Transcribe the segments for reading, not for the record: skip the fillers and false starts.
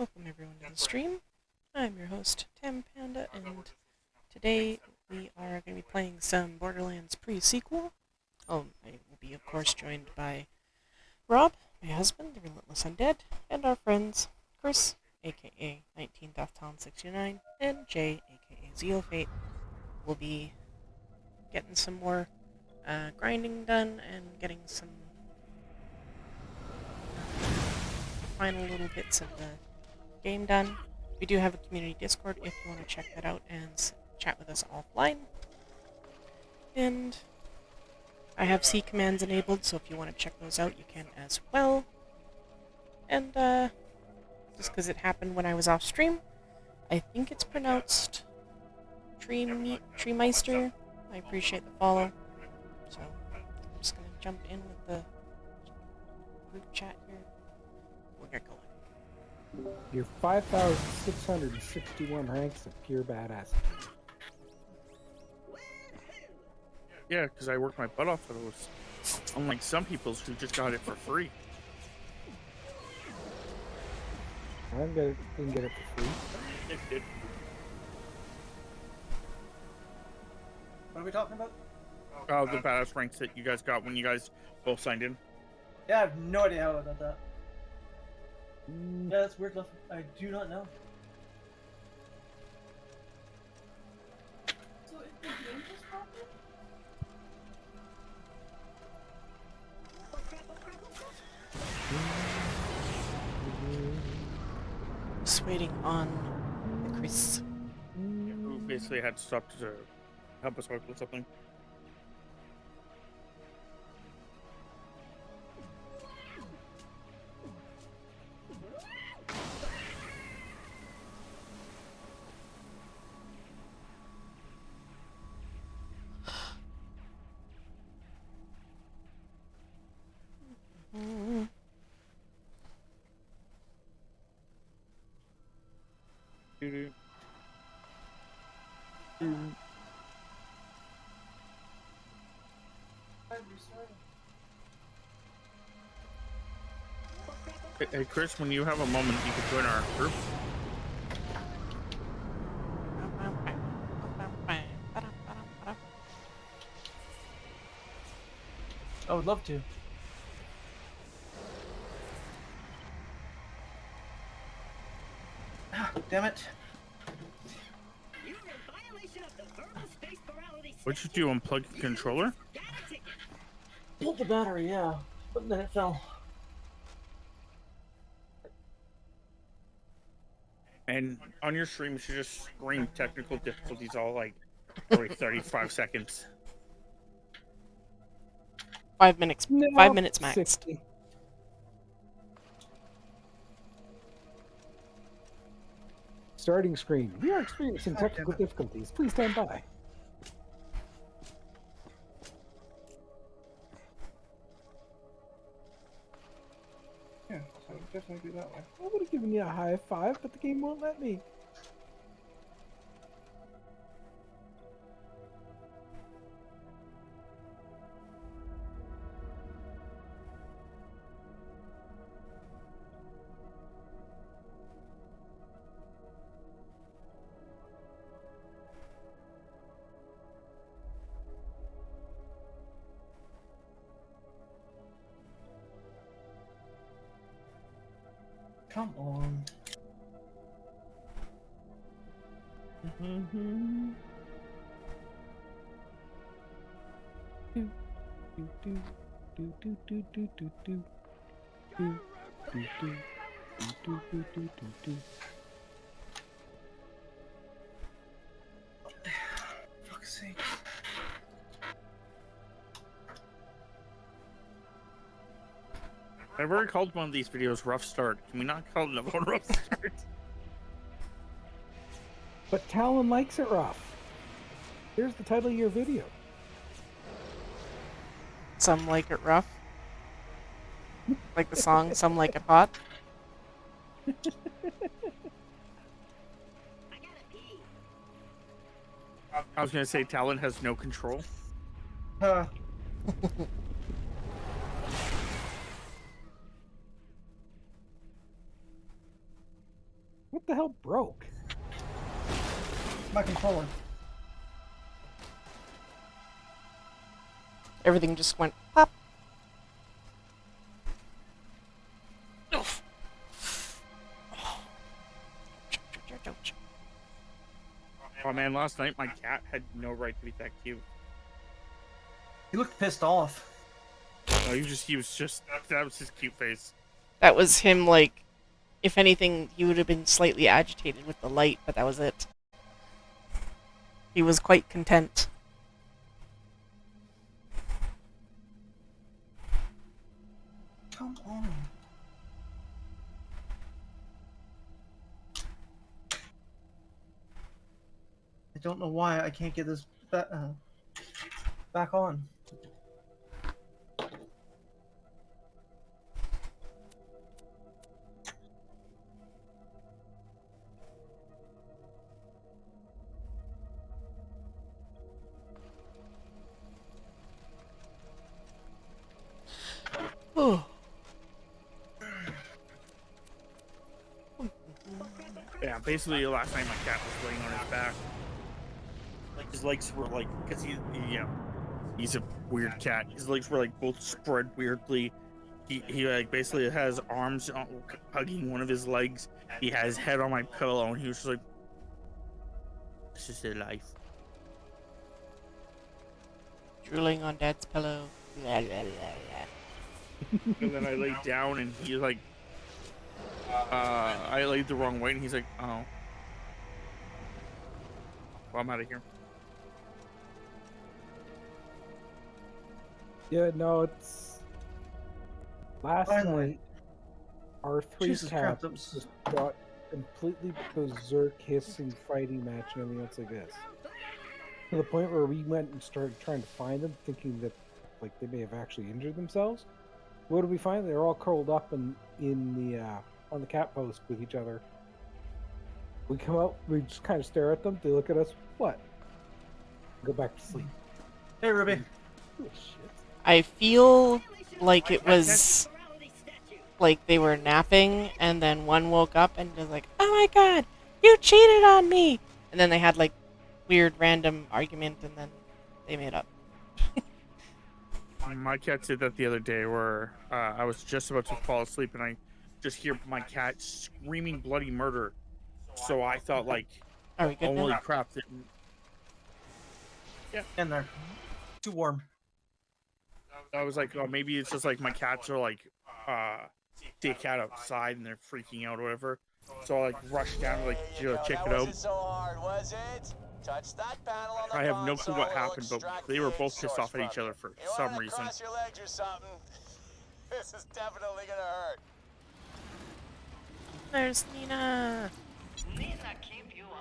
Welcome everyone to the stream. I'm your host, Tam Panda, and today we are going to be playing some Borderlands Pre-Sequel. I will be, of course, joined by Rob, my husband, the Relentless Undead, and our friends, Chris, aka 19th629, and Jay, aka Zeofate. We'll be getting some more grinding done and getting some final little bits of the game done. We do have a community Discord if you want to check that out and chat with us offline. And I have C commands enabled, so if you want to check those out, you can as well. And just because it happened when I was off stream, I think it's pronounced Treemeister. I appreciate the follow. So I'm just going to jump in with the group chat here. We'll get going. You're 5,661 ranks of pure badass. Yeah, because I worked my butt off for those. Unlike some people who just got it for free. I didn't get it for free. What are we talking about? The badass ranks that you guys got when you guys both signed in. Yeah, I have no idea how I did that. Yeah, that's weird stuff. I do not know. So is the game just happened? Just waiting on the Chris. Who basically had stopped to help us work with something. Hey Chris, when you have a moment, you can join our group. I would love to. Damn it. What'd you do, unplug the controller? Pulled the battery, yeah. But then it fell. And on your stream, you should just scream technical difficulties all like every 35 seconds. 5 minutes. No, 5 minutes max. 60. Starting screen. We are experiencing technical difficulties. Please stand by. Yeah, so definitely do that way. I would have given you a high five, but the game won't let me. Come on. Fuck's sake. I've already called one of these videos Rough Start. Can we not call another one Rough Start? But Talon likes it rough. Here's the title of your video. Some like it rough. Like the song, Some Like It Hot. I was gonna say Talon has no control. the hell broke? My controller. Everything just went pop. Oof. Ouch. Oh man, last night my cat had no right to be that cute. He looked pissed off. No, he was just, that was his cute face. That was him, like, if anything, he would have been slightly agitated with the light, but that was it. He was quite content. Come on. I don't know why I can't get this back on. Oh. Yeah, basically last night my cat was laying on his back. Like his legs were like, because he's a weird cat. His legs were like both spread weirdly. He like basically has arms hugging one of his legs. He has his head on my pillow, and he was just like, "This is their life." Drooling on Dad's pillow. Blah, blah, blah, blah. And then I laid down, and he like, I laid the wrong way, and he's like, "Oh, well, I'm out of here." Yeah, no, it's last Finally. night. Our three Jesus crap, cats that was... just got completely berserk, hissing, fighting match and everything else like this. To the point where we went and started trying to find them, thinking that like they may have actually injured themselves. What did we find? They're all curled up in the on the cat post with each other. We come out, we just kind of stare at them. They look at us. What? Go back to sleep. Hey, Ruby. Oh, shit. I feel like it was like they were napping, and then one woke up and was like, "Oh my god, you cheated on me!" And then they had like weird random argument, and then they made up. My cat did that the other day, where I was just about to fall asleep, and I just hear my cat screaming bloody murder. So I thought, like, Are we good holy now? crap! In there. Too warm. I was like, oh, maybe it's just like my cats are like, see a cat outside and they're freaking out or whatever. So I like rush down to like check it out. So hard, was it? Touch that panel on the I have no clue what console, happened, but extract they were the both pissed source off at each from other it. for You some wanna reason. cross your legs or something? This is definitely gonna hurt. There's Nina. Nina keep you alive.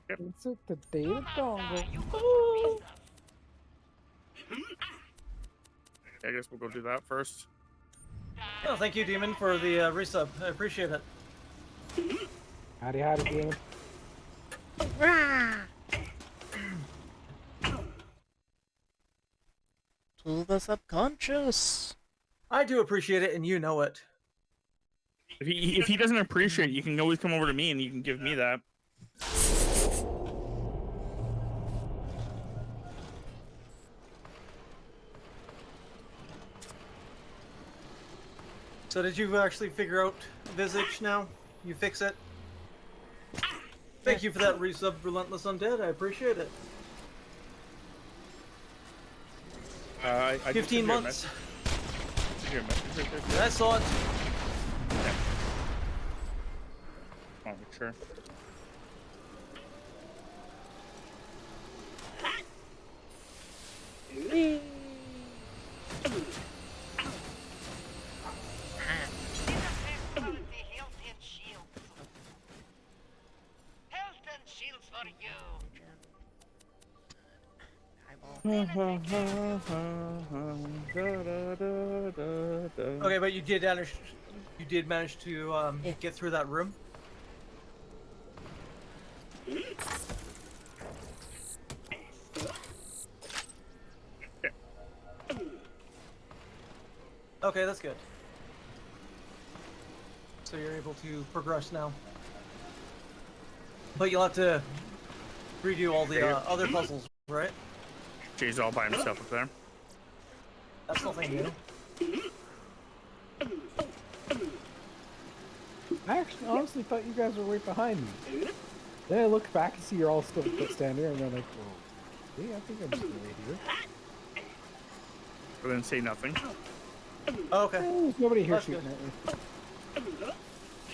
It's at the data dongle. You go to I guess we'll go do that first. Oh, thank you, Demon, for the resub. I appreciate it. Howdy, Demon. To the subconscious. I do appreciate it, and you know it. If he doesn't appreciate it, you can always come over to me and you can give me that. So did you actually figure out Visage now? You fix it? Thank you for that resub, Relentless Undead. I appreciate it. I 15 months. I saw it. Oh, sure. health and shields. Health and shields for you. Okay, but you did manage to get through that room. Okay, that's good. So you're able to progress now. But you'll have to redo all the other puzzles, right? Jay's all by himself up there. That's nothing new. I actually honestly thought you guys were right behind me. Then I look back and see you're all still standing there, and I'm like, well, yeah, I think I'm still right here. But then say nothing. Oh, okay. Oh, there's nobody here That's shooting good. at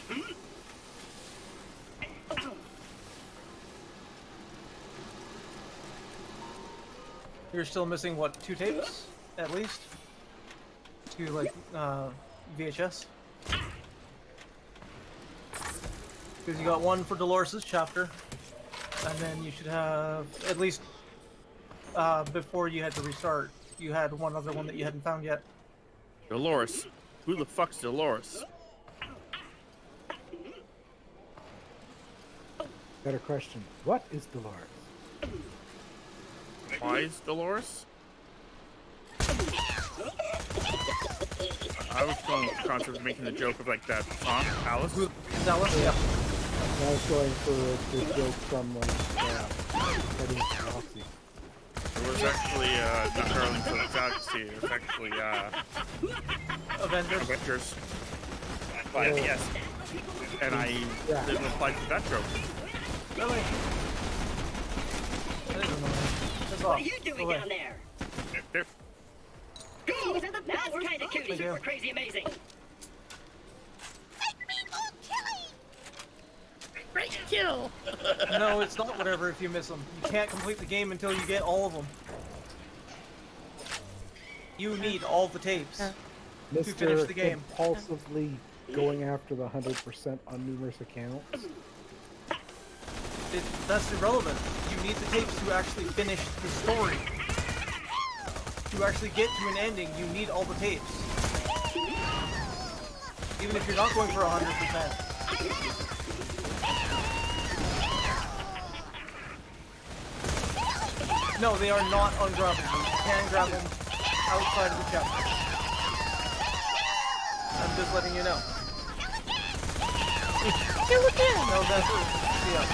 me. You're still missing, what, 2 tapes? At least? 2, like, VHS? Because you got 1 for Dolores' chapter. And then you should have, at least, before you had to restart, you had 1 other one that you hadn't found yet. Dolores. Who the fuck's Dolores? Better question. What is Dolores? Why is Dolores? I was going with the concept of making the joke of like that song, Alice. Dallas? Yeah. And I was going for the joke from like Guardians of the Galaxy. It was actually not Guardians of the Galaxy. It was actually Avengers? Avengers. But yes, and I didn't reply to that joke. Really? I didn't know that. That's What off. are you doing Go down away. there? There. That's kind of cute. you. Super crazy amazing. Great kill. No, it's not whatever if you miss them. You can't complete the game until you get all of them. You need all the tapes. Mr. finish the game. Impulsively going after the 100% on numerous accounts. That's irrelevant. You need the tapes to actually finish the story. To actually get to an ending, you need all the tapes. Even if you're not going for 100%. No, they are not ungrabbable. You can grab them outside of the chapter. I'm just letting you know. No, that's yeah.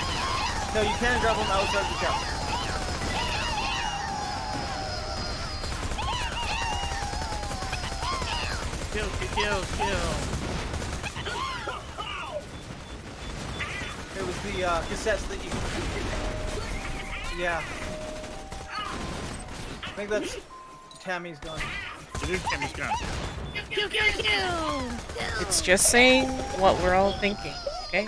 No, you can grab them outside of the chapter. Kill, kill, kill. It was the cassettes that you. Yeah. I think that's Tammy's gun. It is Tammy's gun. It's just saying what we're all thinking, okay?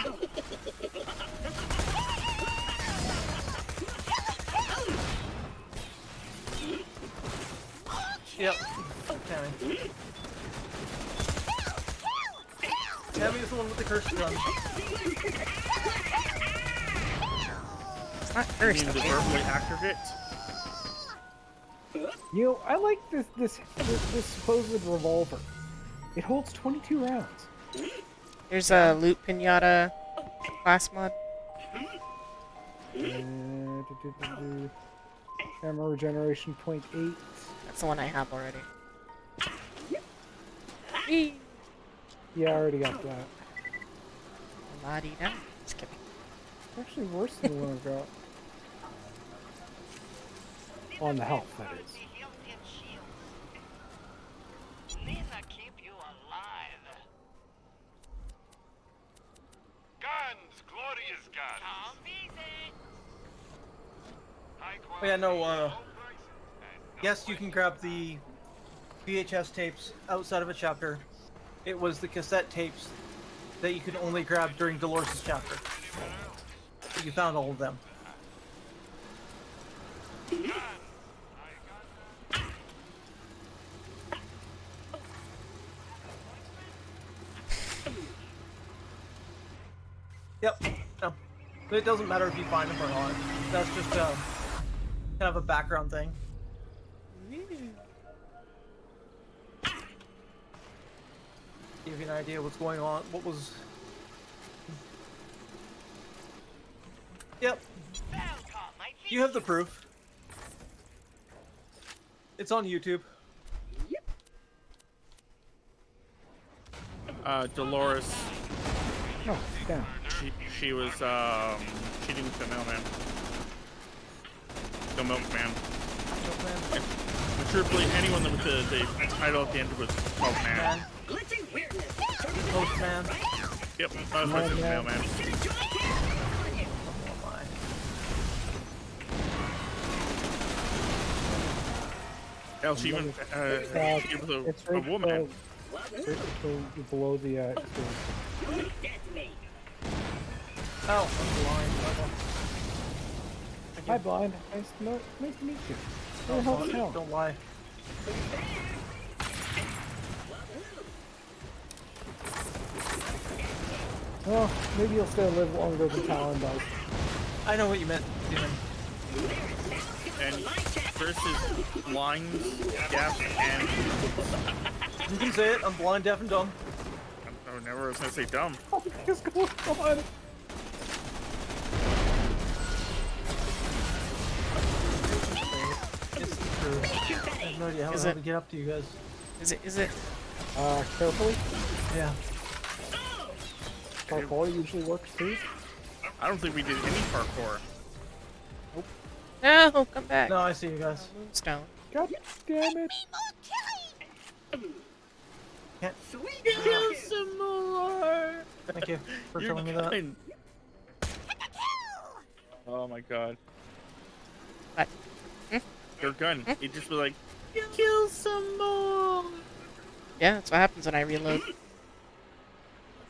Yep. Tammy. Tammy is the one with the cursed gun. It's not You cursed, mean the okay? verbally activate? You know, I like this supposed revolver. It holds 22 rounds. There's a loot pinata class mod. Ammo regeneration 0.8. That's the one I have already. Whee! Yeah, I already got that. La-dee-da. Just kidding. It's actually worse than the one I've got. On the health, that is. Nina keep you alive. Guns, glorious guns. Come visit. Oh yeah, no, yes, you can grab the VHS tapes outside of a chapter. It was the cassette tapes that you could only grab during Dolores' chapter. But you found all of them. Yep. No. But it doesn't matter if you find them or not. That's just kind of a background thing. Give you an idea what's going on. What was? Yep. Welcome, my You have the proof. It's on YouTube. Dolores, Oh, damn. she was cheating with the mailman. The milkman. And truthfully, anyone with the title at the end was called man. Glitching weirdness. Postman. Yep, I was like the mailman. Hell, she even she was It's a right woman. below the experience. That's me. Oh, I'm blind. Hi, blind. Nice to meet you. Where the hell's hell? Don't lie. Well, maybe you'll stay a little longer than Talon does. I know what you meant, Demon. And versus lines, gaps, and You can say it. I'm blind, deaf, and dumb. I never was gonna say dumb. What is going on? It's the truth. I have no idea how Is the hell it- to get up to you guys. Is it? Carefully. Yeah. Parkour usually works too. I don't think we did any parkour. No, come back. No, I see you guys. Moonstone. God damn it! Can't. Kill some more. Thank you for You're telling me that. kind. Oh my god. What? Your gun. It just was like, kill some more. Yeah, that's what happens when I reload.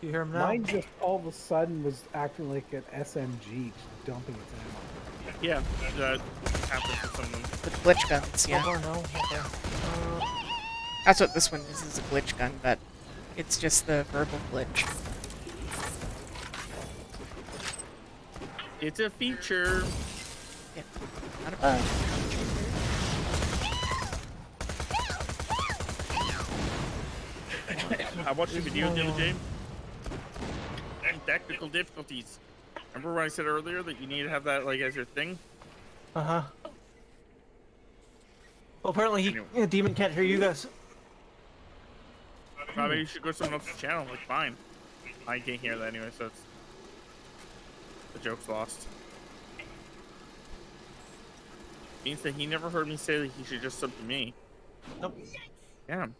You hear him now? Mine just all of a sudden was acting like an SMG, just dumping its ammo. Yeah, that happens with some of them. With glitch guns, yeah. Oh, no. Okay. That's what this one is a glitch gun, but it's just the verbal glitch. It's a feature. Yeah, not a bug. I watched a video the other day. Technical difficulties. Remember when I said earlier that you need to have that like as your thing? Uh-huh. Well, apparently Anyway. Demon can't hear you guys. Maybe you should go to someone else's channel. Like, fine. I can't hear that anyway, so it's the joke's lost. Means that he never heard me say that he should just sub to me. Nope. Damn.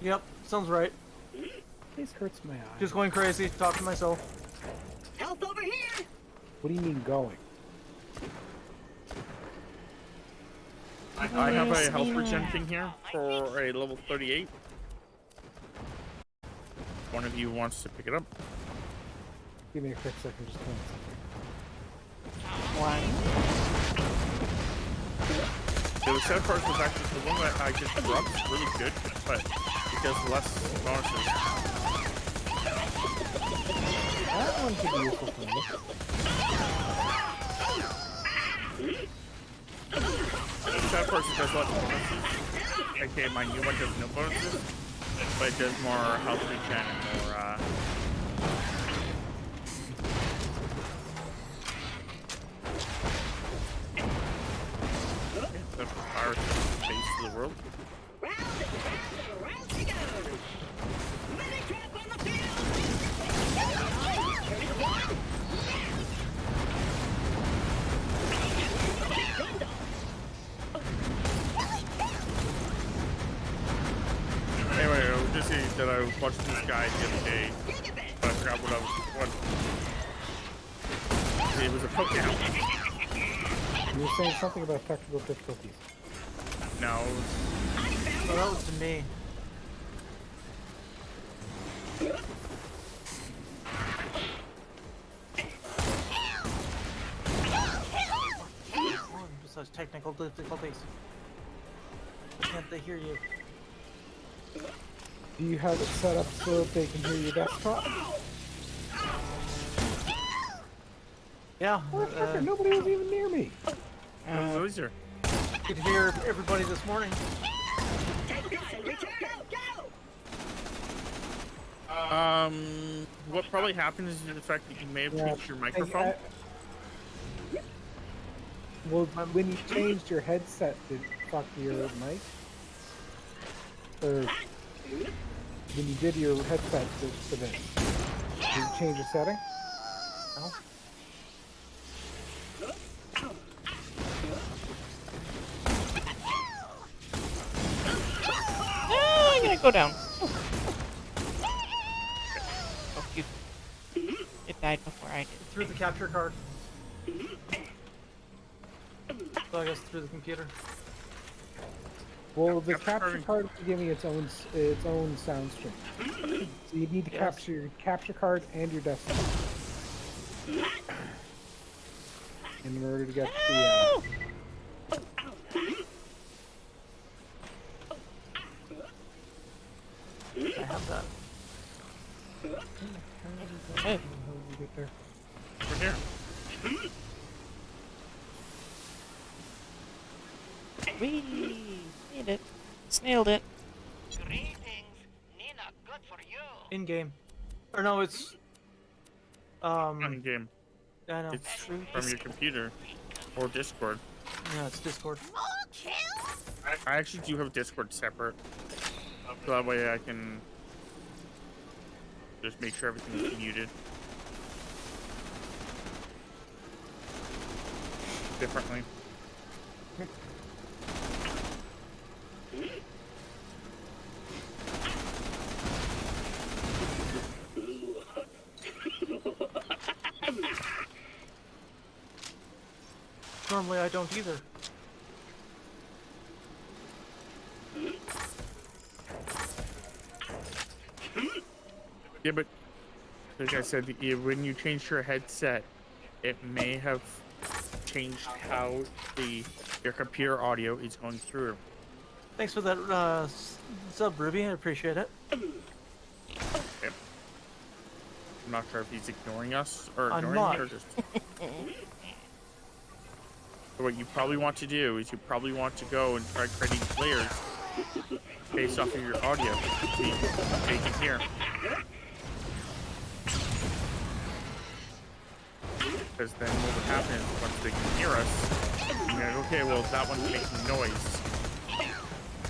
Yep, sounds right. This hurts my eye. Just going crazy, talking to myself. Health over here. What do you mean going? I have a health regen thing here for a level 38. One of you wants to pick it up. Give me a quick second, just clean something. Why? The sad part was actually the one that I just dropped is really good, but it does less bonuses. That one could be useful for me. The sad part is it does less bonuses. Okay, my new one does no bonuses, but it does more health regen and more, the virus face of the world. Round to go. Mini trap on the field. Anyway, I was just saying that I was watching this guy the other day, but I forgot what I was. It was a Pokemon. You were saying something about technical difficulties. No, it was, Oh, that was to me. Besides technical difficulties. Can't they hear you? Do you have it set up so that they can hear your desktop? Yeah. Motherfucker, nobody was even near me. it was a loser. Could hear everybody this morning. Take this and return. Go. What probably happened is the fact that you may have Yeah, changed your microphone. Well, when you changed your headset, did it fuck your mic? Or when you did your headset for this, did you change your setting? No. Ah, I'm gonna go down. Oh, you. It died before I did. Through the capture card. So I guess through the computer. Well, the Capture capture card- card is giving its own sound stream. So you need to Yes. capture your capture card and your desktop in order to get the. I have that. Hey. How did we get there? Over here. We made it. Snailed it. Greetings, Nina. Good for you. In game. Or no, it's. On game. I know. It's from your computer or Discord. Yeah, it's Discord. I actually do have Discord separate, so that way I can just make sure everything is muted differently. Normally I don't either. Yeah, but like I said, when you changed your headset, it may have changed how your computer audio is going through. Thanks for that sub, Ruby. I appreciate it. Okay. I'm not sure if he's ignoring us or I'm ignoring not. me or just. So what you probably want to do is you probably want to go and try creating layers based off of your audio so they can hear. Because then what would happen is once they can hear us, you're like, okay, well that one's making noise.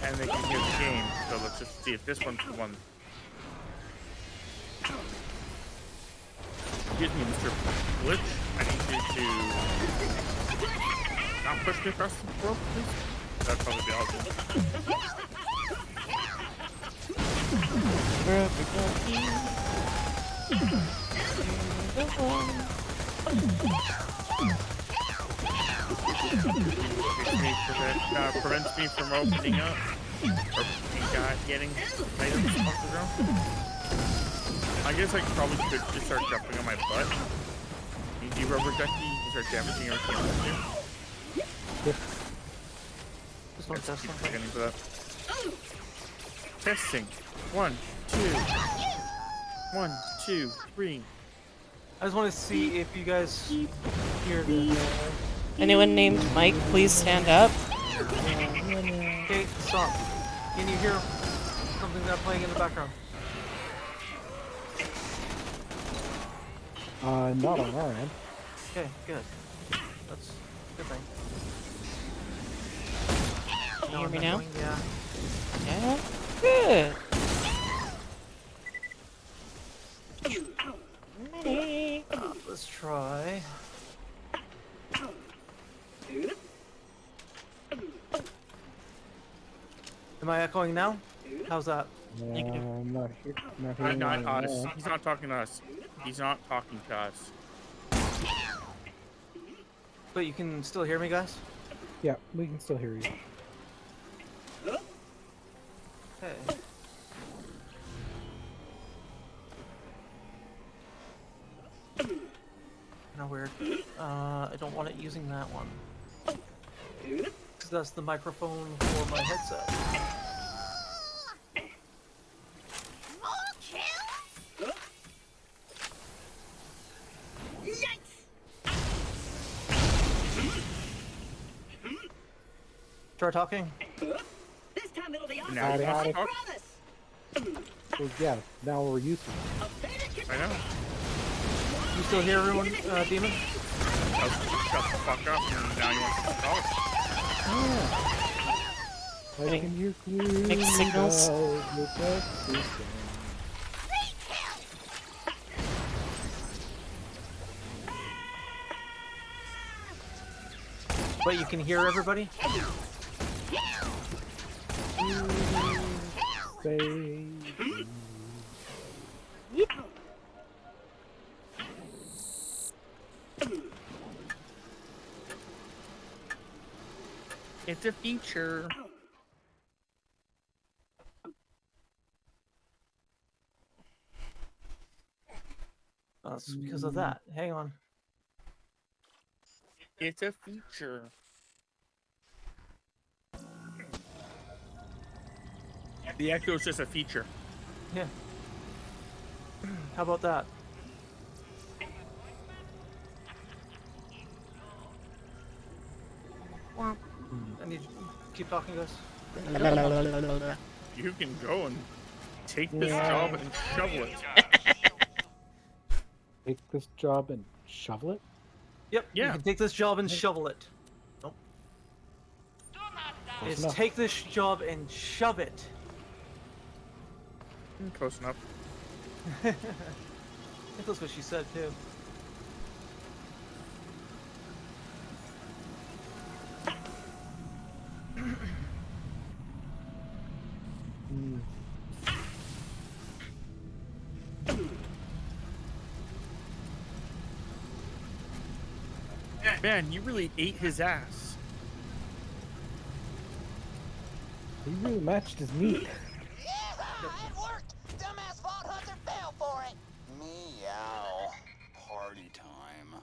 And they can hear the game. So let's just see if this one's the one. Excuse me, Mr. Glitch. I need you to not push me across the rope, please. That'd probably be awesome. Rubber ducky. The one. Prevents me from opening up or getting items off the ground. I guess I probably could just start jumping on my butt. Easy rubber ducky, you start damaging everything else too. Just don't test Keep something. forgetting for that. Testing. 1, 2. 1, 2, 3. I just want to see if you guys hear this. Anyone named Mike, please stand up. Okay, stop. Can you hear something that's playing in the background? Not on our end. Okay, good. That's a good thing. Can you hear me now? Yeah. Yeah? Good. Money. Let's try. Am I echoing now? How's that? Negative. Not here. Not hearing Not you us. now. He's not talking to us. He's not talking to us. But you can still hear me, guys? Yeah, we can still hear you. Okay. Kinda weird. I don't want it using that one. Because that's the microphone for my headset. Try talking. This time it'll be Now Howdy, he wants to howdy. talk. Well, yeah, now we're used to it. I know. You still hear everyone, Demon? tells him to shut the fuck up, and now he wants to talk. I can hear clearly mixed signals. now the best is done. But you can hear everybody? Say, It's a feature. Oh, it's because of that. Hang on. It's a feature. The echo is just a feature. Yeah. How about that? I need keep talking, guys. You can go and take this job and shovel it. take this job and shovel it? Yep. Yeah. You can take this job and shovel it. Nope. It's enough. take this job and shove it. Close enough. I think that's what she said too. Man, you really ate his ass. He really matched his meat. Yeah, it worked. Dumbass Vault Hunter fell for it. Meow. Party time.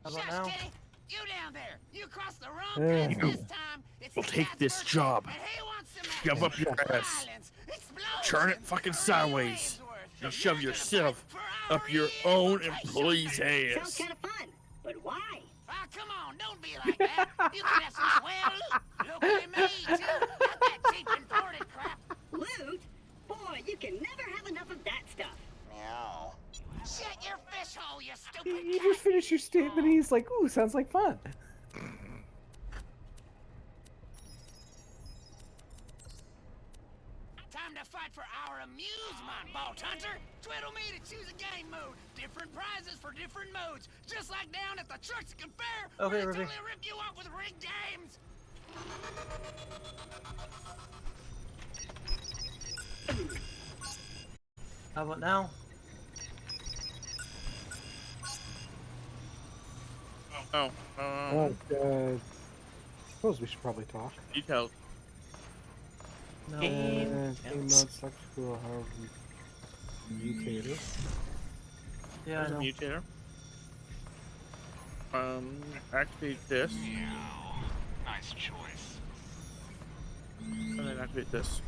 How about Shush, now? kitty. You down there. You crossed the wrong path You this time. It's will the take cat's this birthday, job. and he wants some Shove up your action. ass. Violence, Turn it explosions, fucking real sideways. waves worth. And shove You're gonna yourself fight for up your own infiltration. employee's Sounds ass. kind of fun, but why? Ah, come on, don't be like that. You can have some swell loot. Look at me, too. Not that cheap imported crap. Loot? Boy, you can never have enough of that stuff. Meow. Shut your fish hole, you stupid You cat. just finished your statement and he's like, ooh, sounds like fun. Time to fight for our amusement, Vault Hunter. Twiddle me to choose a game mode. Different prizes for different modes. Just like down at the Truxican Fair. Okay, where they Ruby. totally rip you off with rigged games. How about now? Oh, Suppose we should probably talk. details. No. Game Game mode, select school, however, mutator. Yeah, I There's a know. mutator. Activate this. Nice choice. And then activate this.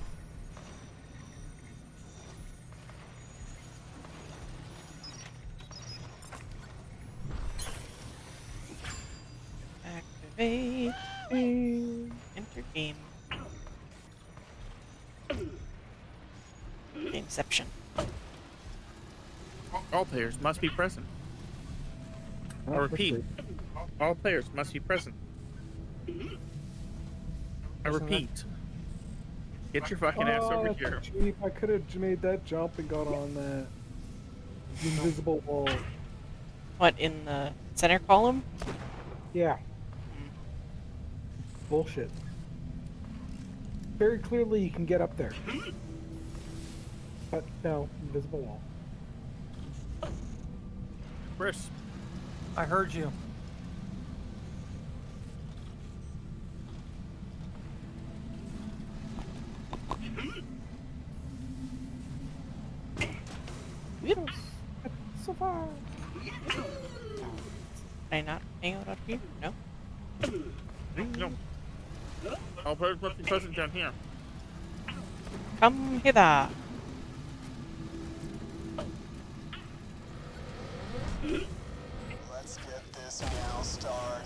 Activate. Enter game. Gameception. All players must be present. I repeat, all players must be present. I repeat, get your fucking ass over here. Gee, I could have made that jump and got on that invisible wall. What, in the center column? Yeah. Bullshit. Very clearly you can get up there. But no, invisible wall. Chris, I heard you. So far. Can I not hang out up here? No? no. All players must be present down here. Come hither. Let's get this meow started.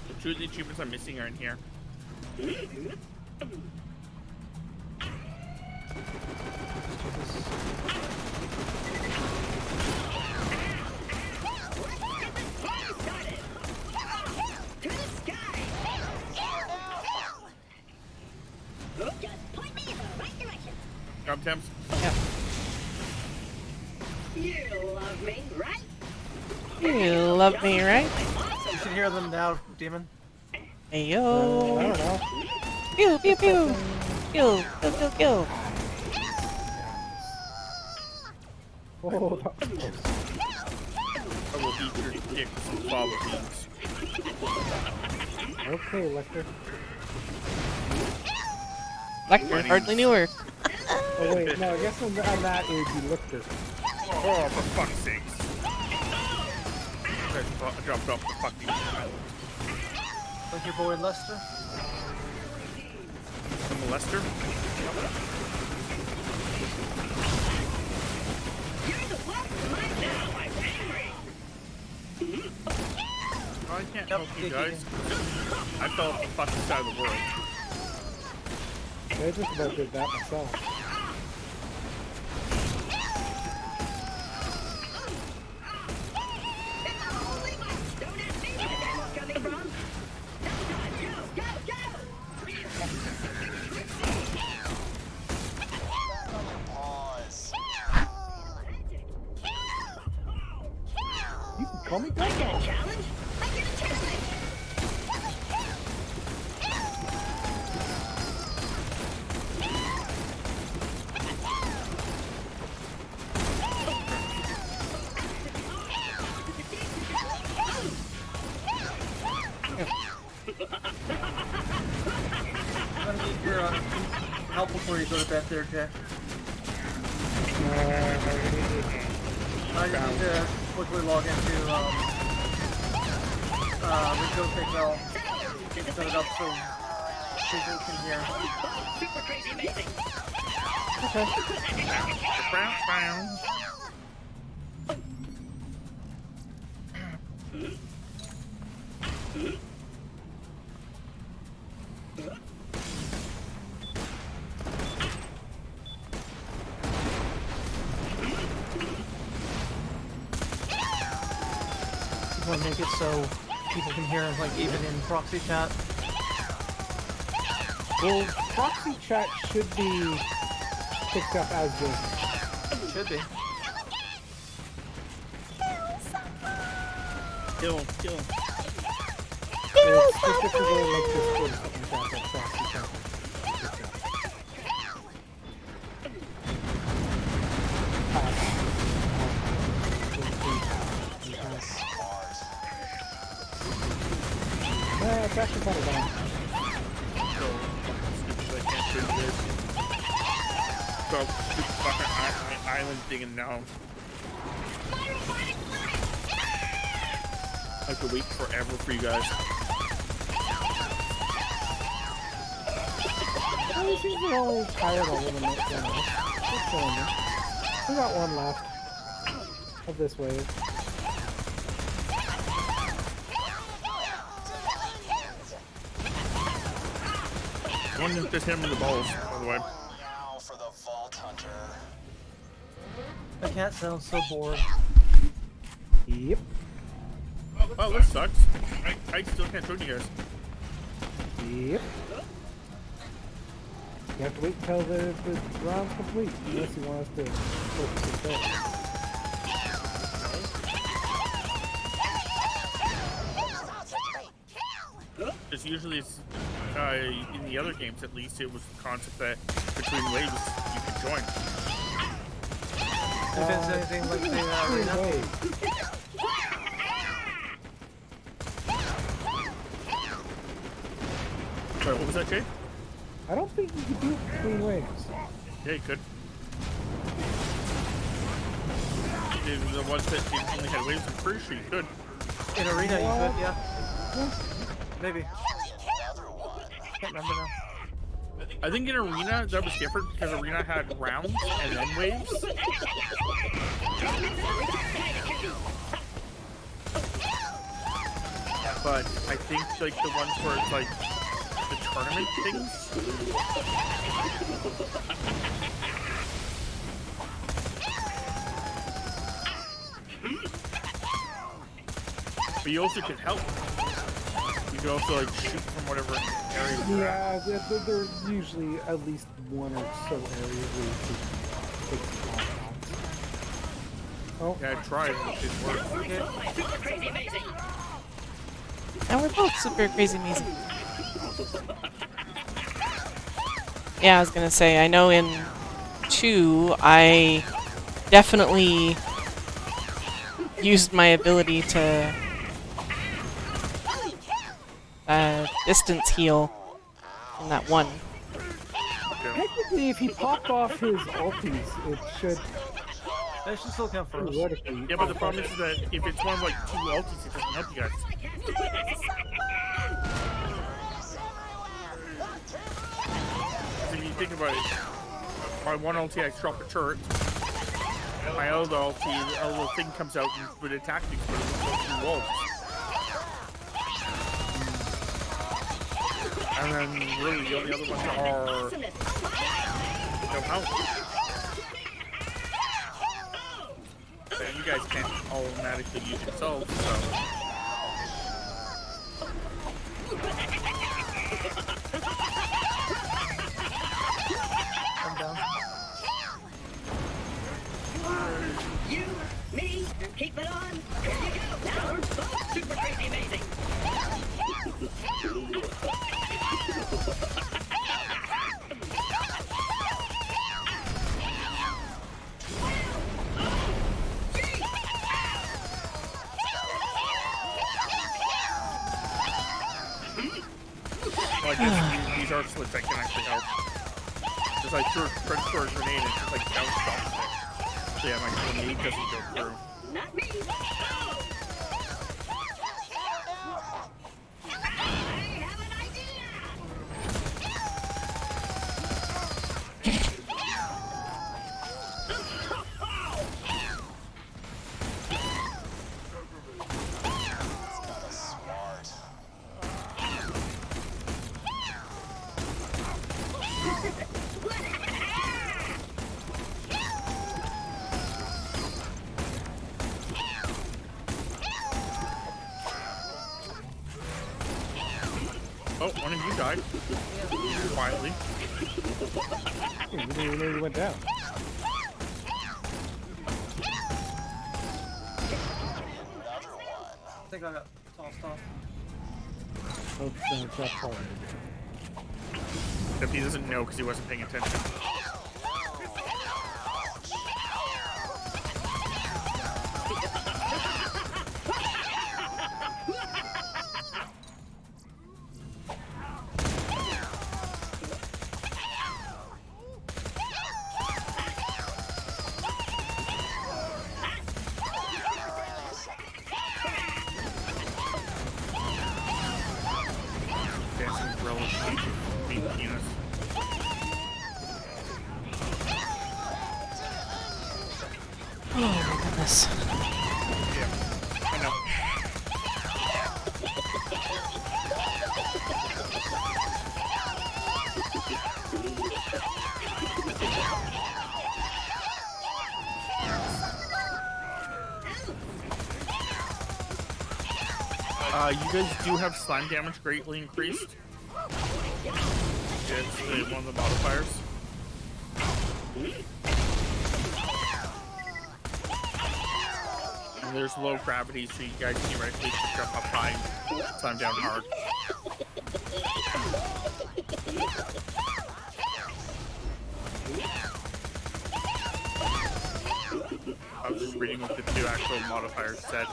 The two of the achievements I'm missing are in here. Just point me in the right direction. Grab Thames. Yeah. You love me, right? You love me, right? You can hear them now, Demon. Hey I yo. don't know. Pew pew pew. Kill, kill, kill, kill. Oh, that was close. I will eat your dick with fava beans. Okay, Lecter. Lecter hardly knew her. Oh wait, no, I guess on that it would be Lecter. Oh, for fuck's sakes. I dropped off the fucking island. Like your boy Lester. The molester? You're the one for mine now. I'm angry. Oh, I can't Yep, help you dick guys. I fell off the fucking side of the world. I just about did that myself. Don't ask me where that was coming from. Go, go, Pause. You can call me I Gunpowder. get a challenge. I get a challenge. I'm gonna need your help before you go to bed there, Jack. I just need to quickly log into Zeofate set it up so people can hear. Super crazy amazing. I want to make it so people can hear it, like even in proxy chat. Well, proxy chat should be picked up as this. Should be. Kill him, kill him. It's just if you go like Discord or something like that, that proxy chat is picked up. It's actually kind of done. So stupid, I can't do this. So stupid fucking island thing and now I have to wait forever for you guys. Well, it seems we're all tired all of them right now. Just killing them. We got one left of this wave. One is just him in the balls, by the way. Now for the Vault Hunter. The cat sounds so bored. Yep. Oh, this sucks. I still can't join you guys. Yep. You have to wait until the round's complete, unless you want us to focus it there. Because usually it's, in the other games at least, it was the concept that between waves you could join. If it's anything like the arena. Wait. Sorry, what was that, Jay? I don't think you could do it between waves. Yeah, you could. The ones that only had waves, I'm pretty sure you could. In arena, you could, yeah. Maybe. Can't remember now. I think in Arena, that was different because Arena had rounds and then waves. But I think like the ones where it's like the tournament things. But you also could help. You could also like shoot from whatever area. Yeah, there usually at least one or so areas where you can take small shots. Oh, Yeah, I tried. It didn't work. Super crazy amazing. And we're both super crazy amazing. Yeah, I was gonna say, I know in 2, I definitely used my ability to distance heal in that 1. technically, if he popped off his ulties, it should That should still count for us. theoretically. Yeah, but the problem is that if it's one of like 2 ultis, it doesn't help you guys. If you think about it, my one ulti I drop a turret, my other ulti, a little thing comes out and would attack me for 2 ults. And then really the only other ones are no health. But you guys can't automatically use yourselves, so. I'm down. You, me, keep it on. Here you go. Now we're both super crazy amazing. Well, I guess these are slits that can actually help. Just like throw a grenade and it's just like bounce off of it. So yeah, my grenade doesn't go through. Not me. I have an idea. Oh, one of you died. Quietly. You didn't even know he went down. I think I got tossed off. Oh, that's hard. Except he doesn't know because he wasn't paying attention. Dancing relative being penis. Oh my goodness. Yeah, I know. You guys do have slime damage greatly increased. It's one of the modifiers. And there's low gravity, so you guys theoretically can jump up high and slime down hard. I was just reading what the 2 actual modifiers said.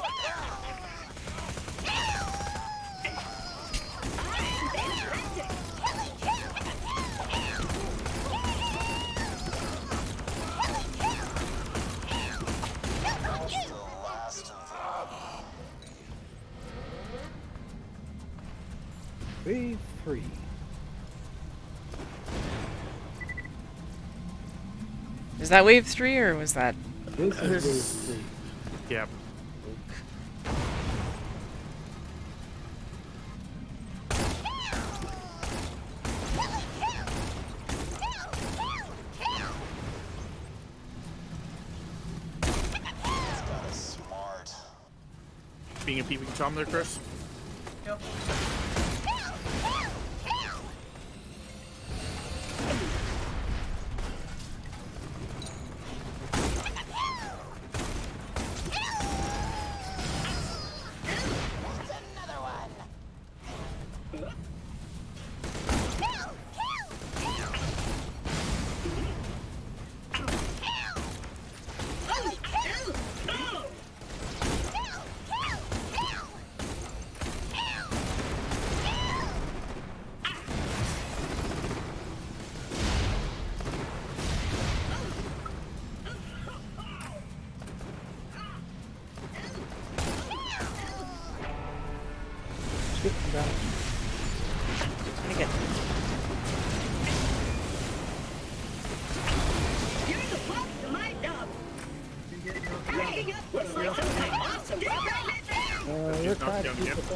Wave 3. Is that wave 3 or was that? This is wave 3. Yeah. Being a peeping Tom there, Chris? Yep.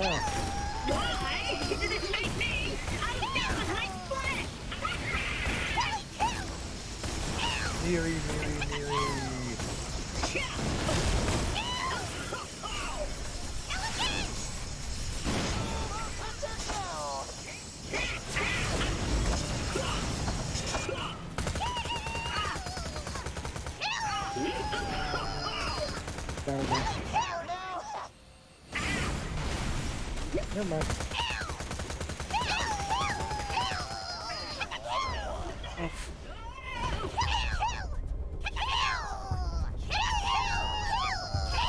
Yeah. Why did it make me? I'm down behind flat. Neary. Down again. Never mind.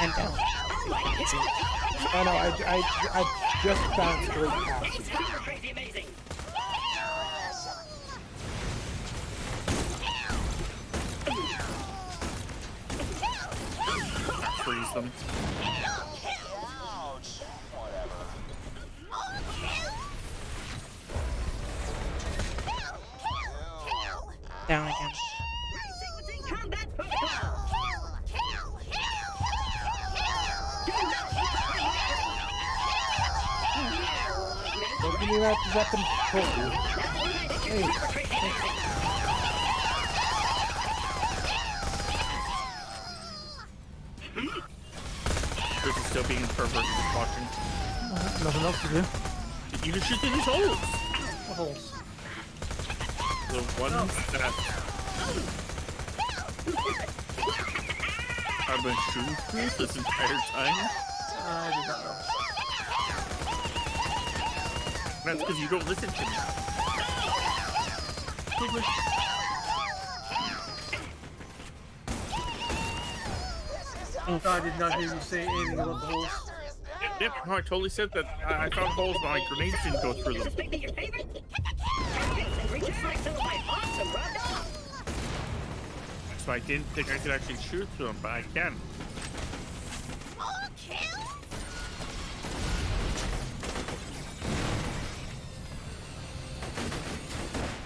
And down. Oh no, I just bounced right past It's it. super crazy amazing. Freeze them. Ouch. Whatever. Down again. Sequencing combat protocol. Don't give me that weapon pull, dude. Hey. Chris is still being pervert watching. Nothing else to do. You can shoot through these holes. What holes? The ones that I've been shooting through this entire time. I did not know. That's because you don't listen to me. I did not hear you say anything about the holes. Yep, no, I totally said that. I found holes, but my grenades didn't go through them. Suspect me your favorite? And reach out like some of my awesome rubbed off. So I didn't think I could actually shoot through them, but I can.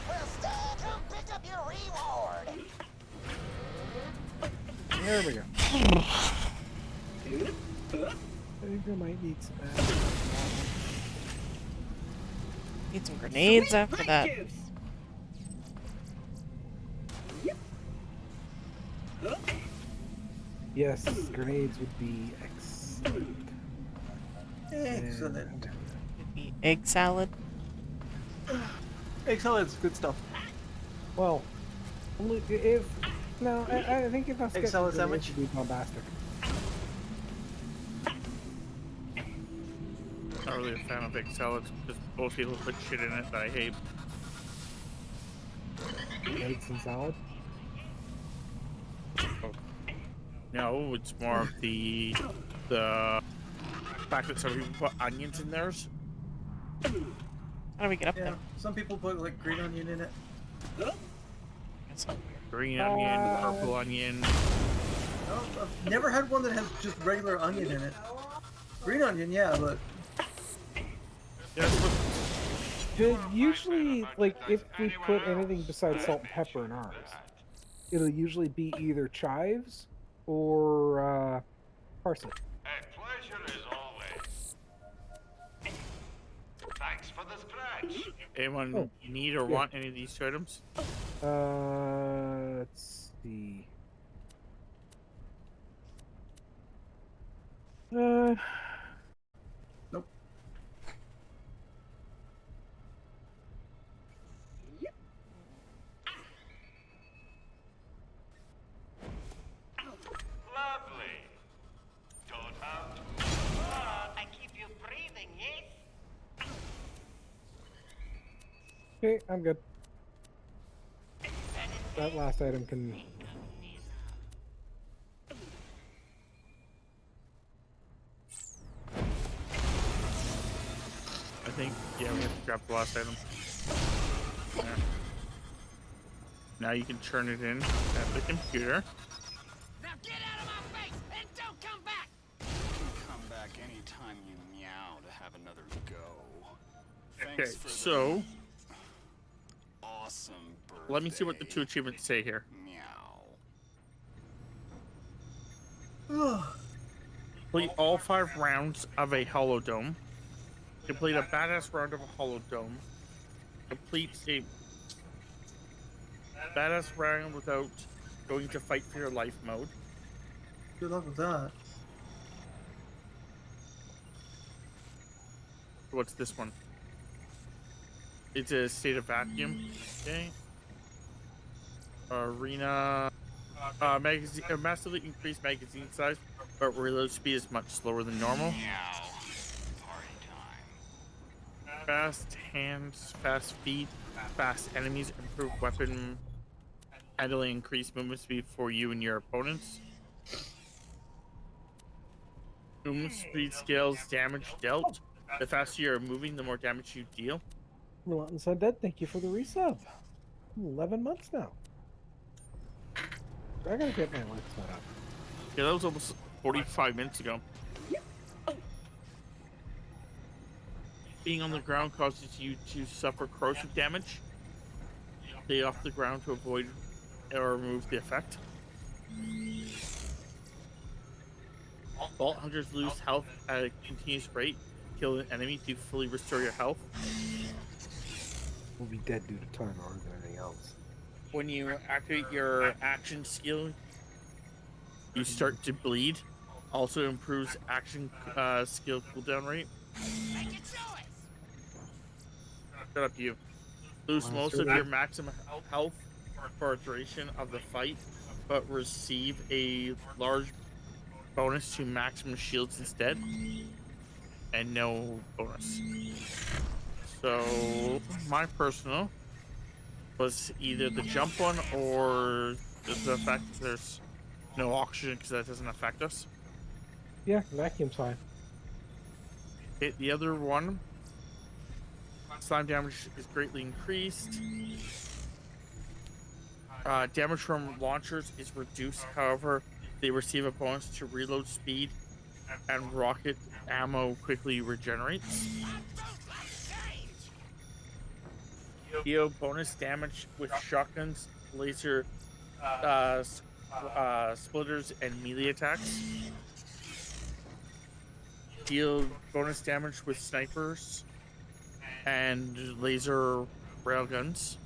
Well, stay, come pick up your reward. There we go. I think I might need some ammo. Need some grenades Sweet after grape that. juice. Yep. Yes, grenades would be excellent. Excellent. It'd be egg salad. Egg salad's good stuff. Well, only if no, I think if I was Egg getting salad grenades, sandwich? it'd be bombastic. Not really a fan of egg salads because both people put shit in it that I hate. Eggs and salad. No, it's more of the fact that some people put onions in theirs. How do we get up Yeah, there? some people put like green onion in it. That's not weird. Green onion, purple onion. No, I've never had one that has just regular onion in it. Green onion, yeah, but Yeah, that's what- Usually, like, if we put anything besides salt and pepper in ours, it'll usually be either chives or parsley. A pleasure as always. Thanks for the scratch. anyone Oh, need or yeah. want any of these items? Let's see. nope. Lovely. Don't have to. I keep you breathing, yes? Okay, I'm good. That last item can. I think, yeah, we have to grab the last item. Yeah. Now you can turn it in at the computer. Now get out of my face and don't come back! Come back anytime you meow to have another go. Okay, Thanks for the so awesome birthday. let me see what the two achievements say here. Meow. Complete all 5 rounds of a hollow dome. Complete a badass round of a hollow dome. Complete a badass round without going to fight for your life mode. Good luck with that. What's this one? It's a state of vacuum. Okay. Arena. Magazine. Massively increased magazine size, but reload speed is much slower than normal. Party time. Fast hands, fast feet, fast enemies, improved weapon handling, increased movement speed for you and your opponents. Movement speed scales damage dealt. The faster you're moving, the more damage you deal. RelentlessUndead, thank you for the resub. 11 months now. I gotta get my life set up. Yeah, that was almost 45 minutes ago. Being on the ground causes you to suffer corrosive damage. Stay off the ground to avoid or remove the effect. Vault hunters lose health at a continuous rate. Kill an enemy to fully restore your health. We'll be dead due to time or anything else. When you activate your action skill, you start to bleed. Also improves action skill cooldown rate. Make a choice. Shut up, you. Lose most of your maximum health for a duration of the fight, but receive a large bonus to maximum shields instead, and no bonus. So my personal was either the jump one or the fact that there's no oxygen because that doesn't affect us. Yeah, vacuum's fine. The other one, slime damage is greatly increased. Damage from launchers is reduced, however, they receive a bonus to reload speed, and rocket ammo quickly regenerates. Deal bonus damage with shotguns, laser splitters, and melee attacks. Deal bonus damage with snipers and laser railguns.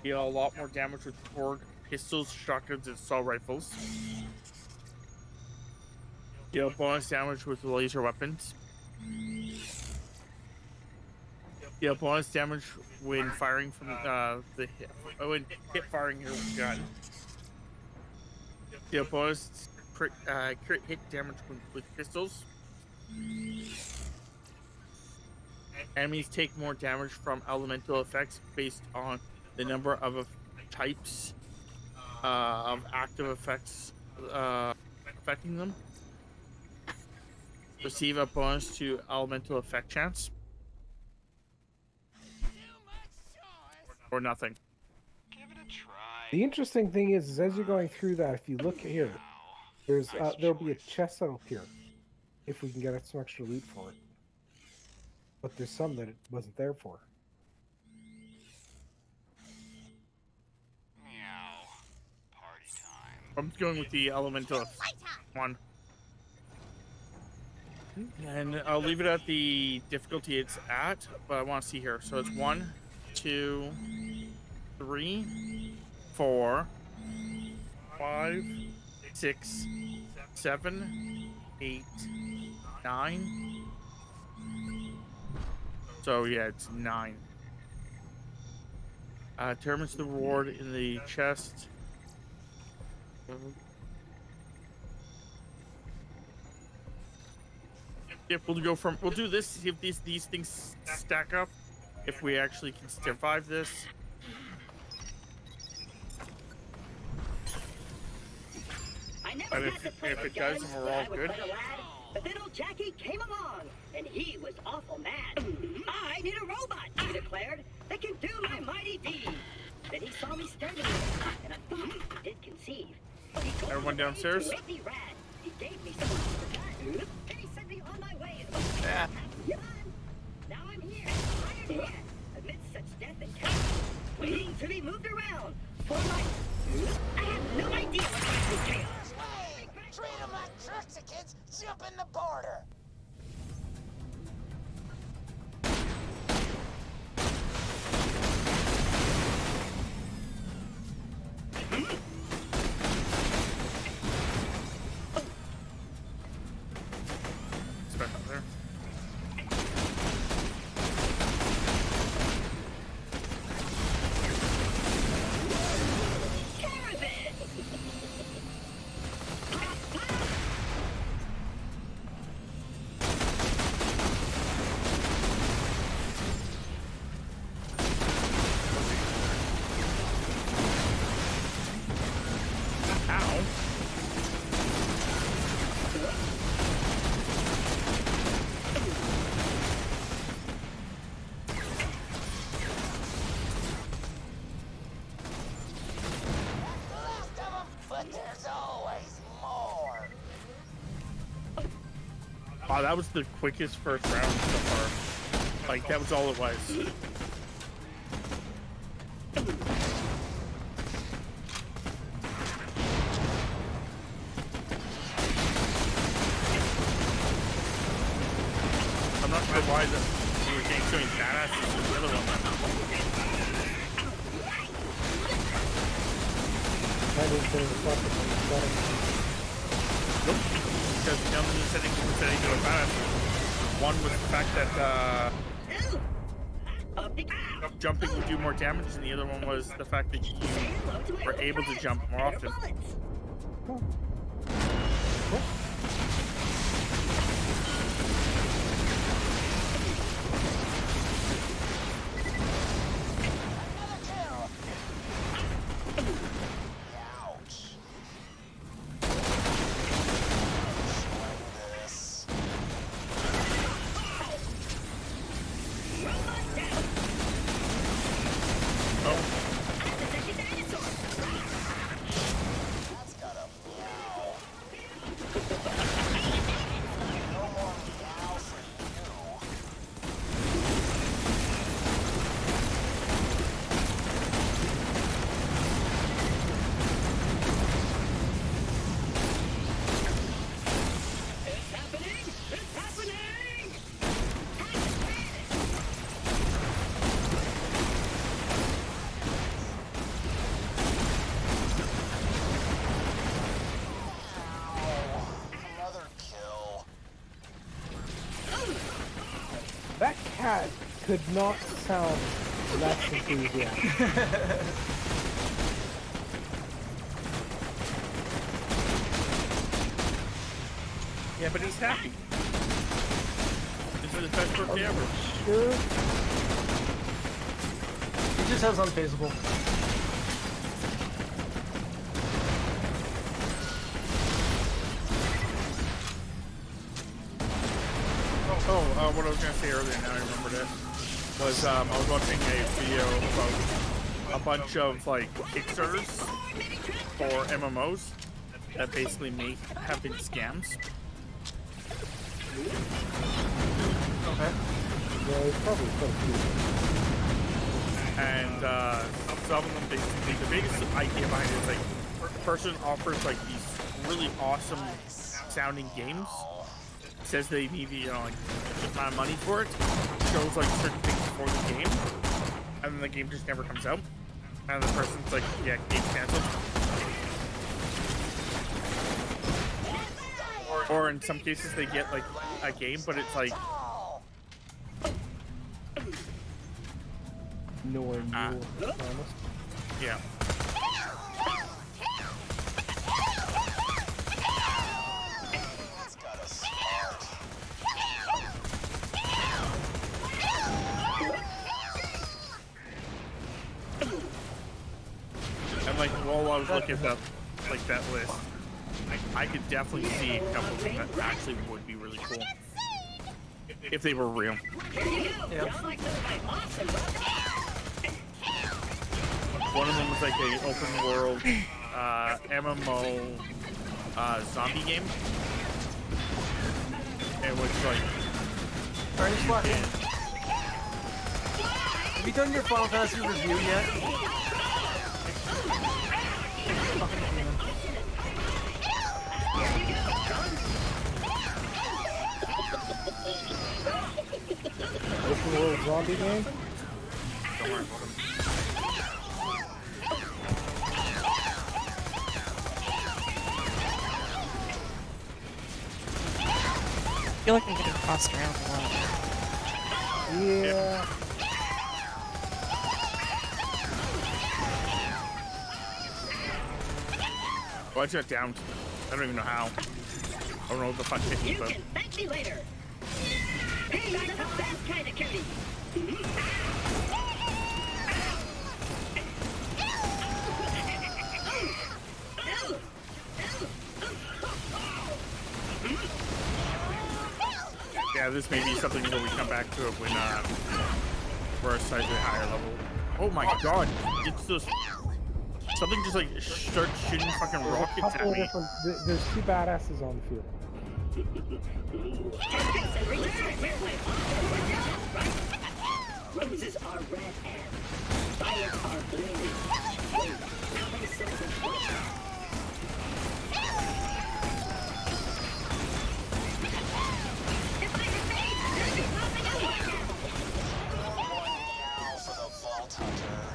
Deal a lot more damage with Korg pistols, shotguns, and assault rifles. Deal bonus damage with laser weapons. Deal bonus damage when firing from when hit firing your gun. Deal bonus crit hit damage with pistols. Enemies take more damage from elemental effects based on the number of types of active effects affecting them. Receive a bonus to elemental effect chance. Or nothing. Give it a try. The interesting thing is as you're going through that, if you look here, there's there'll be a chest that'll appear if we can get some extra loot for it. But there's some that it wasn't there for. Meow. Party time. I'm going with the elemental one. And I'll leave it at the difficulty it's at, but I want to see here. So it's 1, 2, 3, 4, 5, 6, 7, 8, 9. So yeah, it's 9. Determines the reward in the chest. Yep, we'll do this, see if these things stack up. If we actually can survive this. And if it does, then we're all good. But then old Jackie came along, and he was awful mad. I need a robot, he declared, that can do my mighty deeds. Then he saw me standing there, and I thought he did conceive. But he told Everyone me downstairs? to make me rad. He gave me some and he sent me on my way. Now I'm here, iron here, amidst such death and chaos, waiting to be moved around for life. I have no idea what this chaos. Treat them like Trixicans, jumping the border. Special there. Ow. Last of them, but there's always more. Wow, that was the quickest first round so far. Like, that was all it was. I'm not sure why we were getting so many badasses in the other one. That is the fucking better. Nope. Because the other settings were setting to a badass. One was the fact that jumping would do more damage, and the other one was the fact that you were able to jump more often. Another kill. Ouch. Swing this. That's got a meow. No more meow for you. It's happening! It's happening! Another kill. That cat could not sound less enthusiastic. Yeah, but he's happy. This is his best birthday ever. Sure. He just has unfazable. What I was gonna say earlier, now I remembered it, was I was watching a video about a bunch of like Kickstarters for MMOs that basically have been scams. Okay. Yeah, it's probably quite a few. And some of them basically, the biggest idea behind it is like, a person offers like these really awesome sounding games, says they need like a amount of money for it, shows like certain things for the game, and then the game just never comes out, and the person's like, yeah, game's canceled. Or in some cases they get like a game, but it's like Nowhere near promised. yeah. That's got a smart. And like while I was looking at that list, I could definitely see a couple of them that actually would be really cool if they were real. Yeah. One of them was like a open world MMO zombie game. It was like Are you slacking? Have you done your Final Fantasy review yet? Fucking demon. Open world zombie game? Don't worry about him. I feel like I'm getting tossed around a lot. Yeah. Oh, I just downed. I don't even know how. I don't know what the fuck hit me, You but can thank me later. Hey, I'm the best kind of cutie. yeah, this may be something where we come back to it when we're a slightly higher level. Oh my god, it's just something just like starts shooting fucking There's a rockets couple at of me. different. There's two badasses on the field. Roses are red and violets are blue. Now they sit as a If I succeed, they'll be popping up right now. Meow for the Vault Hunter.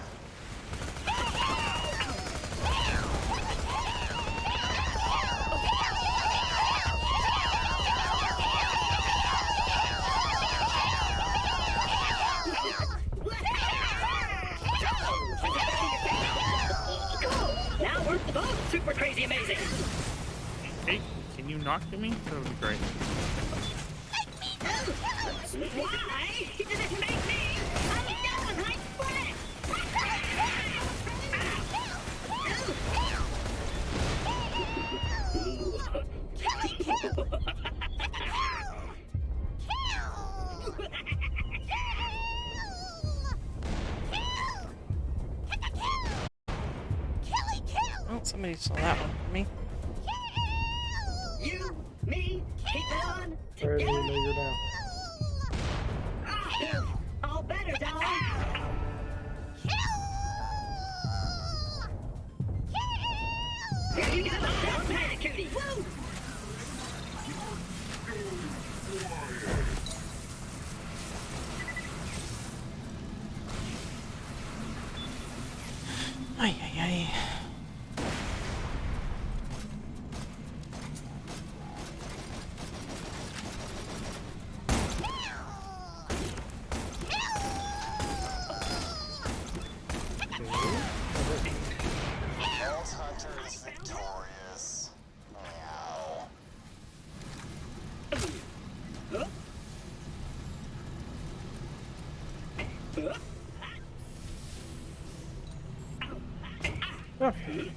Now we're both super crazy amazing. Hey, can you not get me? That would be great. Why? He didn't make me. I'm down. I split. Oh, somebody saw that one for me. You, me, keep it on I already together. know you're down. All better, darling. Here you go, down pat, cutie. Woo! Ay, ay, ay. Vault Hunter is victorious. Meow. Okay.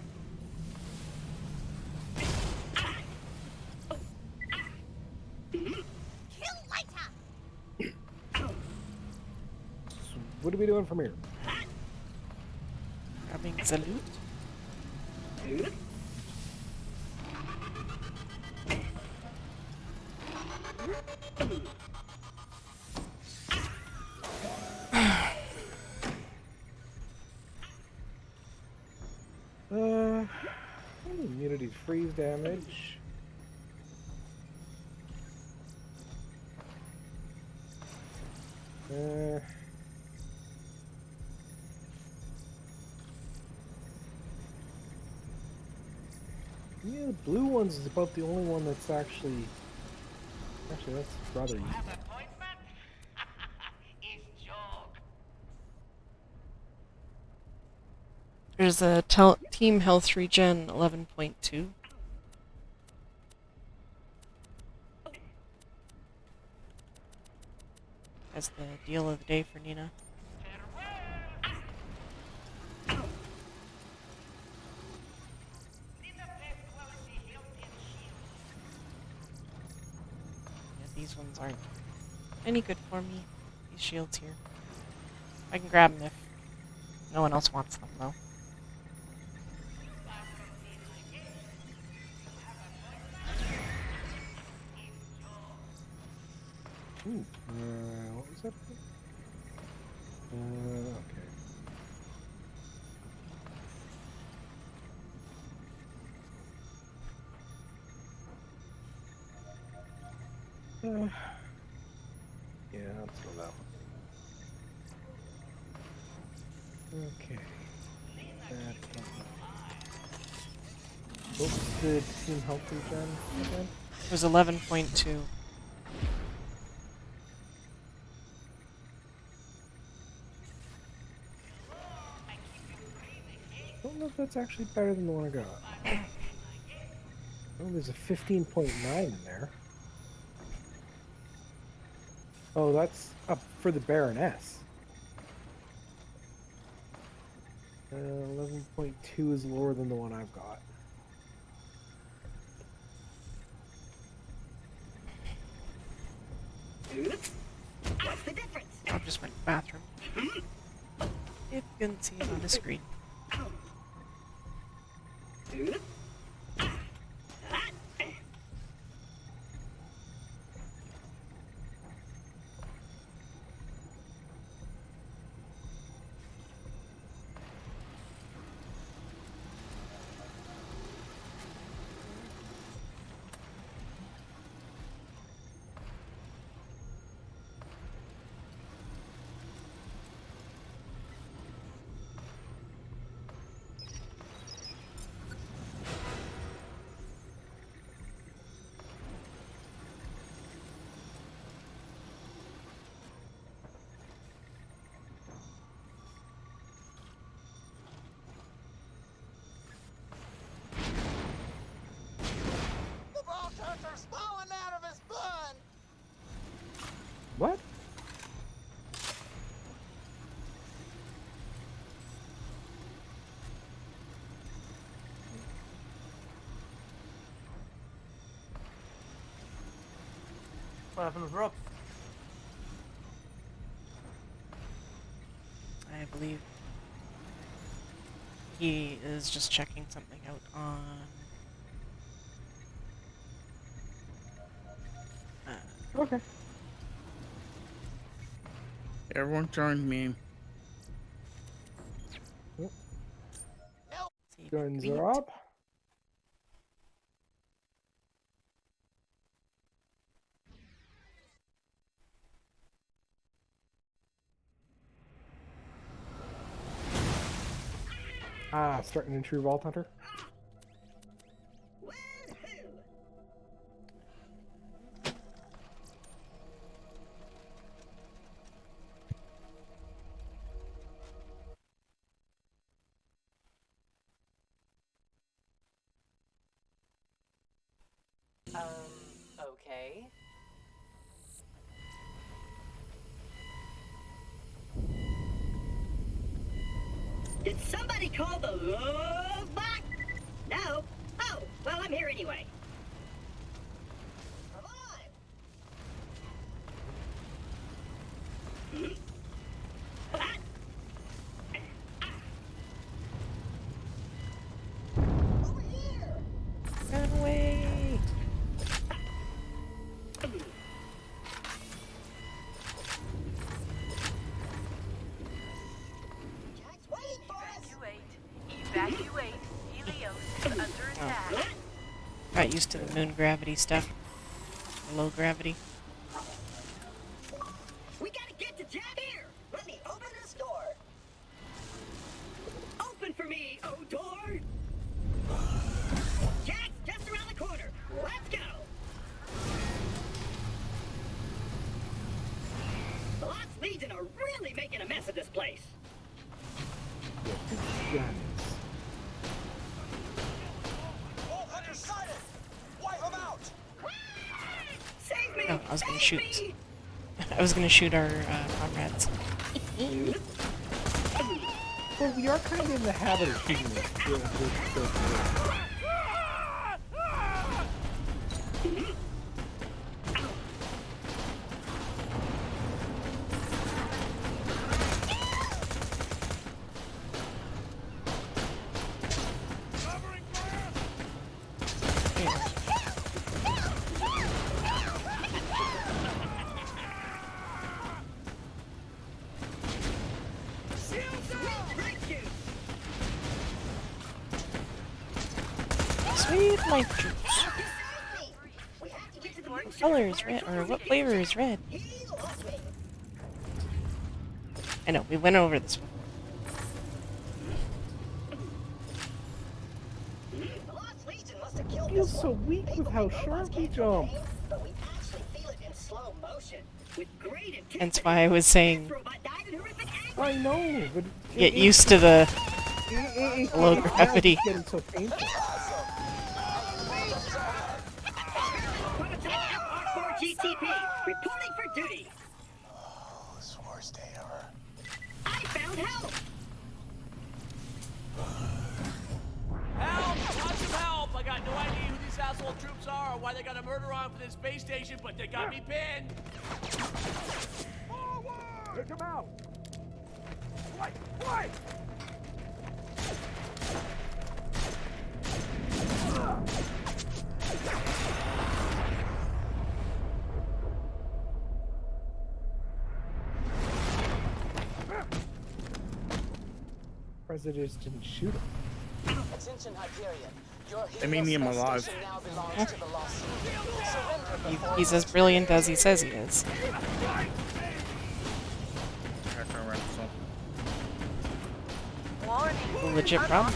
So what are we doing from here? Grabbing salute. Immunity freeze damage. Yeah, the blue ones is about the only one that's actually that's rather useful. Appointment? It's joke. There's a Team Health Regen 11.2. As the deal of the day for Nina. Yeah, these ones aren't any good for me. These shields here. I can grab them if no one else wants them, though. Ooh, what was that? Okay. Let's go that one. Okay. What's the team health regen again? It was 11.2. I don't know if that's actually better than the one I got. Oh, there's a 15.9 in there. Oh, that's up for the Baroness. 11.2 is lower than the one I've got. What's the difference? I just went to the bathroom. If you can see it on the screen. The Vault Hunter's falling out of his bun! What? What happened with Rob? I believe he is just checking something out on. Okay. Everyone join me. See Guns beat. are up. Ah, starting in true Vault Hunter. Okay. Did somebody call the love bot? No. Oh, well, I'm here anyway. Come on. Over here. Run away! Jack's waiting for us! Evacuate. Helios is under attack. Got used to the moon gravity stuff. Low gravity. We gotta get to Jack here. Let me open this door! Open for me, oh door. Jack's just around the corner. Let's go. The Lost Legion are really making a mess of this place. Guns. Vault Hunter's sighted! Wipe him out! Save me. Oh, I was gonna shoot. Save me. I was gonna shoot our comrades. Well, we are kind of in the habit of shooting it. Sweet life juice. We have to get to the What color is red, or what flavor is red? He lost me. I know, we went over this before. The Lost Legion must have killed Feels this so one. weak with People how think robots sharp we can't throw jump. pain, but we actually feel it in slow motion with great intensity. Hence why I was saying, This robot died in horrific agony. I know, but get used to the low now gravity. it's getting so painful. Prototype FR4 GTP, reporting for duty. Oh, this is the worst day ever. I found help. Help! Lots of help! I got no idea who these asshole troops are or why they got a murder on for this space station, but they got me pinned. Forward! Pick him out! Right! Presidents didn't shoot him. Attention, Hyperion. Your They made me Helios alive. station now belongs to the Lost Legion. Surrender before He's as brilliant as he says he is. Warning. A legit problem.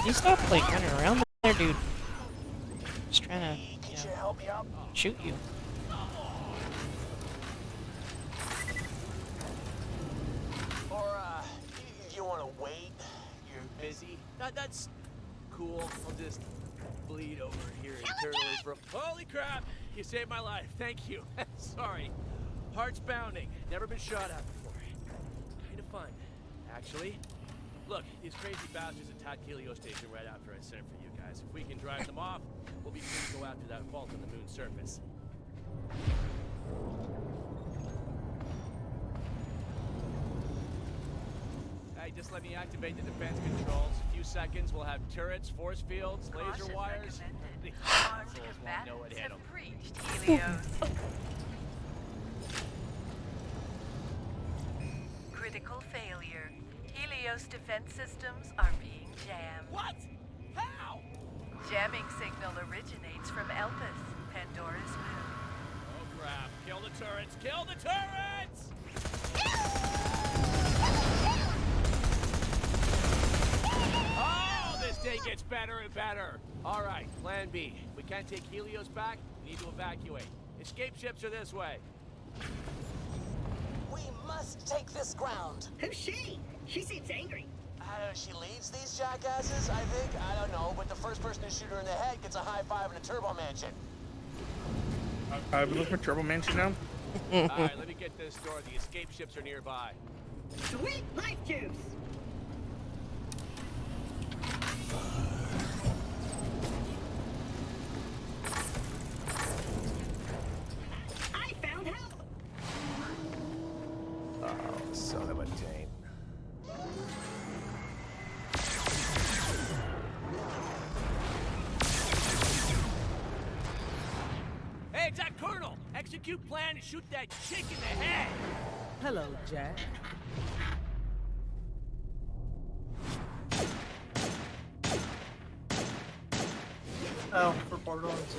You stop like running around there, dude. Just trying to, Could you help me out? shoot you. Or, you want to wait? You're busy? That's cool. I'll just bleed over here internally for. Holy crap! You saved my life. Thank you. Sorry. Heart's pounding. Never been shot at before. Kind of fun, actually. Look, these crazy bastards attacked Helio Station right after I sent it for you guys. If we can drive them off, we'll be free to go after that vault on the moon's surface. Hey, just let me activate the defense controls. A few seconds, we'll have turrets, force fields, laser Caution wires. recommended. These Armed assholes won't know what combatants hit have 'em. breached Helios. Critical failure. Helios defense systems are being jammed. What? How? Jamming signal originates from Elpis, Pandora's moon. Oh crap! Kill the turrets! Kill the turrets! Oh, this day gets better and better. All right, Plan B. If we can't take Helios back, we need to evacuate. Escape ships are this way. We must take this ground. Who's she? She seems angry. She leads these jackasses, I think. I don't know, but the first person to shoot her in the head gets a high five in a turbo mansion. We look for Turbo Mansion now. All right, let me get this door. The escape ships are nearby. Sweet life juice. I found help. Oh, son of a Dane. Hey, Jack Colonel! Execute plan and shoot that chick in the head! Hello, Jack. Oh, for Borderlands.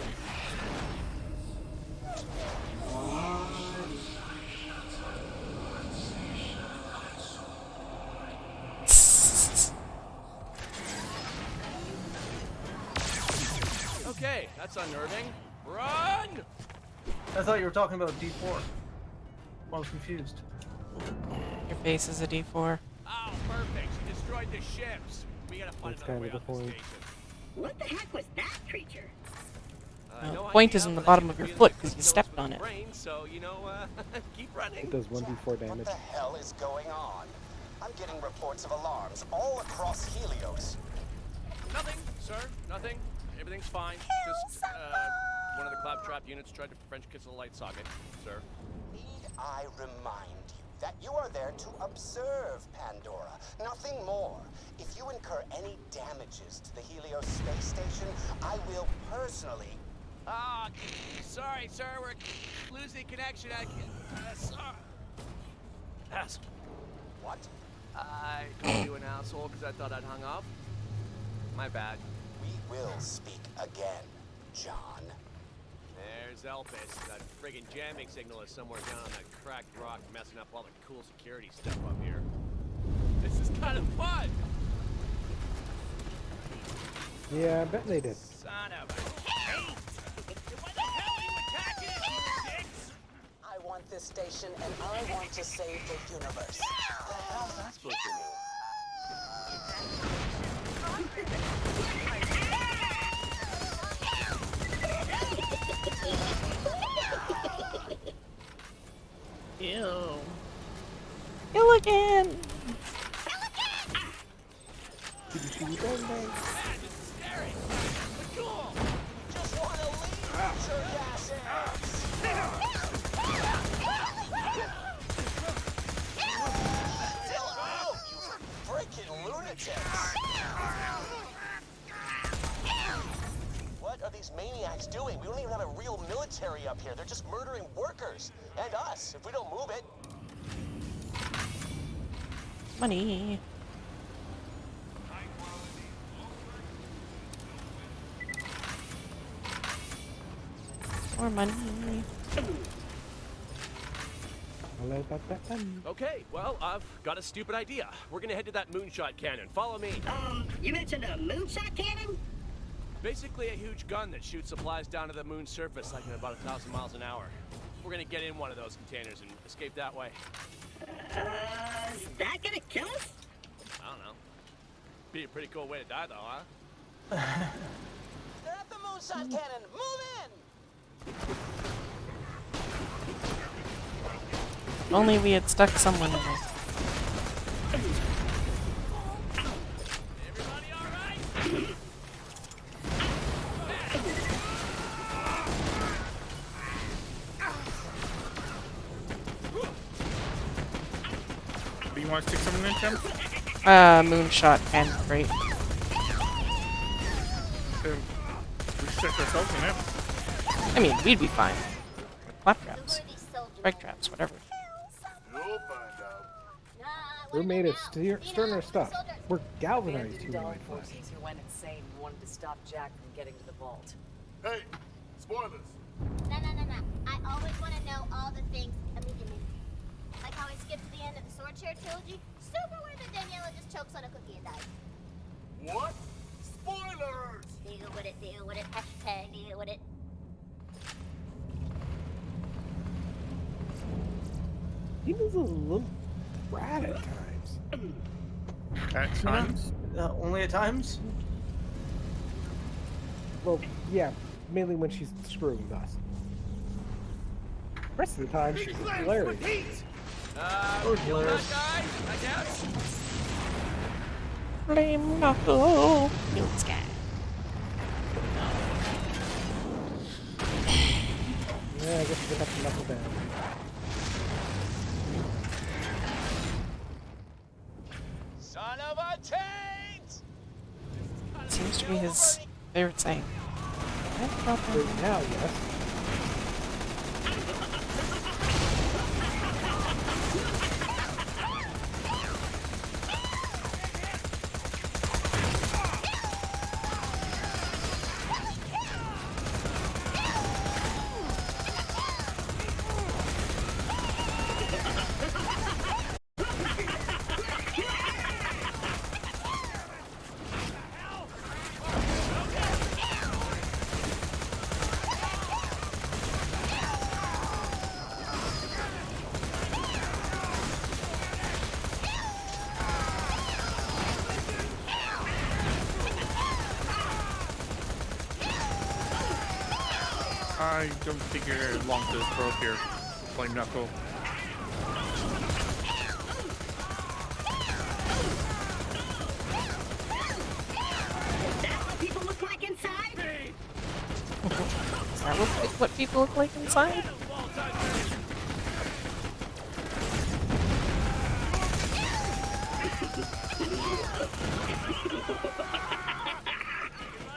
Okay, that's unnerving. Run! I thought you were talking about D4. I was confused. Your face is a D4. Oh, perfect. She destroyed the ships. We gotta find That's another way kind of off the the point. station. What the heck was that creature? No point idea, is in the but I bottom get of your feeling foot it 'cause you could stepped kill us on with it. Brain, so, you know, keep running. It does 1d4 damage. What the hell is going on? I'm getting reports of alarms all across Helios. Nothing, sir. Nothing. Everything's fine. Just, one of the claptrap units tried to French kiss a light socket, sir. Need I remind you? that you are there to observe Pandora. Nothing more. If you incur any damages to the Helios space station, I will personally... Ah, sorry, sir. We're losing connection. Sorry. Asshole. What? I called you an asshole because I thought I'd hung up. My bad. We will speak again, John. There's Elpis. That friggin' jamming signal is somewhere down on that cracked rock, messing up all the cool security stuff up here. This is kind of fun. Yeah, I bet they did. Son of a hate! Why the hell are you attacking us, you dicks? I want this station, and I want to save the universe. How's that supposed to mean? Ew. Kill again! Just want to leave, jerk ass ass. Oh, you freaking lunatics! What are these maniacs doing? We don't even have a real military up here. They're just murdering workers. And us, if we don't move it. Money. More money. Okay, well, I've got a stupid idea. We're gonna head to that moonshot cannon. Follow me. You mentioned a moonshot cannon? Basically a huge gun that shoots supplies down to the moon's surface like at about 1,000 miles an hour. We're gonna get in one of those containers and escape that way. Is that gonna kill us? I don't know. Be a pretty cool way to die, though, huh? They're at the moonshot cannon. Move in! If only we had stuck someone in it. Everybody all right? Do you want to stick someone in, Tim? Moonshot and great. We stick ourselves in it. I mean, we'd be fine. Clap traps. Spike traps, whatever. We're made of sterner stuff. We're galvanized human Dog life force. forces who went insane and wanted to stop Jack from getting to the vault. Hey, spoilers. No. I always want to know all the things immediately. Like how I skipped to the end of the Sword Share trilogy. Super weird that Daniela just chokes on a cookie and dies. What? Spoilers! Deal with it. Hashtag deal with it. He was a little brat at times. At times? Only at times? Well, yeah, mainly when she's screwing with us. The rest of the time, she's hilarious. Kill that guy, I guess? Flame knuckle. Kill this guy. Yeah, I guess we have to knuckle down. Son of a taint! Seems to be his favorite saying. Right now, yes. I don't think you're going to long to this broke here. Flame knuckle. Is that what people look like inside?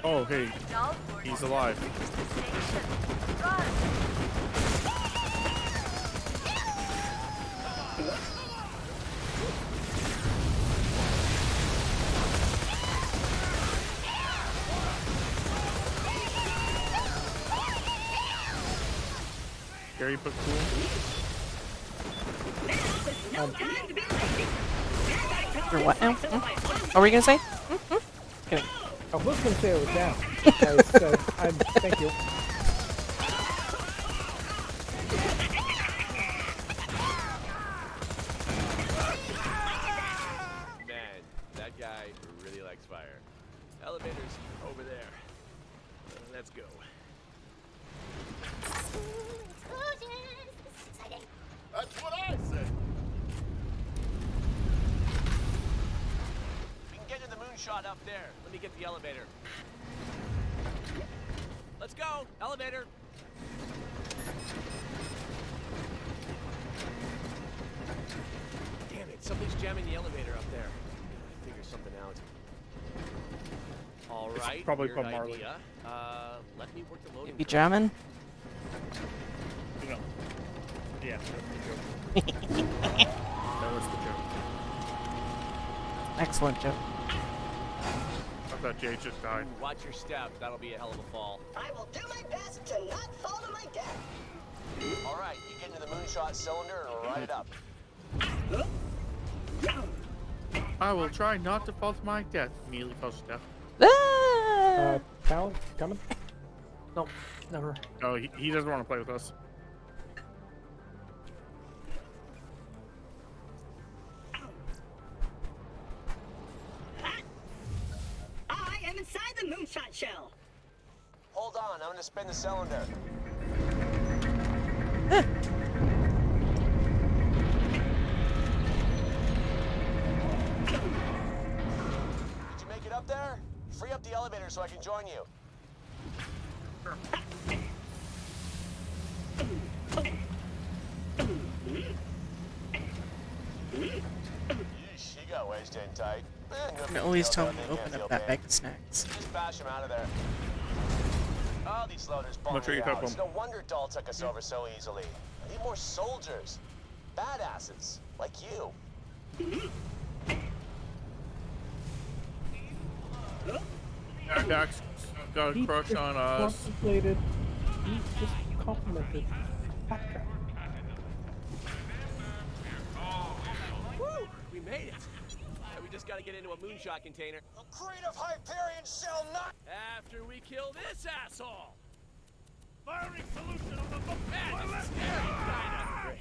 Oh, hey, he's alive. Scary but cool. You're what now? What were you gonna say? Kidding. I was gonna say I was down. I said, thank you. Man, that guy really likes fire. Elevator's over there. Let's go. That's what I said. We can get to the moonshot up there. Let me get the elevator. Let's go, elevator. Damn it, something's jamming the elevator up there. Gotta figure something out. All right, probably weird from Marley. idea. Let me work the loading. You jamming? You know. Yeah, that's the joke. That was the joke. Excellent joke. I thought Jay just died. Ooh, watch your step. That'll be a hell of a fall. I will do my best to not fall to my death. All right, you get into the moonshot cylinder and ride it up. I will try not to fall to my death. Immediately falls to death. Talon, coming? Nope, never. Oh, he doesn't want to play with us. I am inside the moonshot shell. Hold on, I'm gonna spin the cylinder. Did you make it up there? Free up the elevator so I can join you. Yeesh, you got wedged in tight. You can always tell me to open up that bag of snacks. Just bash him out of there. Oh, these loaders bomb Make sure you me help out. It's him. no wonder Dahl took us over so easily. I need more soldiers. Badasses. Like you. Dax got a crush on us. Contemplated. He just complimented Backtrack. Woo! We made it. We just gotta get into a moonshot container. The creed of Hyperion shall not. After we kill this asshole. Firing solution on the book. Man, this is scary. Kinda. Great.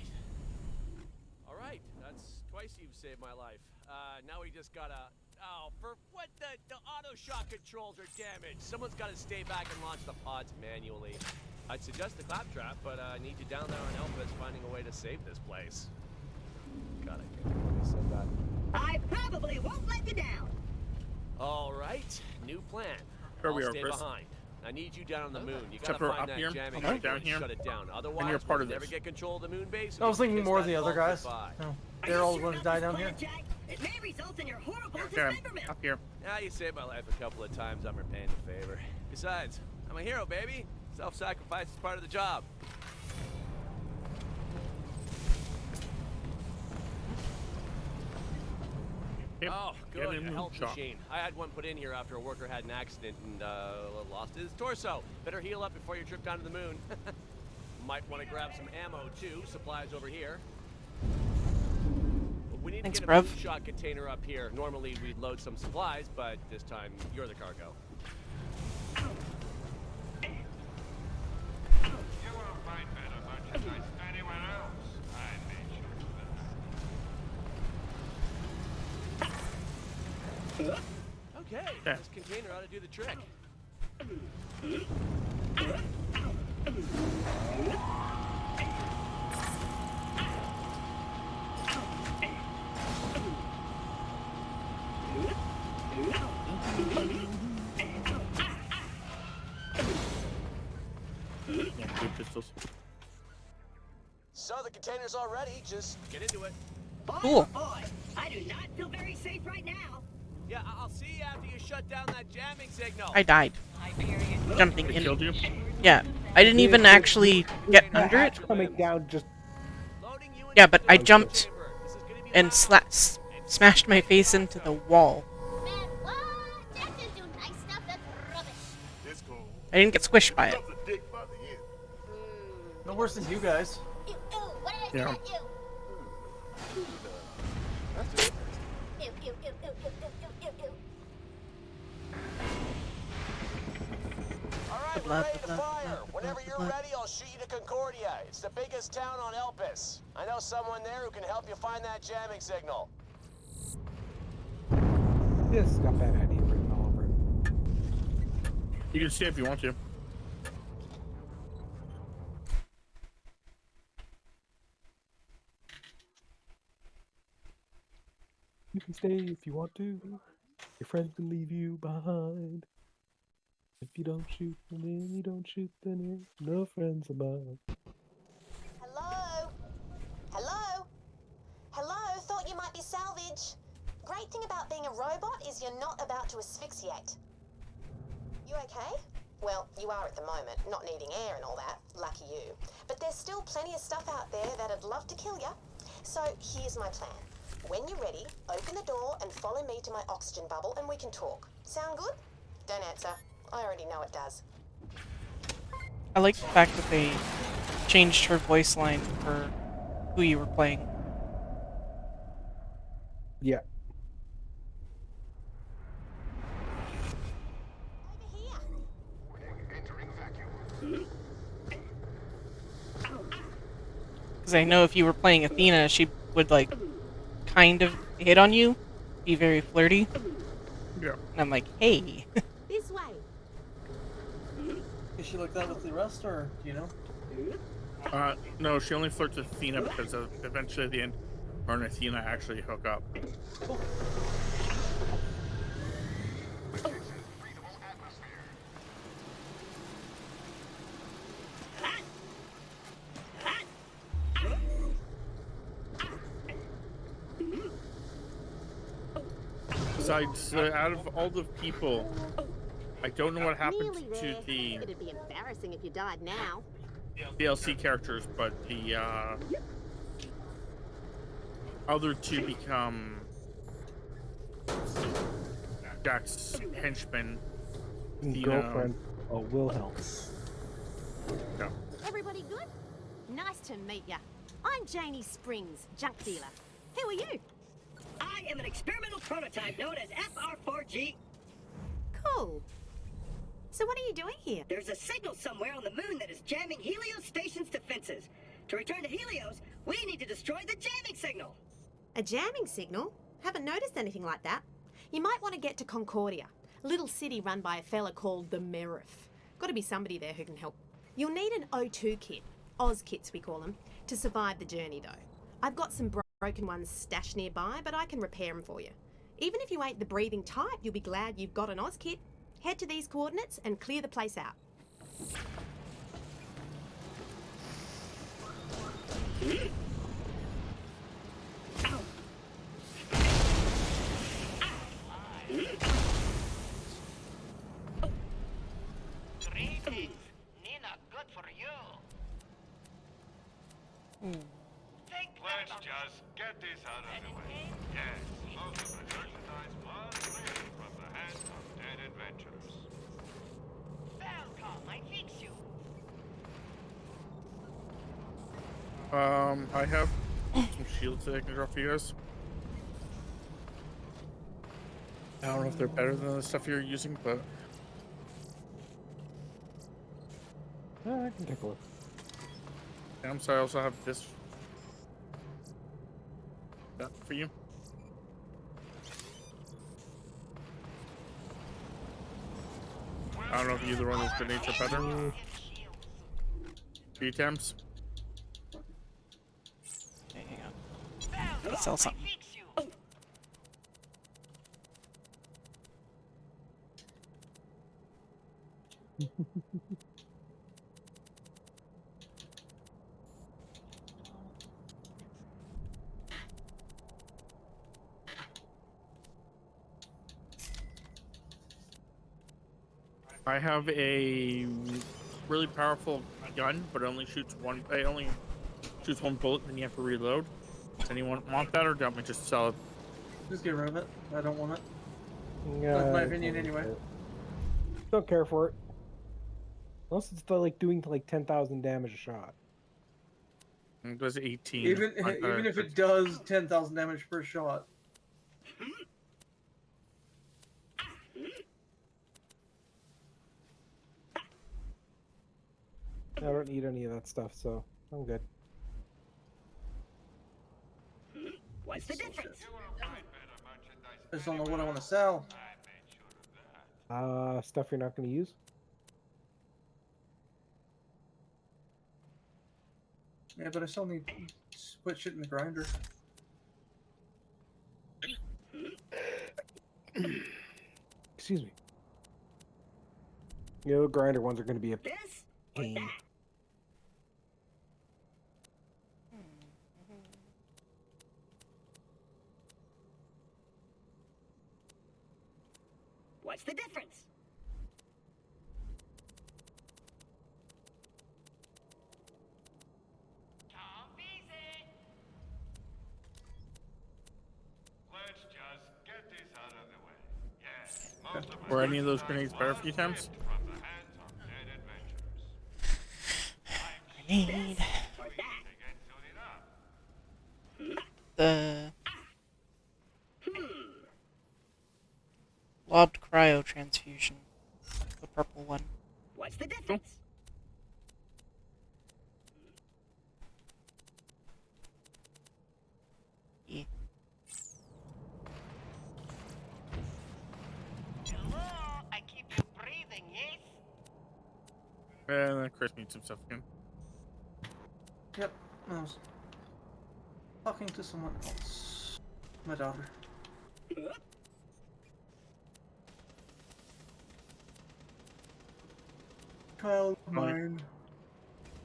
All right, that's twice you've saved my life. Now we just gotta. Oh, for what the auto shot controls are damaged. Someone's gotta stay back and launch the pods manually. I'd suggest the claptrap, but I need you down there on Elpis finding a way to save this place. God, I can't believe I said that. I probably won't let you down. All right, new plan. Here I'll we are, stay Chris. behind. I need you down on the moon. You Except gotta for find up that here, jamming okay, thing down and here. shut it down. Otherwise, you're part we'll of never this. get control of the moon base. I was thinking more of the other guys. Goodbye. No, Are they're you all the sure ones about die this down here. plan, Jack? It may result in your horrible Okay, dismemberment. up here. Ah, you saved my life a couple of times. I'm repaying the favor. Besides, I'm a hero, baby. Self-sacrifice is part of the job. Yep. Oh, Get good. in A health moonshot. machine. I had one put in here after a worker had an accident and lost his torso. Better heal up before your trip down to the moon. Might want to grab some ammo too. Supplies over here. We need Thanks, to get a bruv. shot container up here. Normally we'd load some supplies, but this time you're the cargo. Okay, this container ought to do the trick. Yeah, good pistols. So the container's all ready. Just get into it. Boy, Cool. oh boy, I do not feel very safe right now. Yeah, I'll see you after you shut down that jamming signal. I died. Jumping They in. killed you? Yeah. I didn't even actually get under it. Coming down just. Yeah, but I Like jumped and smashed my face into the wall. Man, what? Jack didn't do nice stuff. That's rubbish. This cool. I didn't get squished by it. Jumps a dick by the end. No worse than you guys. Ew, ew. What did I Yeah. say? Ew. That's it. Ew, ew, ew, ew, ew, ew, ew, ew. All right, Blah, we're ready to blah, blah, fire. blah, Whenever blah, you're blah. ready, I'll shoot you to Concordia. It's the biggest town on Elpis. I know someone there who can help you find that jamming signal. This has got bad idea written all over it. You can stay if you want to. You can stay if you want to. Your friends can leave you behind. If you don't shoot, then you don't shoot, then you're no friends of mine. Hello? Hello? Hello? Thought you might be salvage. Great thing about being a robot is you're not about to asphyxiate. You okay? Well, you are at the moment, not needing air and all that. Lucky you. But there's still plenty of stuff out there that'd love to kill you. So here's my plan. When you're ready, open the door and follow me to my oxygen bubble and we can talk. Sound good? Don't answer. I already know it does. I like the fact that they changed her voice line for who you were playing. Yeah. Over here. Because I know if you were playing Athena, she would, like, kind of hit on you, be very flirty. Yeah. And I'm like, hey. This way. Is she like that with the rest, or do you know? No, she only flirts with Athena because eventually at the end, her and Athena actually hook up. Besides, out of all the people, I don't know what happened to the It'd be embarrassing if you died now. DLC characters, but the other two become Jack's henchmen. Girlfriend. Oh, Wilhelm. No. Everybody good? Nice to meet ya. I'm Janie Springs, junk dealer. Who are you? I am an experimental prototype known as FR4G. Cool. So what are you doing here? There's a signal somewhere on the moon that is jamming Helios Station's defenses. To return to Helios, we need to destroy the jamming signal. A jamming signal? Haven't noticed anything like that. You might want to get to Concordia, a little city run by a fella called the Merif. Got to be somebody there who can help. You'll need an O2 kit, Oz kits we call them, to survive the journey though. I've got some broken ones stashed nearby, but I can repair them for you. Even if you ain't the breathing type, you'll be glad you've got an Oz kit. Head to these coordinates and clear the place out. Greetings. Nina, good for you. Let's just get this out of the way. Yes, most of the merchandise was cleared from the hands of dead adventurers. Welcome, I fix you. I have some shields that I can drop for you guys. I don't know if they're better than the stuff you're using, but I can take a look. I'm sorry. I also have this for you. I don't know if either one of those grenades are better. 3 attempts. Okay, hang on. Let's sell something. I have a really powerful gun, but it only shoots one. It only shoots one bullet, and then you have to reload. Does anyone want that, or do you want me to just sell it? Just get rid of it. I don't want it. Yeah, That's my I opinion don't anyway. care. Don't care for it. Unless it's like doing like 10,000 damage a shot. It does 18. Even if it does 10,000 damage per shot. I don't need any of that stuff, so I'm good. What's the difference? I just don't know what I want to sell. Stuff you're not going to use? Yeah, but I still need to put shit in the grinder. Excuse me. You know, grinder ones are going to be a This pain. What's the difference? Let's just get this out of the way. Yes, most of Were any of those grenades better for you, Temps? from the hands of dead adventurers. Grenade. Again soon enough. The lobbed cryo transfusion. The purple one. What's the difference? Yeah. Hello, I keep you breathing, yes? And then Chris needs some stuff again. Yep, I was talking to someone else. My daughter. Child of mine.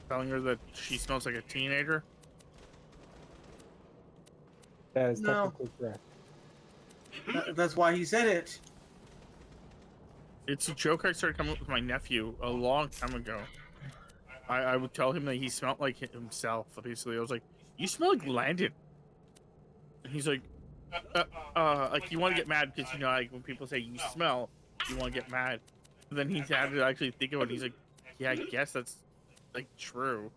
Telling her that she smells like a teenager. That is No. technically correct. That's why he said it. It's a joke I started coming up with my nephew a long time ago. I would tell him that he smelled like himself. Basically, I was like, "You smell like Landon." And he's like, like you want to get mad because you know, like when people say you smell, you want to get mad. And then he had to actually think about it. He's like, "Yeah, I guess that's like true."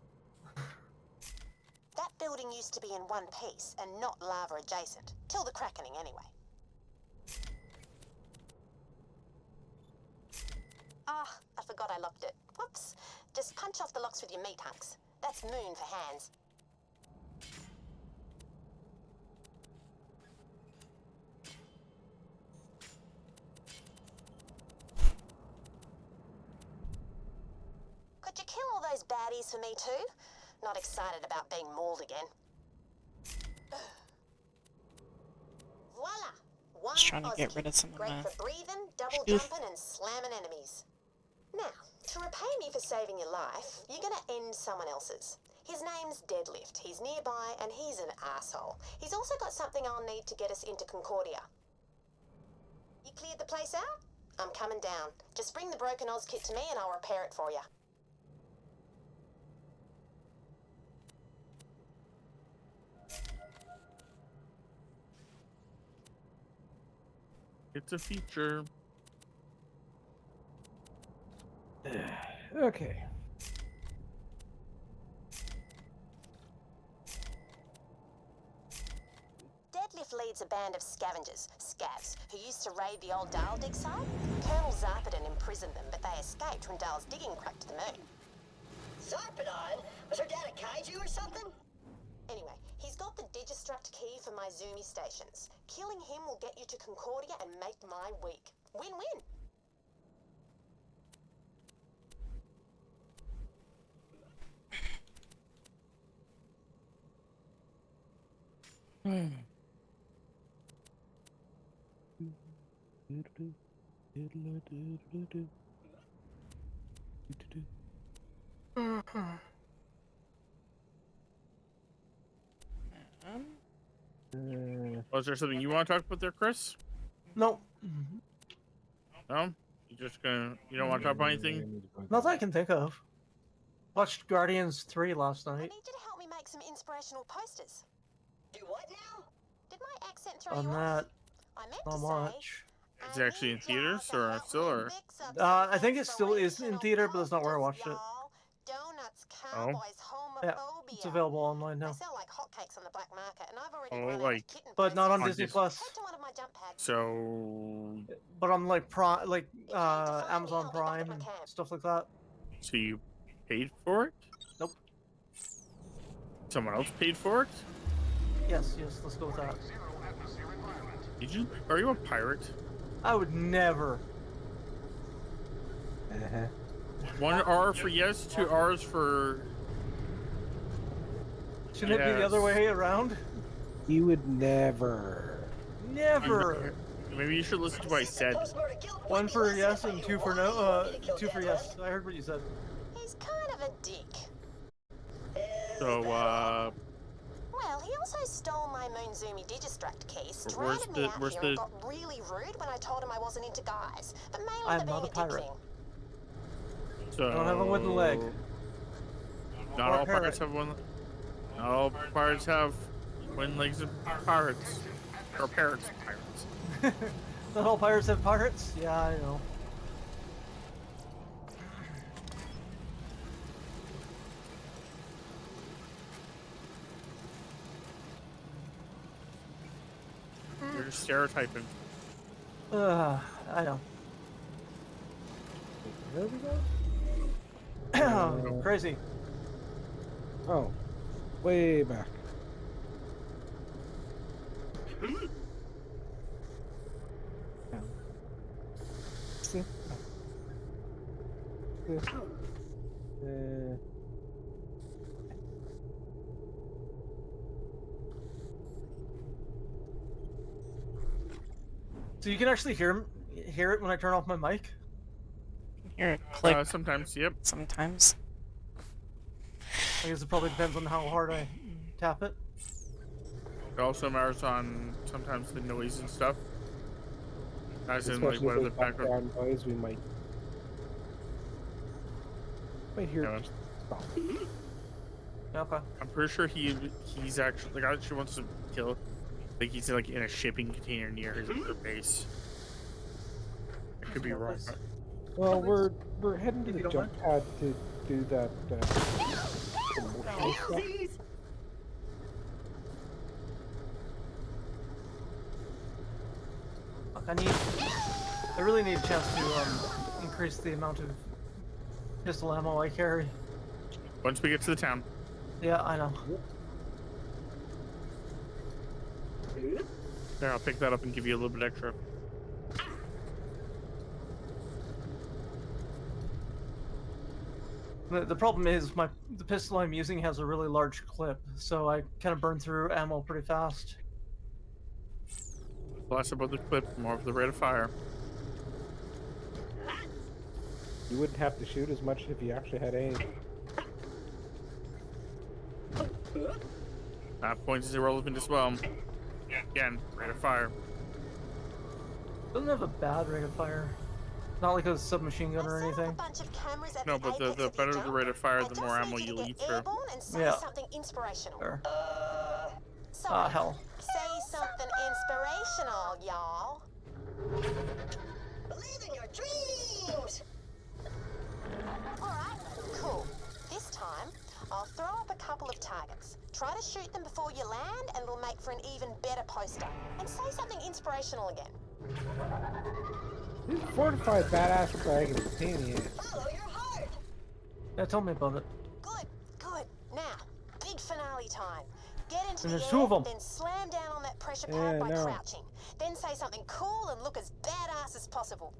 That building used to be in one piece and not lava adjacent. Till the crackening, anyway. Ah, I forgot I locked it. Whoops. Just punch off the locks with your meat hunks. That's moon for hands. Could you kill all those baddies for me too? Not excited about being mauled again. Voila! One Just trying to Aussie get rid of some of Great my for breathing, double Oof. jumping, and slamming enemies. Now, to repay me for saving your life, you're gonna end someone else's. His name's Deadlift. He's nearby, and he's an asshole. He's also got something I'll need to get us into Concordia. You cleared the place out? I'm coming down. Just bring the broken Oz kit to me, and I'll repair it for you. It's a feature. Okay. Deadlift leads a band of scavengers, scavs, who used to raid the old Dale dig site. Colonel Zarpedon imprisoned them, but they escaped when Dale's digging cracked the moon. Zarpedon? Was her dad a kaiju or something? Anyway, he's got the Digistruct key for my Zoomy stations. Killing him will get you to Concordia and make my week. Win-win. Was there something you want to talk about there, Chris? No. No? You just gonna? You don't want to talk about anything? Not that I can think of. Watched Guardians 3 last I night. need you to help me make some inspirational posters. Do what now? Did my accent throw On you that, off? I meant not to much. Is it actually in theaters or still or? I think it still is in theater, but that's not where I watched it. Donuts, Oh. cowboys, Yeah, homophobia. it's available online They now. sell like hotcakes on the black market, and I've already Oh, run out like- of kitten But not on On Disney Dis- Plus. Head to one of my jump pads. So, But on like Prime, like If you need to find me, Amazon I'll be back Prime at my and camp. stuff like that. so you paid for it? Nope. Someone else paid for it? Yes, let's go with that. Did you? Are you a pirate? I would never. Uh-huh. 1 R for yes, 2 R's for. Shouldn't it be the other Yes. way around? You would never. Never. Maybe you should listen to what I said. 1 for yes and 2 for no. 2 for yes. I heard what you said. He's kind of a dick. So, Well, he also stole my Moonzoomy Digistruct key, Where's stranded me the- out where's here, and the- got really rude when I told him I wasn't into guys. But mainly I'm for being not a dick pirate. thing. so. I don't have a wooden leg. Not Or a all pirates parrot. have one. Not all pirates have wooden legs of pirates. Or parrots of pirates. Not all pirates have pirates? Yeah, I know. You're just stereotyping. I know. Where we go? Crazy. Oh, way back. See? So you can actually hear it when I turn off my mic? Hear it click Sometimes, yep. sometimes. I guess it probably depends on how hard I tap it. It also matters on sometimes the noise and stuff. As in, like, Especially what are if the there's background. noise, we might hear. Yeah. Okay. I'm pretty sure he's actually like actually wants to kill. Like he's like in a shipping container near his other base. I could be wrong. Well, we're heading to the jump pad to do that. Promotional stuff. Look, I really need a chance to increase the amount of pistol ammo I carry. Once we get to the town. Yeah, I know. There, I'll pick that up and give you a little bit extra. The problem is the pistol I'm using has a really large clip, so I kind of burn through ammo pretty fast. Less about the clip, more of the rate of fire. You wouldn't have to shoot as much if you actually had aim. That point is irrelevant as well. Again, rate of fire. Doesn't have a bad rate of fire. Not like a submachine gun or anything. No, but the better the rate of fire, the more ammo you lead through. Yeah. Something inspirational. Sure. Sorry. Hell. Say something inspirational, y'all. Believe in your dreams. All right, cool. This time, I'll throw up a couple of targets. Try to shoot them before you land, and it'll make for an even better poster. And say something inspirational again. This fortified badass dragon is a pain in the ass. Follow your heart. Yeah, tell me about it. Good, good. Now, big finale time. Get into And the there's air, two of 'em. then slam down on that pressure pad Yeah, by no. crouching. Then say something cool and look as badass as possible.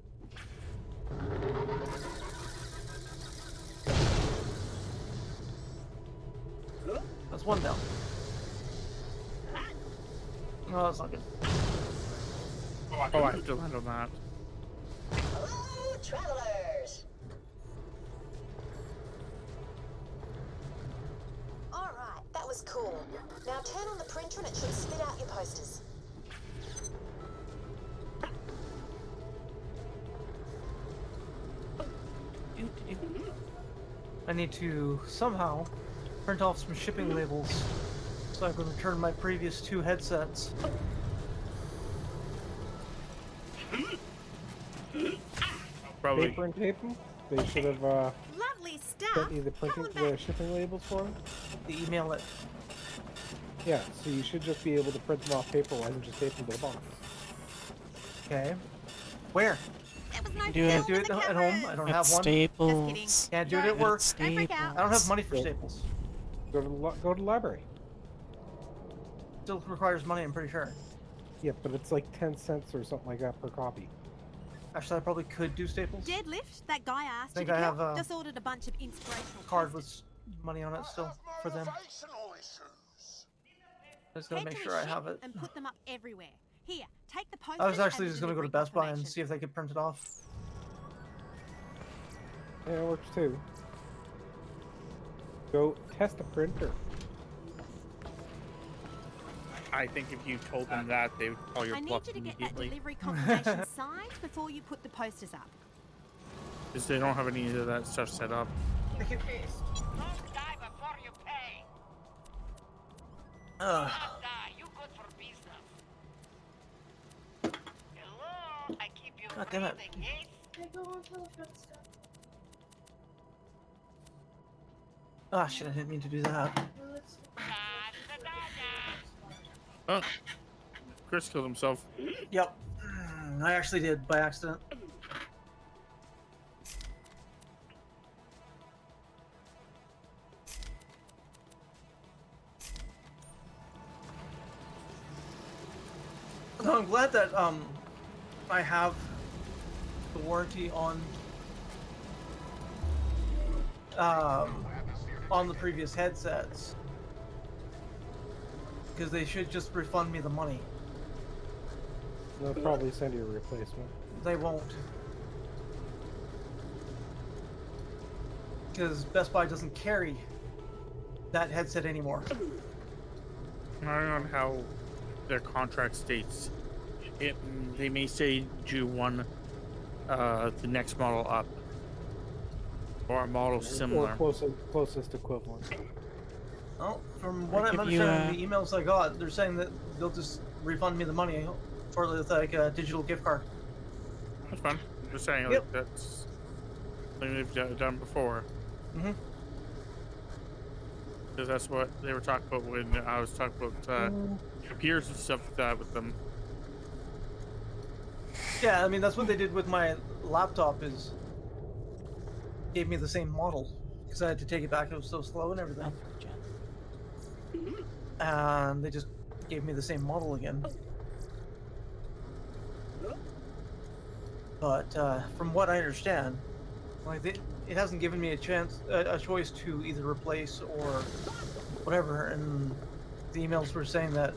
That's one down. No, that's not good. Oh, I have to land on that. Hello, travelers. All right, that was cool. Now turn on the printer and it should spit out your posters. need to somehow print off some shipping labels so I can return my previous 2 headsets. Probably. Paper and tape them? They should have Lovely stuff. sent you the shipping labels for them? The email it. Yeah, so you should just be able to print them off paper-wise and just tape them to the box. Okay. Where? Do it. Can't do it at home. I don't have one. Staples. Can't do it at work. Staples. I don't have money for Staples. Go to the library. Still requires money, I'm pretty sure. Yeah, but it's like 10 cents or something like that per copy. Actually, I probably could do Staples. Deadlift, that guy I asked Think you to I kill, have a just ordered a bunch of inspirational card with money on it still for them. Just gotta make sure I have it. and put them up everywhere. Here, take the posters. I was actually and just gonna go to delivery Best Buy and confirmation. see if they could print it off. Yeah, it works too. Go test a printer. I think if you told them that, they would call your I need bluff you to get that immediately. delivery confirmation signed before you put the posters up. Because they don't have any of that stuff set up. Don't die before you pay. Ugh. You good for business. Hello, I keep you God damn it. Ah, shit, I didn't mean to do that. Oh, Chris killed himself. Yep. I actually did by accident. No, I'm glad that I have the warranty on the previous headsets, because they should just refund me the money. They'll probably send you a replacement. They won't, because Best Buy doesn't carry that headset anymore. I don't know how their contract states. They may say do one, the next model up, or a model similar. Or closest equivalent. Oh, from what I'm If you, understanding, the emails I got, they're saying that they'll just refund me the money for like a digital gift card. That's fine. I'm just saying, Yep. like, that's something they've done before. Mm-hmm. Because that's what they were talking about when I was talking about computers and stuff like that with them. Yeah, I mean, that's what they did with my laptop, is gave me the same model, because I had to take it back, it was so slow and everything. And they just gave me the same model again. But from what I understand, like it hasn't given me a choice to either replace or whatever, and the emails were saying that,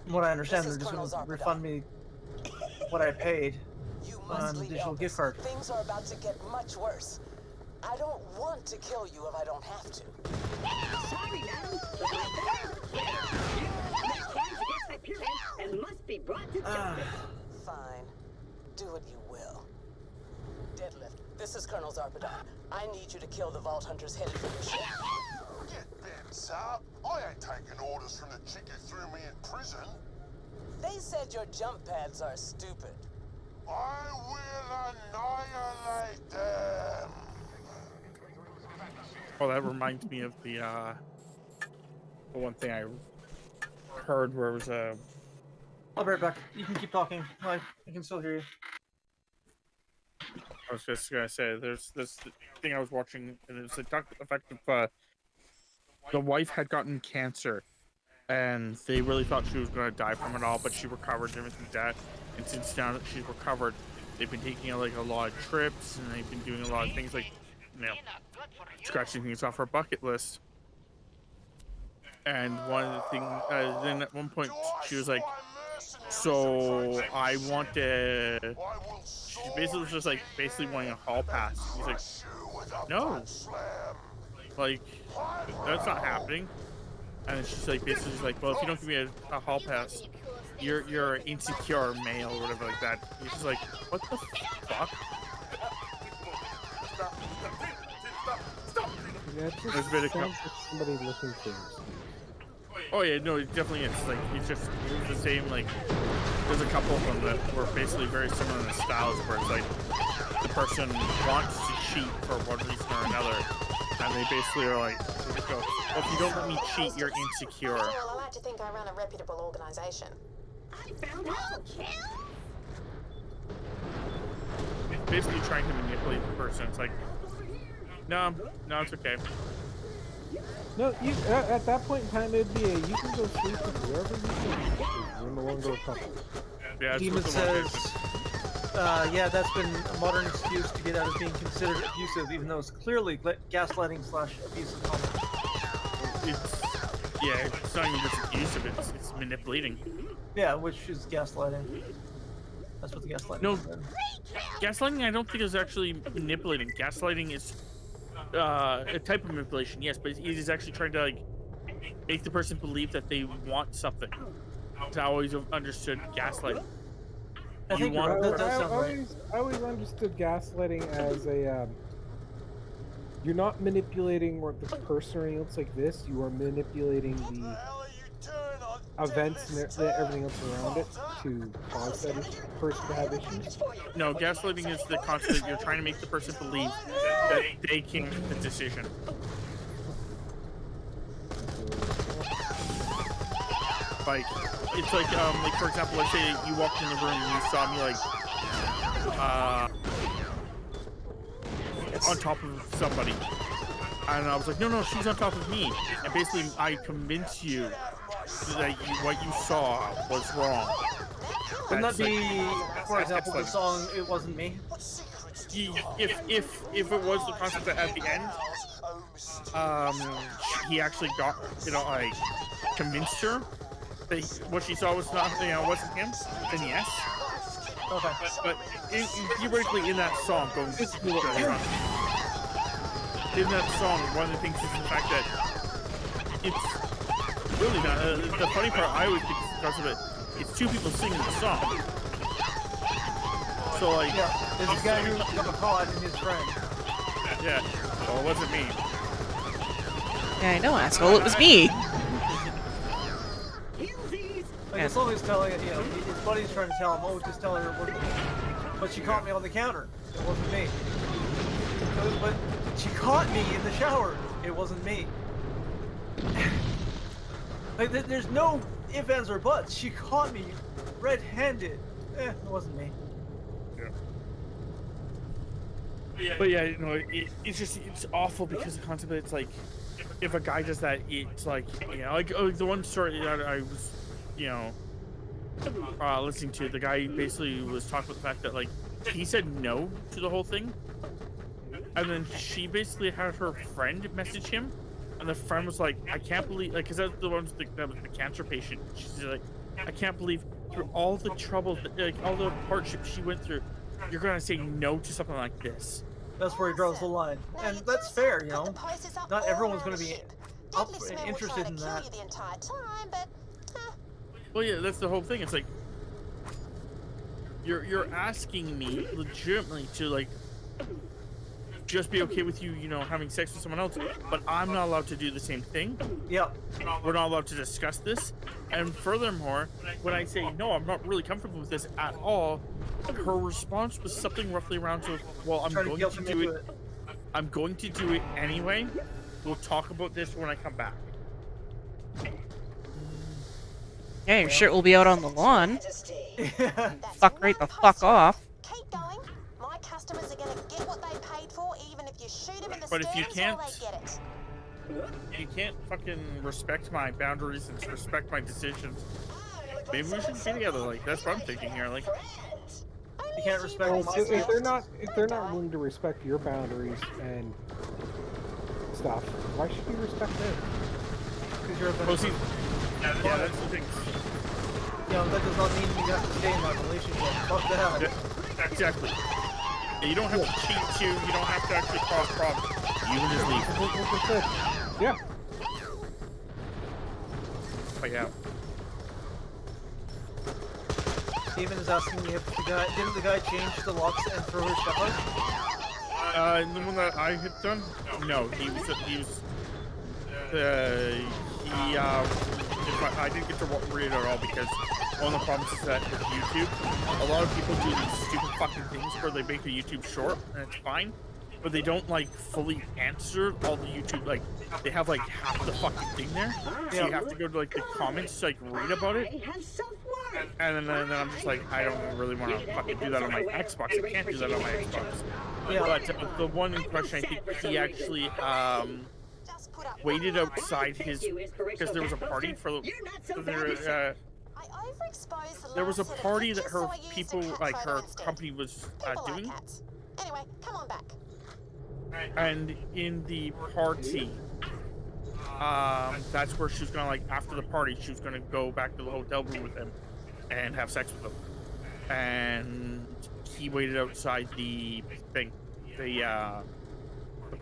from what I understand, they're just going to refund me what I paid on the digital gift card. Things are about to get much worse. I don't want to kill you if I don't have to. Sorry, madam. Next crimes against Hyperion and must be brought to justice. Fine. Do what you will. Deadlift, this is Colonel Zarpedon. I need you to kill the Vault Hunters headed for your ship. Get bent, Zarp. I ain't taking orders from the chick who threw me in prison. They said your jump pads are stupid. I will annihilate them. Well, that reminds me of the one thing I heard where it was a. I'll be right back. You can keep talking. I can still hear you. I was just gonna say, there's this thing I was watching, and it's the effect of the wife had gotten cancer, and they really thought she was gonna die from it all, but she recovered and everything like that. And since now that she's recovered, they've been taking like a lot of trips, and they've been doing a lot of things like, you know, scratching things off her bucket list. And one of the things, then at one point she was like, so I want to. She basically was just like basically wanting a hall pass. He's like, no, like that's not happening. And then she's like basically just like, well, if you don't give me a hall pass, you're an insecure male or whatever like that. He's just like, what the fuck? Yeah, it just There's been a sounds like somebody looking for this. Oh yeah, no, it definitely is. Like it was the same. Like there's a couple of them that were basically very similar in the styles, where it's like the person wants to cheat for one reason or another, and they basically are like, well, if you don't let me cheat, you're insecure. Well, I like to think I run a reputable organization. I found out. It's basically trying to manipulate the person. It's like, no, it's okay. No, you at that point in time, it'd be you can go sleep with whoever you want. You're no longer a couple. Yeah, Demon says, yeah, that's been a modern excuse to get out of being considered abusive, even though it's clearly gaslighting / abusive comment. It's not even just abusive, it's manipulating. Yeah, which is gaslighting. That's what the gaslighting No, is. gaslighting I don't think is actually manipulating. Gaslighting is a type of manipulation, yes, but it is actually trying to like make the person believe that they want something. I always understood gaslighting. I think that does sound right. I always understood gaslighting as a you're not manipulating the person or anything else like this. You are manipulating the events and everything else around it to cause that person to have issues. No, gaslighting is the concept that you're trying to make the person believe that they can make the decision. Like, it's like for example, let's say you walked in the room and you saw me like on top of somebody, and I was like, no, she's on top of me, and basically I convinced you that what you saw was wrong. Wouldn't that be, for example, the song "It Wasn't Me"? If it was the concept that at the end, he actually got, I convinced her that what she saw was not, wasn't him, then yes. Okay. But theoretically, in that song, in that song, one of the things is the fact that it's really not. The funny part I always think is because of it, it's two people singing the song. So like, yeah, there's a guy who got caught and his friend. Yeah, well, it wasn't me. Yeah, I know, asshole. It was me. Like, the song is telling it, his buddy's trying to tell him, just tell her it wasn't me. But she caught me on the counter. It wasn't me. But she caught me in the shower. It wasn't me. Like, there's no ifs, ands, or buts. She caught me red-handed. It wasn't me. But yeah, it's awful because the concept of it's like, if a guy does that, it's like, like the one story that I was, listening to, the guy basically was talking about the fact that like he said no to the whole thing, and then she basically had her friend message him, and the friend was like, I can't believe, like, because that's the one with the cancer patient. She's like, I can't believe through all the trouble, like all the hardships she went through, you're gonna say no to something like this. That's where he draws the line, and that's fair, Not everyone's going to be interested in that. Well, yeah, that's the whole thing. It's like you're asking me legitimately to like just be okay with you, having sex with someone else, but I'm not allowed to do the same thing. Yeah. We're not allowed to discuss this. And furthermore, when I say no, I'm not really comfortable with this at all, her response was something roughly around to, well, I'm going to do it. I'm going to do it anyway. We'll talk about this when I come back. Yeah, your shirt will be out on the lawn. Fuck right the fuck off. Keep going. My customers are going to get what they paid for, even if you shoot them in the But if you stairs can't, or they get it. you can't fucking respect my boundaries and respect my decisions. Maybe we should be together. Like, that's what I'm thinking here. Like, you can't respect. Well, if they're not willing to respect your boundaries and stuff, why should you respect theirs? Because you're a yeah, that's the thing. That does not mean you have to stay in that relationship. Fuck that. Yeah, exactly. You don't have to cheat too. You don't have to actually cause problems. You can just leave. Yeah. But yeah. Steven is asking me if didn't the guy change the locks and throw his stuff out? The one that I had done, no, he was I didn't get to read it at all because one of the problems is that with YouTube, a lot of people do these stupid fucking things where they make a YouTube short and it's fine, but they don't like fully answer all the YouTube, like they have like half the fucking thing there, so you have to go to like the comments to like read about it. And then I'm just like, I don't really want to fucking do that on my Xbox. I can't do that on my Xbox. Yeah. But the one in question, I think he actually waited outside his, because there was a party for there was a party that her people, like her company was doing. Anyway, come on back. And in the party, that's where she was gonna, like, after the party, she was gonna go back to the hotel room with him and have sex with him. And he waited outside the thing, the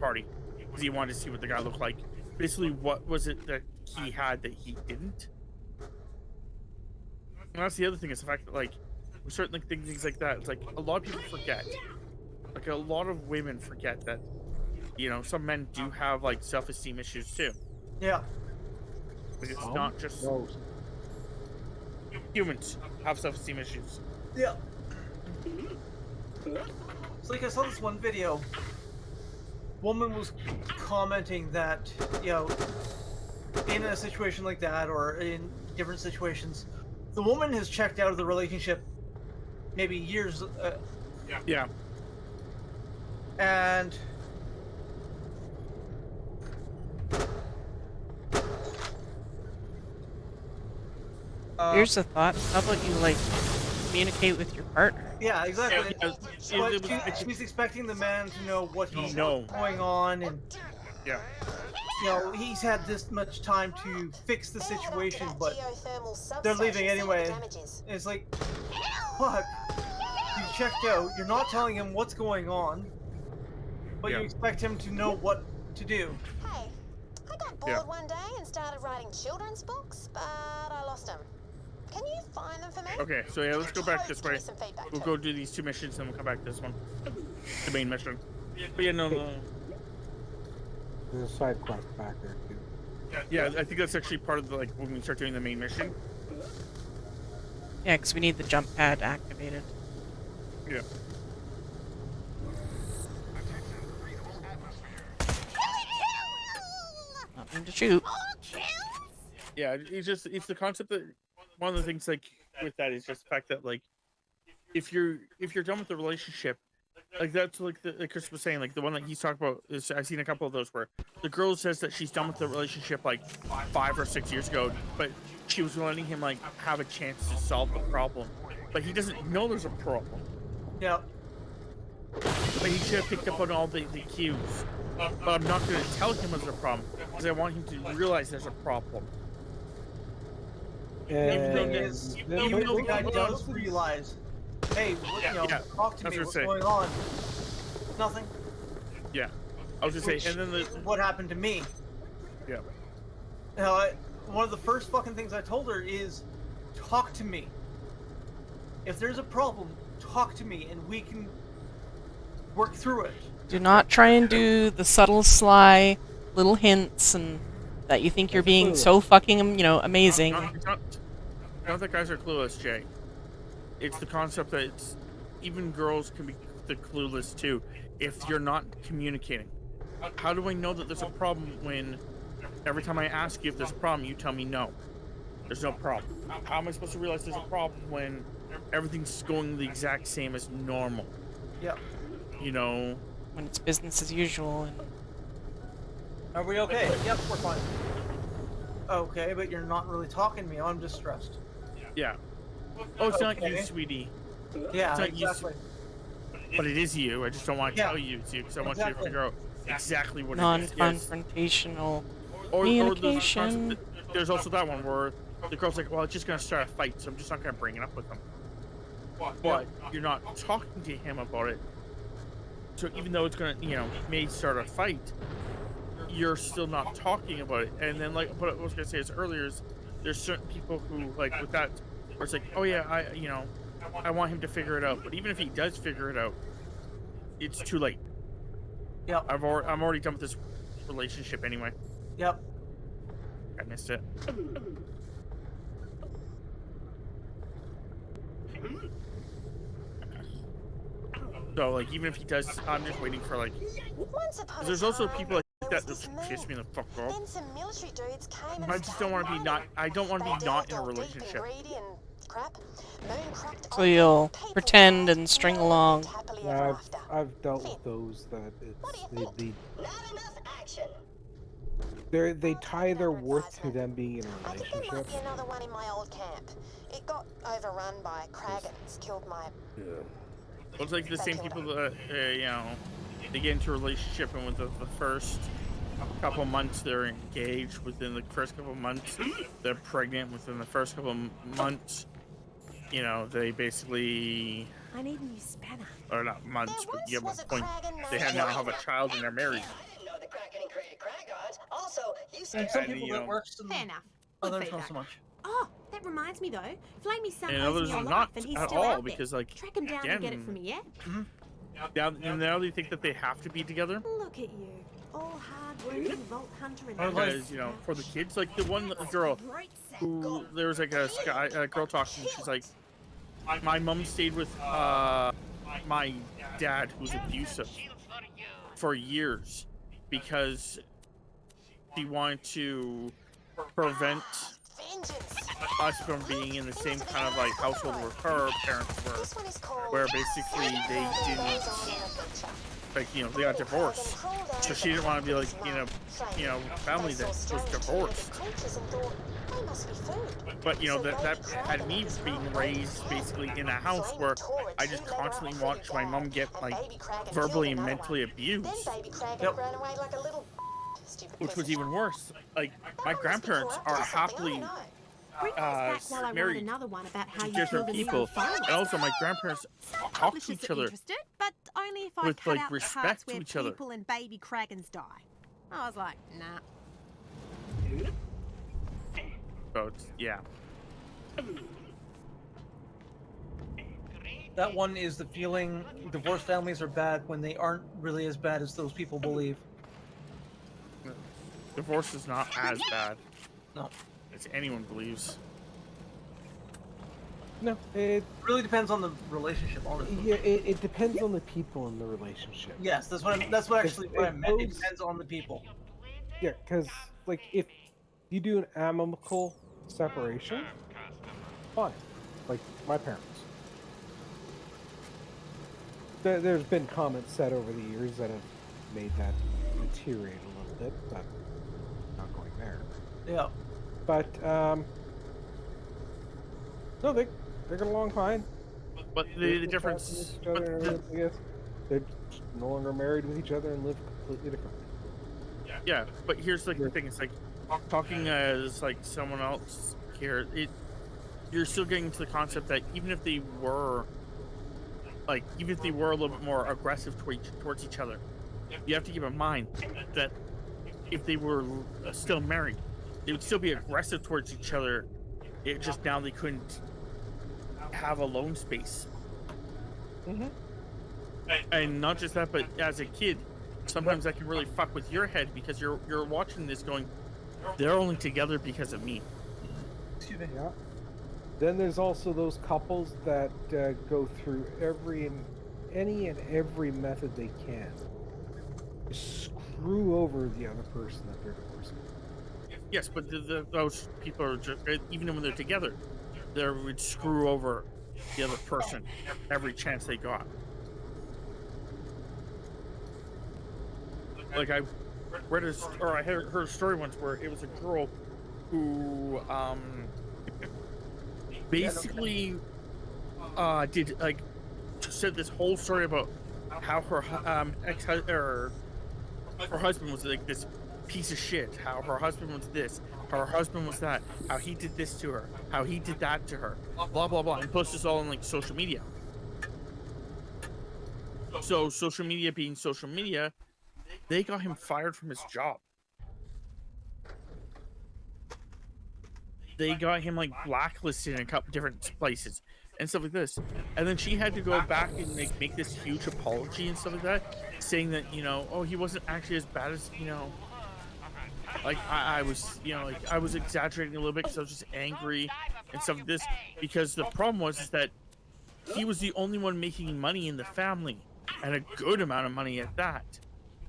party, because he wanted to see what the guy looked like. Basically, what was it that he had that he didn't? And that's the other thing, is the fact that, like, with certain things like that, it's like a lot of people forget. Like, a lot of women forget that, you know, some men do have, like, self-esteem issues too. Yeah. Like, it's not just humans have self-esteem issues. Yeah. It's like I saw this one video. Woman was commenting that, you know, in a situation like that or in different situations, the woman has checked out of the relationship maybe years. Yeah. And here's a thought. How about you, like, communicate with your partner? yeah, exactly. She's expecting the man to know what he's going on, and yeah, you know, he's had this much time to fix the situation, but they're leaving anyway. And it's like, fuck. You checked out. You're not telling him what's going on, but you expect him to know what to do. Hey, I got bored one day and started writing children's books, but I lost them. Can you find them for me? Okay, so yeah, let's go back this way. We'll go do these two missions, then we'll come back to this one. The main mission. But yeah, no. There's a side quest back there, too. Yeah, I think that's actually part of the, like, when we start doing the main mission. Yeah, because we need the jump pad activated. Yeah. Nothing to shoot. Yeah, it's the concept that one of the things, like, with that is just the fact that, like, if you're done with the relationship, like, that's like Chris was saying, like, the one that he's talking about is, I've seen a couple of those where the girl says that she's done with the relationship like 5 or 6 years ago, but she was letting him, like, have a chance to solve the problem, but he doesn't know there's a problem. Yeah. But he should have picked up on all the cues. But I'm not going to tell him there's a problem because I want him to realize there's a problem. Even though the guy does realize, hey, talk to me, what's going on? Nothing. Yeah. I was going to say, and then what happened to me? Yeah. Now, one of the first fucking things I told her is, talk to me. If there's a problem, talk to me, and we can work through it. Do not try and do the subtle, sly little hints and that you think you're being so fucking, amazing. It's not that guys are clueless, Jay. It's the concept that even girls can be the clueless too if you're not communicating. How do I know that there's a problem when every time I ask you if there's a problem, you tell me no? There's no problem. How am I supposed to realize there's a problem when everything's going the exact same as normal? Yeah. When it's business as usual. And are we okay? Yep, we're fine. Okay, but you're not really talking to me. I'm just stressed. Yeah. Oh, it's not you, sweetie. Yeah, it's not exactly. You, but it is you. I just don't want to tell you to because I want you to figure out exactly what it is. Non-confrontational communication. There's also that one where the girl's like, well, it's just going to start a fight, so I'm just not going to bring it up with them. But you're not talking to him about it. So even though it's going to, may start a fight, you're still not talking about it. And then, like, what I was going to say is earlier is there's certain people who, like, with that, where it's like, oh yeah, I want him to figure it out. But even if he does figure it out, it's too late. Yep. I'm already done with this relationship anyway. Yep. I missed it. So like, even if he does, I'm just waiting for like. Once upon a There's also time, people like there that was that this piss me the fuck off. Then some military dudes came and I just don't want to be not. I don't want to be not in a relationship. Crap. Moon cracked So you'll pretend and string along. Yeah, I've dealt with those that they tie their worth to them being in a I think there might relationship. be another one in my old camp. It got overrun by Kragans, killed my... Yeah. Well, it's like the same people that you know, they get into a relationship and within the first couple months they're engaged. Within the first couple months, they're pregnant. Within the first couple months, you know, they basically. I need a new spanner. Or not months, but you have a point. They now have a child and they're married. And some people that works and Fair enough. others not so much. Oh, that reminds me though. Flamey son And owes others me a are life, not and he's at still all out because, there. like, Track him down and get it for me, yeah? Now they think that they have to be together. Look at you, all hard-working vault hunter and Because, you know, for the kids, like the one girl who there was like a girl talking. She's like, my mom stayed with my dad, who's abusive, for years because she wanted to prevent us from being in the same kind of like household where her parents were, where basically they didn't, like, you know, they got divorced, so she didn't want to be like you know family that was divorced. But you know that had me being raised basically in a house where I just constantly watched my mom get like verbally and mentally abused. Yep. Which was even worse. Like my grandparents are happily married another one about how to you different killed people, and also my grandparents talk to each other but only if I with cut like out respect parts to where each other. people and baby Kragans die. I was like, nah. So it's, yeah. That one is the feeling divorced families are bad when they aren't really as bad as those people believe. Divorce is not as bad. No. As anyone believes. No, it really depends on the relationship. Honestly. Yeah, it depends on the people in the relationship. Yes, that's what I meant. It depends on the people. Yeah, because like if you do an amicable separation, fine. Like my parents. There's been comments said over the years that have made that deteriorate a little bit, but not going there. Yeah. But no, they get along fine. But the difference, they're no longer married with each other and live completely differently. Yeah, but here's like the thing: it's like talking as like someone else here. You're still getting to the concept that even if they were a little bit more aggressive towards each other, you have to keep in mind that if they were still married, they would still be aggressive towards each other. It just now they couldn't have alone space. Mm-hmm. And not just that, but as a kid, sometimes that can really fuck with your head because you're watching this going, they're only together because of me. Excuse me. Yeah. Then there's also those couples that go through any and every method they can to screw over the other person that they're divorcing. Yes, but those people are just, even when they're together, they would screw over the other person every chance they got. Like I read I heard a story once where it was a girl who basically did like said this whole story about how her her husband was like this piece of shit, how her husband was this, how her husband was that, how he did this to her, how he did that to her, blah blah blah, and post this all on like social media. So social media being social media, they got him fired from his job. They got him like blacklisted in a couple different places and stuff like this. And then she had to go back and like make this huge apology and stuff like that, saying that, you know, oh, he wasn't actually as bad as, you know, like I was, you know, like I was exaggerating a little bit because I was just angry and stuff like this. Because the problem was is that he was the only one making money in the family, and a good amount of money at that.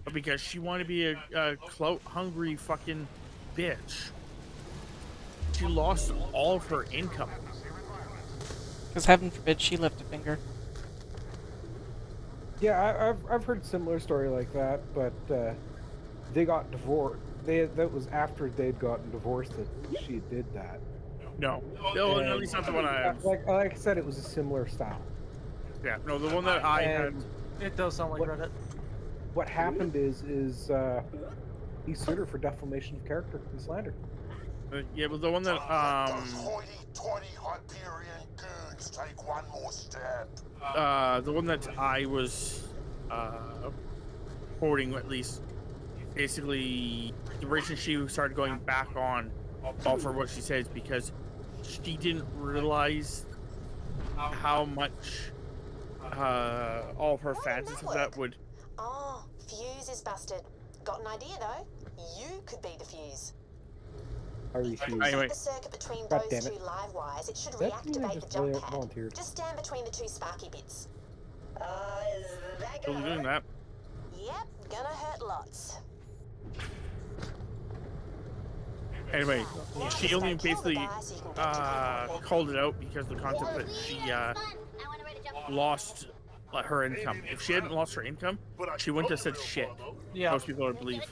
But because she wanted to be a clout hungry fucking bitch, she lost all of her income. Because heaven forbid she lift a finger. Yeah, I've heard similar story like that, but they got divorced. That was after they'd gotten divorced that she did that. No, at least not the one I have. Like I said, it was a similar style. Yeah, no, the one that I had. It does sound like Reddit. What happened is he sued her for defamation of character and slander. Yeah, but the one that Hoity-toity Hyperion goons take one more step. the one that I was quoting, at least, basically the reason she started going back on all for what she says because she didn't realize how much all of her fans and stuff that would. Oh, fuse is busted. Got an idea though? You could be the fuse. I refuse. Anyway. The circuit between God those damn two it. live wires. It should That mean I reactivate the just jump pad. volunteered. Just stand between the two sparky bits. Is that Totally doing that. Yep, gonna hurt lots. Anyway, she only basically called it out because of the concept that she lost her income. If she hadn't lost her income, she wouldn't have said shit. Yeah. Most people would believe.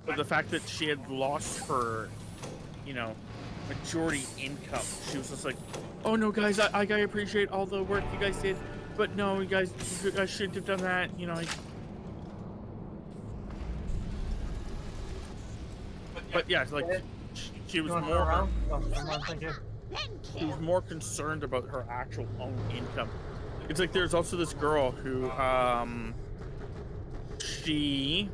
But the fact that she had lost her, you know, majority income, she was just like, oh no, guys, I appreciate all the work you guys did, but no, you guys shouldn't have done that, you know. But yeah, it's like she was more. She was more concerned about her actual own income. It's like there's also this girl who she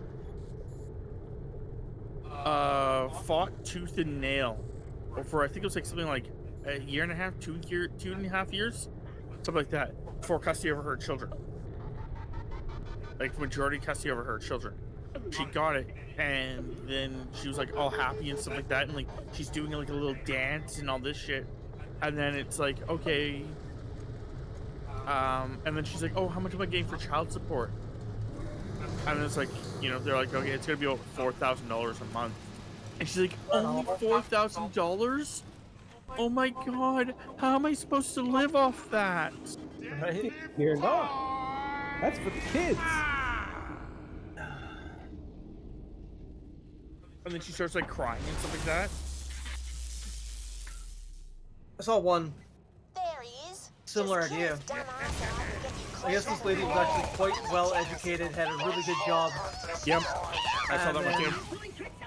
fought tooth and nail for, I think it was like something like a year and a half, 2.5 years, something like that, for custody over her children, like majority custody over her children. She got it, and then she was like all happy and stuff like that, and like she's doing like a little dance and all this shit, and then it's like, okay, and then she's like, oh, how much am I getting for child support? And it's like, you know, they're like, okay, it's gonna be over $4,000 a month, and she's like, only $4,000? Oh my god, how am I supposed to live off that? Right? You're not. That's for the kids. And then she starts like crying and stuff like that. I saw one There he is. similar idea. I guess this lady was actually quite well educated, had a really good job. Yep, I saw that one too.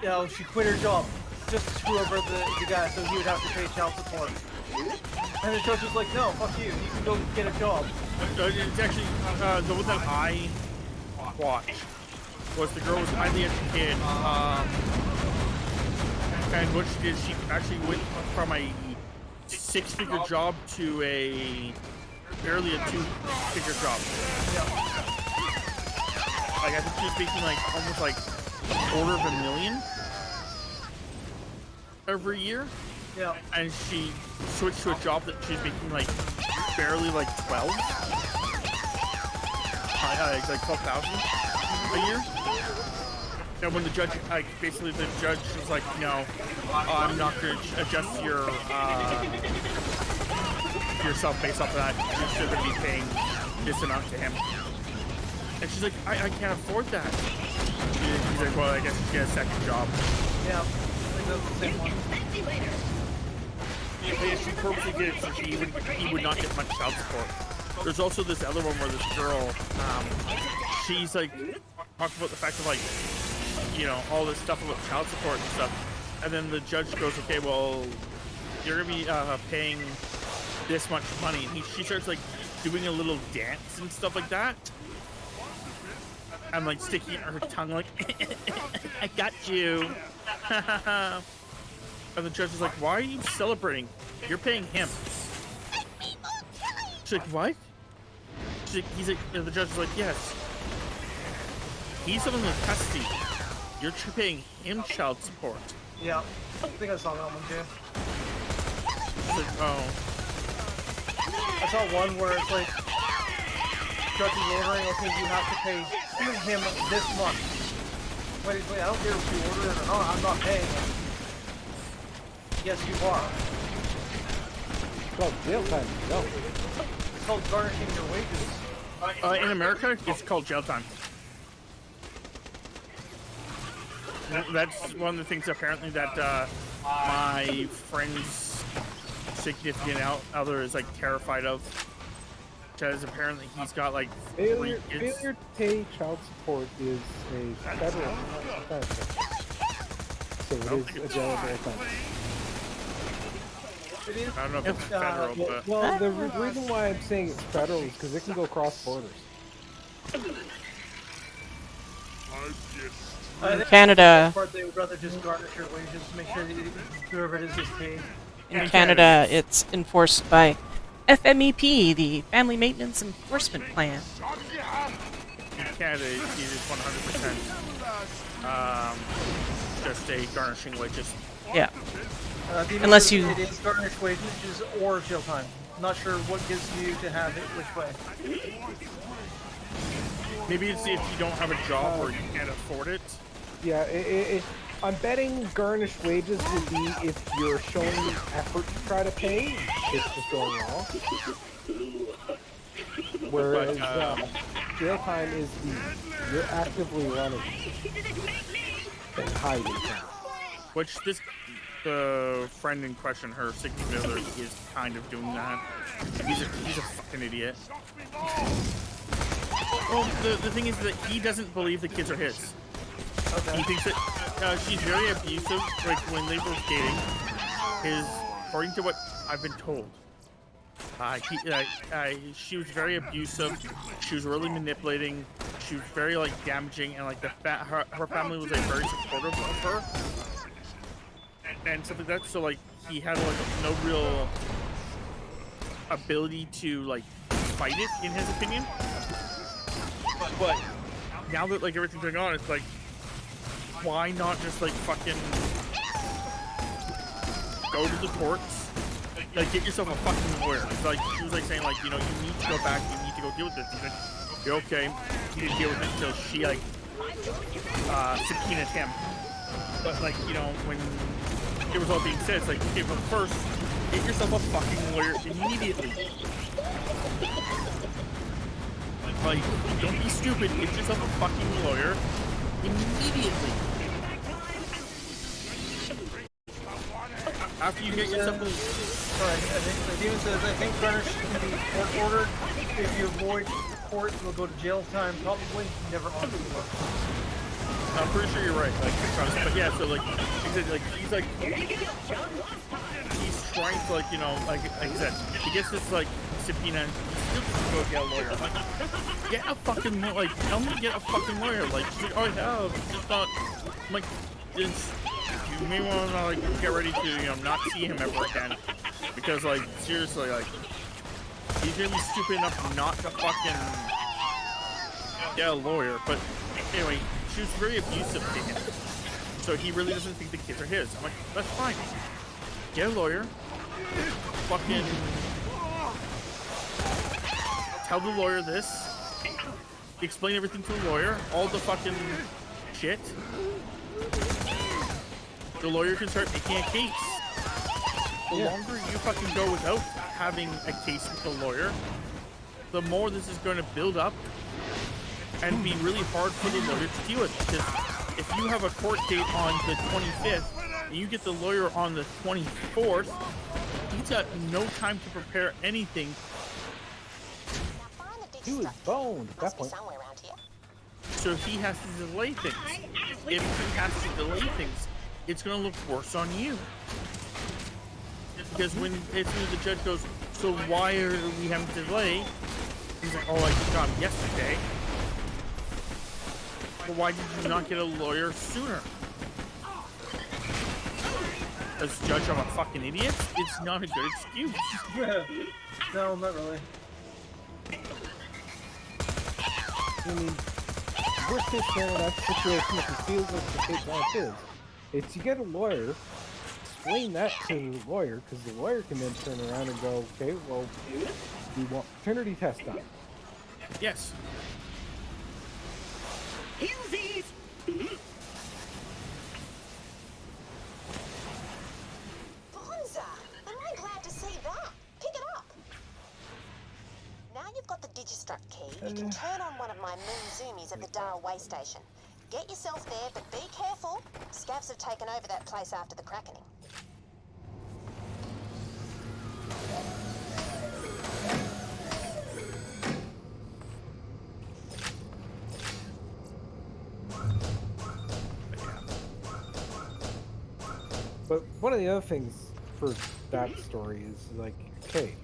You know, she quit her job just to screw over the guy so he would have to pay child support. And the judge was like, no, fuck you, you can go get a job. It's actually the one that I watched was the girl was highly educated, and what she did, she actually went from a 6-figure job to a barely a 2-figure job. Like I think she was making like almost like $250,000 every year. Yeah. And she switched to a job that she's making like barely like 12. Like 12,000 a year. And when the judge, like basically the judge was like, no, I'm not going to adjust your yourself based off of that. You're still going to be paying this amount to him. And she's like, I can't afford that. He's like, well, I guess you get a second job. Yeah, I think that's the same one. Yeah, she purposely did it so he would not get much child support. There's also this other one where this girl, she's like, talking about the fact of like, you know, all this stuff about child support and stuff. And then the judge goes, okay, well, you're going to be paying this much money. And she starts like doing a little dance and stuff like that. I'm like sticking her tongue like, I got you. And the judge is like, why are you celebrating? You're paying him. She's like, what? He's like, the judge is like, yes. He's the one in custody. You're paying him child support. Yeah, I think I saw that one too. She's like, oh. I saw one where it's like, judge is ordering, okay, you have to pay him this month. Wait, I don't care if you order it or not, I'm not paying it. Yes, you are. It's called jail time. No. It's called garnishing your wages. In America, it's called jail time. That's one of the things apparently that my friend's significant other is like terrified of. Because apparently he's got like Failure to pay child support is a federal offense. So it is a jailable offense. It is. I don't know if it's federal, but... Well, the reason why I'm saying it's federal is because it can go cross borders. In Canada, They would rather just garnish your wages, make sure that whoever it is paid. in Canada, it's enforced by FMEP, the Family Maintenance Enforcement Plan. In Canada, it is 100% just a garnishing wages. Yeah. Unless you... It is garnished wages or jail time. Not sure what gives you to have it which way. Maybe it's if you don't have a job or you can't afford it. Yeah, I'm betting garnished wages would be if you're showing effort to try to pay, it's just going wrong. Whereas jail time is you're actively running and hiding. Which the friend in question, her significant other, is kind of doing that. He's a fucking idiot. Well, the thing is that he doesn't believe the kids are his. Okay. He thinks that she's very abusive. Like when they were dating, according to what I've been told, she was very abusive. She was really manipulating. She was very like damaging, and like her family was like very supportive of her and stuff like that. So like he had like no real ability to like fight it, in his opinion. But now that like everything's going on, it's like, why not just like fucking go to the courts, like get yourself a fucking lawyer. It's like she was like saying like, you know, you need to go back, you need to go deal with this. And then, you're okay, you didn't deal with it until she like subpoenaed him. But like, you know, when it was all being said, it's like, okay, but first get yourself a fucking lawyer immediately. Like, don't be stupid, get yourself a fucking lawyer immediately. After you get yourself a... Sorry, I think the demon says, I think garnish can be court-ordered. If you avoid court, you'll go to jail time, probably never on the court. I'm pretty sure you're right, like, but yeah, so like he's like, he's trying to like, you know, like I said, he gets this like subpoena and he'll just go get a lawyer. I'm like, get a fucking lawyer, like, tell me to get a fucking lawyer. Like, she's like, oh yeah, it's just not, I'm like, you may want to like get ready to, you know, not see him ever again. Because like, seriously, like, he's gonna be stupid enough not to fucking get a lawyer. But anyway, she was very abusive to him. So he really doesn't think the kids are his. I'm like, that's fine. Get a lawyer. Fucking tell the lawyer this. Explain everything to the lawyer. All the fucking shit. The lawyer can start making a case. The longer you fucking go without having a case with the lawyer, the more this is going to build up and be really hard for the lawyer to deal with. Because if you have a court date on the 25th and you get the lawyer on the 24th, he's got no time to prepare anything. He was boned at that point. So he has to delay things. If he has to delay things, it's going to look worse on you. Because when the judge goes, so why are we having to delay? He's like, oh, I just got him yesterday. Well, why did you not get a lawyer sooner? As judge, I'm a fucking idiot? It's not a good excuse. No, not really. I mean, worst case scenario, that situation, if he feels like the kid's not his, it's you get a lawyer, explain that to the lawyer, because the lawyer can then turn around and go, okay, well, we want paternity test done. Yes. Heelsies! Bonza! Am I glad to see that? Pick it up! Now you've got the Digistruct key, you can turn on one of my moon zoomies at the Dara way station. Get yourself there, but be careful. Scavs have taken over that place after the Krakening. But one of the other things for that story is like, okay,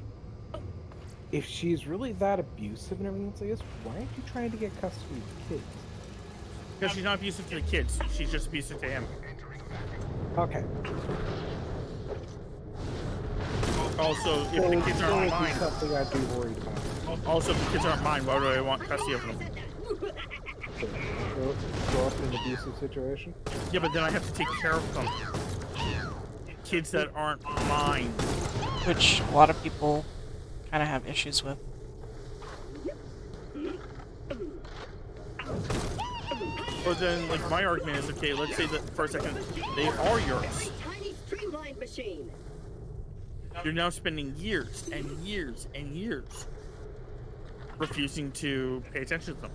if she's really that abusive and everything else like this, why aren't you trying to get custody of the kids? Because she's not abusive to the kids. She's just abusive to him. Okay. Also, if the kids aren't mine, something I'd be worried about. Also, if the kids aren't mine, why do I want custody of them? Grow up in an abusive situation? Yeah, but then I have to take care of them. Kids that aren't mine. Which a lot of people kind of have issues with. Or then, like, my argument is, okay, let's say that for a second, they are yours. Tiny streamlined machine. You're now spending years and years and years refusing to pay attention to them.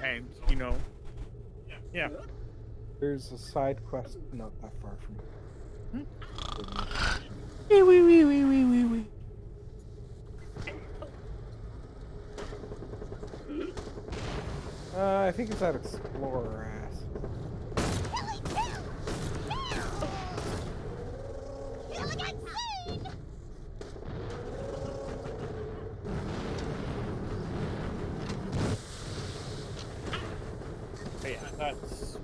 And, you know, yeah. There's a side quest not that far from here. Wee. I think it's that explorer ass. Yeah, that's...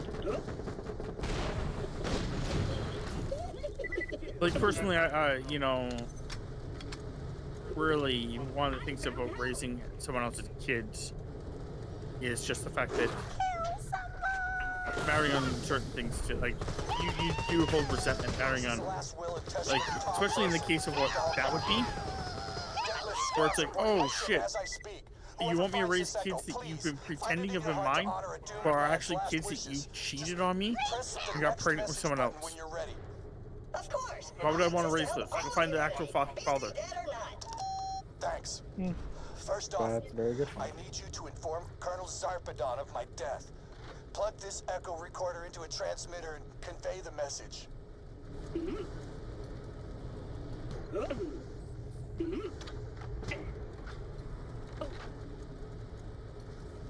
Like, personally, I you know, really, one of the things about raising someone else's kids is just the fact that marrying on certain things, to, like, you do hold resentment marrying on, like, especially in the case of what that would be, where it's like, oh shit, you want me to raise kids that you've been pretending have been mine, but are actually kids that you cheated on me and got pregnant with someone else? Of course. Why would I want to raise this? Go find the actual father. Thanks. First off, That's very good. I need you to inform Colonel Zarpadon of my death. Plug this echo recorder into a transmitter and convey the message.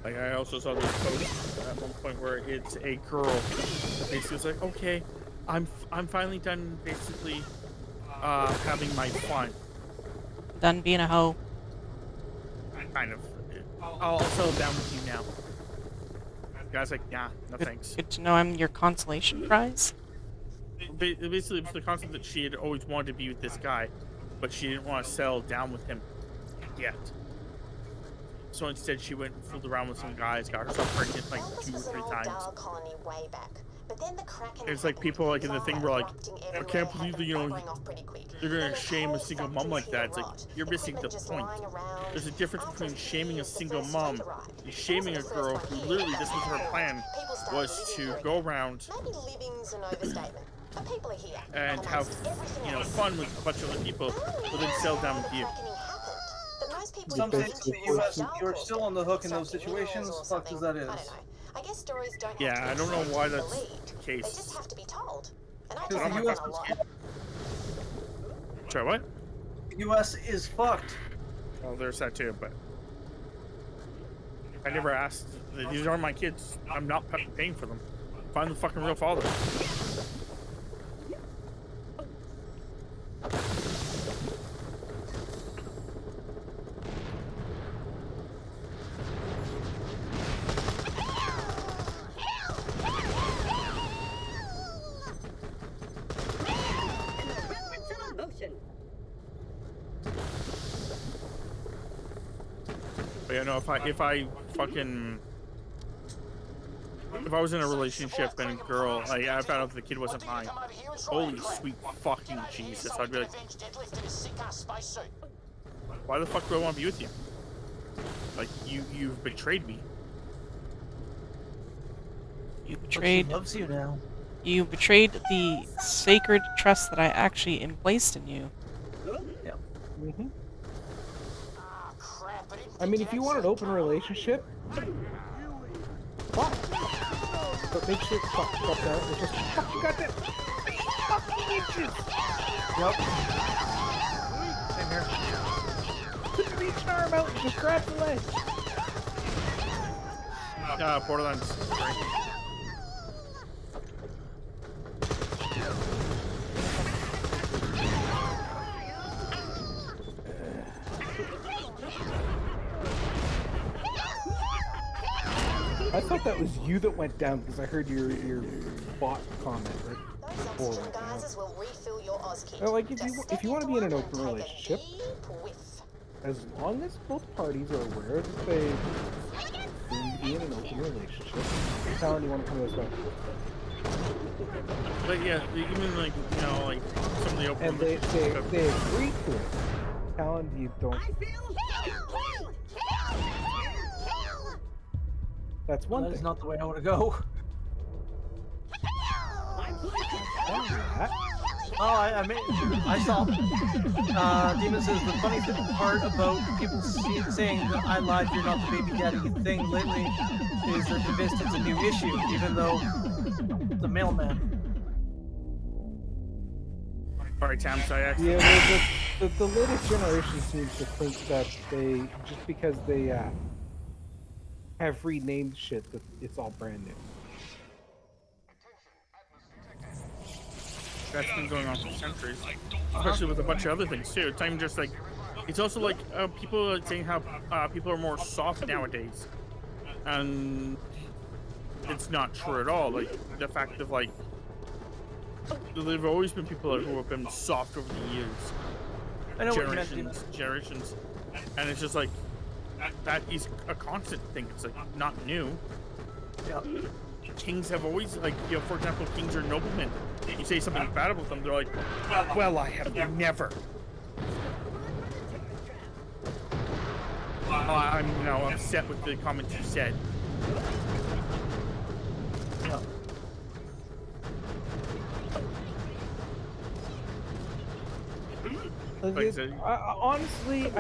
Like, I also saw this post at one point where it's a girl. Basically, was like, okay, I'm finally done, basically, having my fun. Done being a hoe. Kind of. I'll settle down with you now. The guy's like, nah, no thanks. Good to know I'm your consolation prize. Basically, it was the concept that she had always wanted to be with this guy, but she didn't want to settle down with him yet. So instead, she went and fooled around with some guys, got herself pregnant like 2 or 3 times. Colony way back. But then the Kraken It's like people like in the thing were like, I can't believe that, you know, you're gonna shame a single mom like that. It's like, you're missing the point. There's a difference between shaming a single mom and shaming a girl who literally, this was her plan, was to go around and have, you know, fun with a bunch of other people, but then settle down with you. Some states in the US, you're still on the hook in those situations, fucked as that is. I guess stories don't Yeah, I don't know why that's the case. They just have to be told. And I Because don't the US a lot. Sorry, what? The US is fucked. Well, there's that too, but I never asked. These aren't my kids. I'm not paying for them. Find the fucking real father. But you know, if I was in a relationship and a girl, like I found out the kid wasn't mine, holy sweet fucking Jesus, I'd be like, why the fuck do I want to be with you? Like you've betrayed me. You betrayed. She loves you now. You betrayed the sacred trust that I actually placed in you. Yeah. Mm-hmm. I mean, if you want an open relationship, fine. But make sure fuck that. It's just fuck you got that fucking inches. Yep. Same here. Just reach an arm out and just grab the leg. Borderlands 3. I thought that was you that went down because I heard your bot comment right before. Will refill your Oz kit. Like if you want to be in an open relationship, as long as both parties are aware that they need to be in an open relationship, Talon, you want to come this way? But yeah, even like like some of the open and they agree to it. Talon, you don't. That's one thing. That's not the way I want to go. Oh, I mean, I saw. Demon says the funny part about people saying that I lied, you're not the baby daddy thing lately is they're convinced it's a new issue, even though the mailman. Sorry, Tam, I actually. Yeah, the latest generation seems to think that they just because they have renamed shit that it's all brand new. That's been going on for centuries, especially with a bunch of other things too. It's not even just like, it's also like people are saying how people are more soft nowadays, and it's not true at all. Like the fact of like, there've always been people who have been soft over the years, I know generations, and it's just like that is a constant thing. It's like not new. Yeah. Kings have always, like, for example, kings are noblemen. You say something bad about them, they're like, well, I have never. I'm upset with the comments you said. Honestly,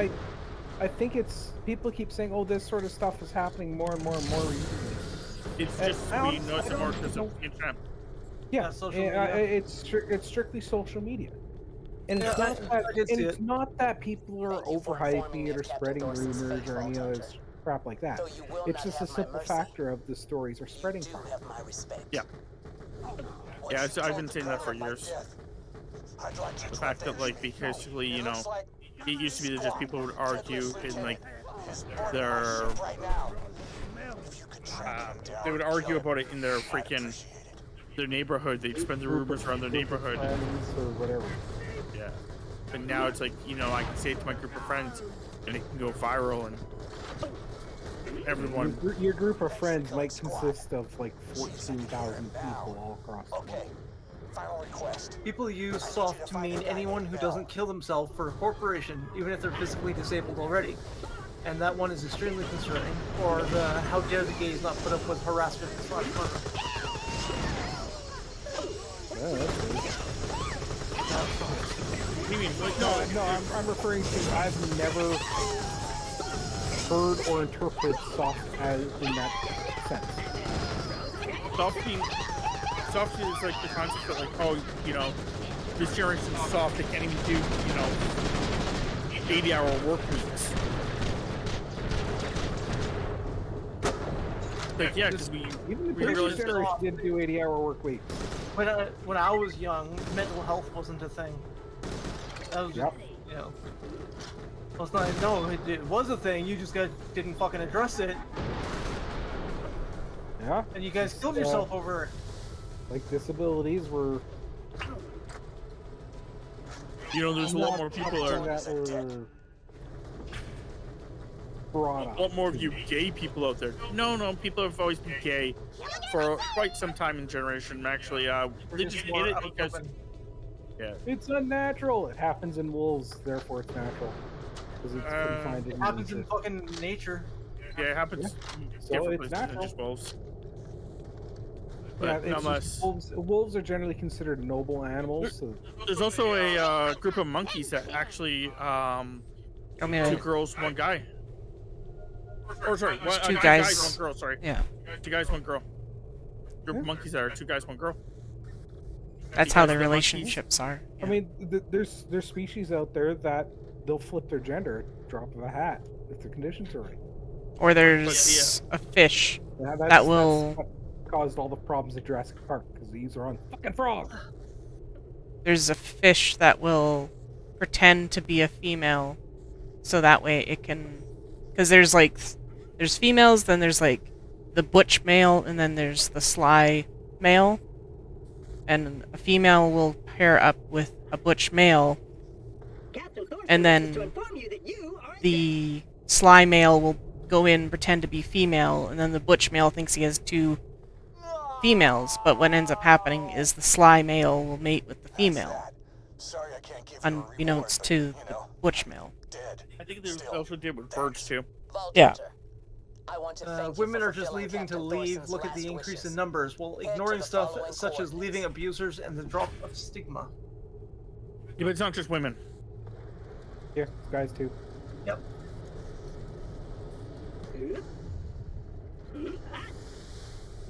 I think it's people keep saying, oh, this sort of stuff is happening more and more and more recently. It's just we notice it more because of internet. Yeah, social media. It's strictly social media, and it's not that people are overhyping it or spreading rumors or any other crap like that. It's just a simple factor of the stories are spreading properly. Yeah. Yeah, I've been saying that for years. The fact that, like, because it used to be that just people would argue in like their they would argue about it in their neighborhood. They'd spread the rumors around their neighborhood or whatever. Yeah, but now it's like I can say it to my group of friends, and it can go viral, and everyone. Your group of friends might consist of like 14,000 people all across the world. Final request. People use soft to mean anyone who doesn't kill themselves for a corporation, even if they're physically disabled already. And that one is extremely concerning. Or the how dare the gays not put up with harassment / murder. Yeah, that's You mean, no, I'm referring to I've never heard or interpreted soft as in that sense. Soft is like the concept that, like, this generation's soft, they can't even do, 80-hour work weeks. Like, yeah, because even the previous generation didn't do 80-hour work weeks. When I was young, mental health wasn't a thing. That was just, well, it's not. No, it was a thing. You just didn't fucking address it. Yeah. And you guys killed yourself over it. Like disabilities were. There's a lot more people brought A up. lot more of you gay people out there. No, people have always been gay for quite some time in generation. Actually, they just hate it because It's unnatural. It happens in wolves, therefore it's natural. Because it's confined It in happens in nature. fucking nature. Yeah, it happens in So different it's places than natural. just wolves. Yeah, But it's nonetheless, just wolves are generally considered noble animals. So there's also a group of monkeys that actually, two girls, one guy. Or sorry, two two guys. guys, one girl. Sorry, Yeah. 2 guys, 1 girl. Group of monkeys that are 2 guys, 1 girl. That's how Because their the relationships are. I mean, there's species out there that they'll flip their gender at the drop of a hat if the conditions are right. Or there's a fish Yeah, that will. that's what caused all the problems at Jurassic Park because these are on fucking frog. There's a fish that will pretend to be a female, so that way it can. Because there's females, then there's like the butch male, and then there's the sly male. And a female will pair up with a butch male, and then the sly male will go in, pretend to be female, and then the butch male thinks he has 2 females, but what ends up happening is the sly male will mate with the female, unbeknownst to the butch male. I think they also did with birds too. Yeah. Women are just leaving to leave. Look at the increase in numbers, while ignoring stuff such as leaving abusers and the drop of stigma. Yeah, but it's not just women. Yeah, guys too. Yep.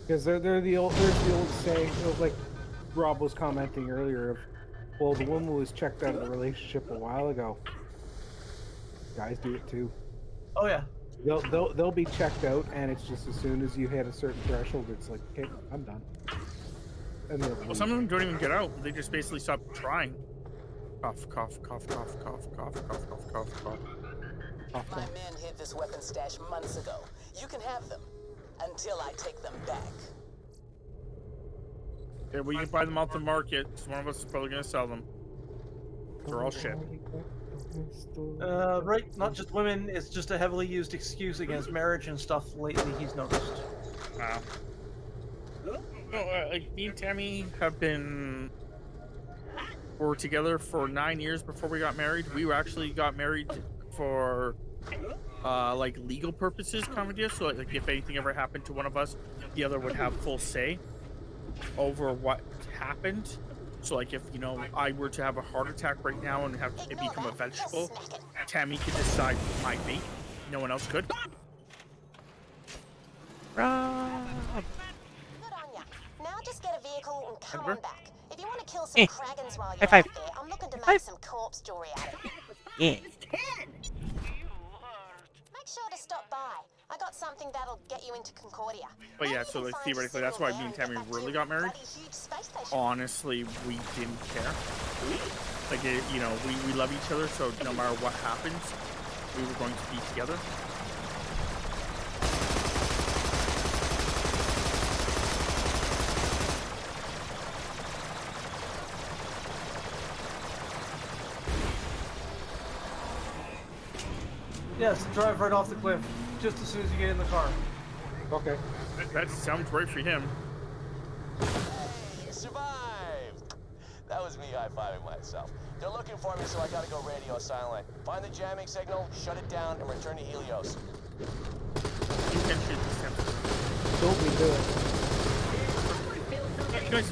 Because there's the old saying, like Rob was commenting earlier, of, well, the woman was checked out of the relationship a while ago. Guys do it too. Oh yeah. They'll be checked out, and it's just as soon as you hit a certain threshold, it's like, okay, I'm done. And Well, some of them don't even get out. They just basically stop trying. Cough, cough, cough, cough, cough, cough, cough, cough, cough, cough. My men hid this weapon stash months ago. You can have them until I take them back. Yeah, well, you can buy them off the market. So one of us is probably gonna sell them. They're all shit. Right, not just women, it's just a heavily used excuse against marriage and stuff lately, he's noticed. Wow. No, like, me and Tammy were together for 9 years before we got married. We actually got married for, like, legal purposes kind of deal. So, like, if anything ever happened to one of us, the other would have full say over what happened. So, like, if, I were to have a heart attack right now and have it become a vegetable, Tammy could decide my fate. No one else could. Now just get a vehicle and come on back. If you want to kill some Kragans while you're out there, I'm looking to make some corpse jewelry out of it. Yeah. Make sure to stop by. I got something that'll get you into Concordia. But yeah, so like theoretically, that's why me and Tammy really got married. Honestly, we didn't care. Like, we love each other, so no matter what happens, we were going to be together. Yes, drive right off the cliff, just as soon as you get in the car. Okay. That sounds great for him. Hey, you survived! That was me high-fiving myself. They're looking for me, so I gotta go radio silent. Find the jamming signal, shut it down, and return to Helios. You can shoot this him. Don't we do it? Guys.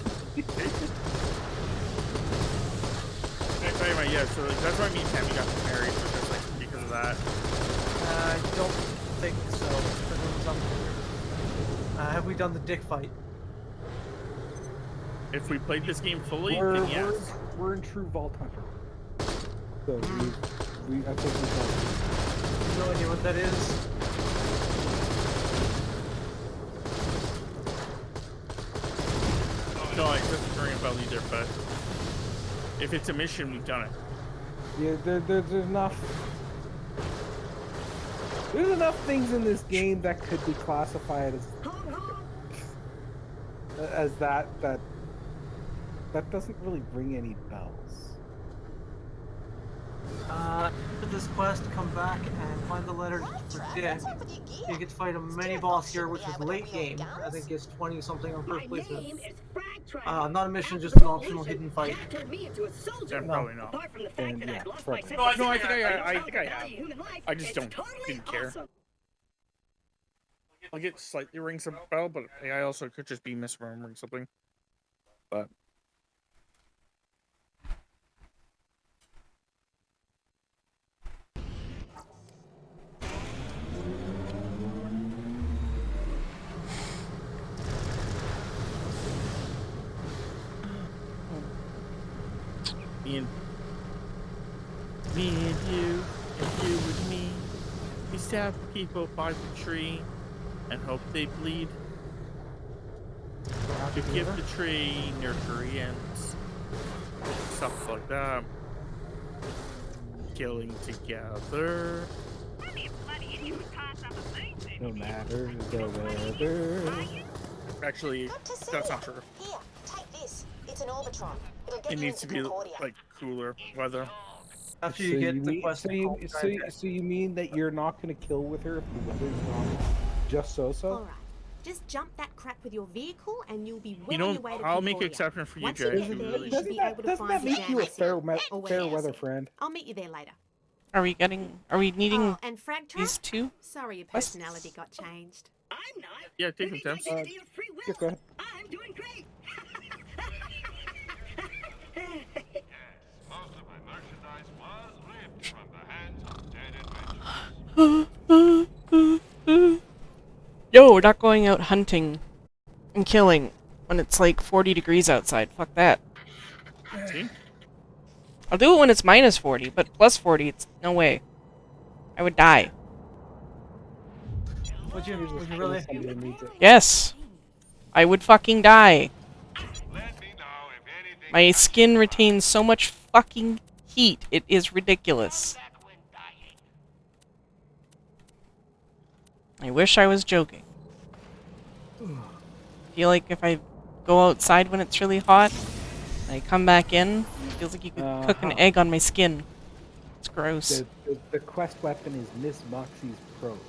Anyway, yeah, so that's why me and Tammy got married, just like because of that. I don't think so. Have we done the dick fight? If we played this game fully, We're, then yes. we're in true Vault Hunter. So I think we got No idea what that is. No, I doesn't ring a bell either, but if it's a mission, we've done it. Yeah, there's enough. There's enough things in this game that could be classified as that doesn't really ring any bells. this quest, come back and find the letter for Dick. You get to fight a mini boss here, which is late game. I think it's 20 something on first playthrough. Not a mission, just an optional hidden fight. Yeah, probably not. And yeah, probably. No, I think I have. I just didn't care. Like it slightly rings a bell, but I also could just be misremembering something. But me and you with me, we stab people by the tree and hope they bleed. To give the tree nutrients, stuff like that. Killing together. No matter the weather. Actually, that's not true. Here, take this. It's an Orbitron. It'll get It you needs to into be Concordia. like cooler weather. After you get the quest. So you mean that you're not going to kill with her if the weather's not just so-so? All right. Just jump that crap with your vehicle and you'll be well You on know, your way to I'll make Concordia. exception for you, Once Jay. you get there, you should be able to Doesn't find that the make you a jam fair weather friend? I'll meet you there later. Are we needing Oh, and Frag Trap? these two? Sorry, your quests? personality got changed. I'm not. Yeah, take them, Temps. Yeah, go ahead. I'm doing great. Most of my merchandise was ripped from the hands of dead adventurers. Yo, we're not going out hunting and killing when it's like 40 degrees outside. Fuck that. See? I'll do it when it's minus 40, but plus 40, it's no way. I would die. Would you really? Yes. I would fucking die. My skin retains so much fucking heat. It is ridiculous. I wish I was joking. I feel like if I go outside when it's really hot, and I come back in, it feels like you could cook an egg on my skin. It's gross. The quest weapon is Miss Moxie's Probe,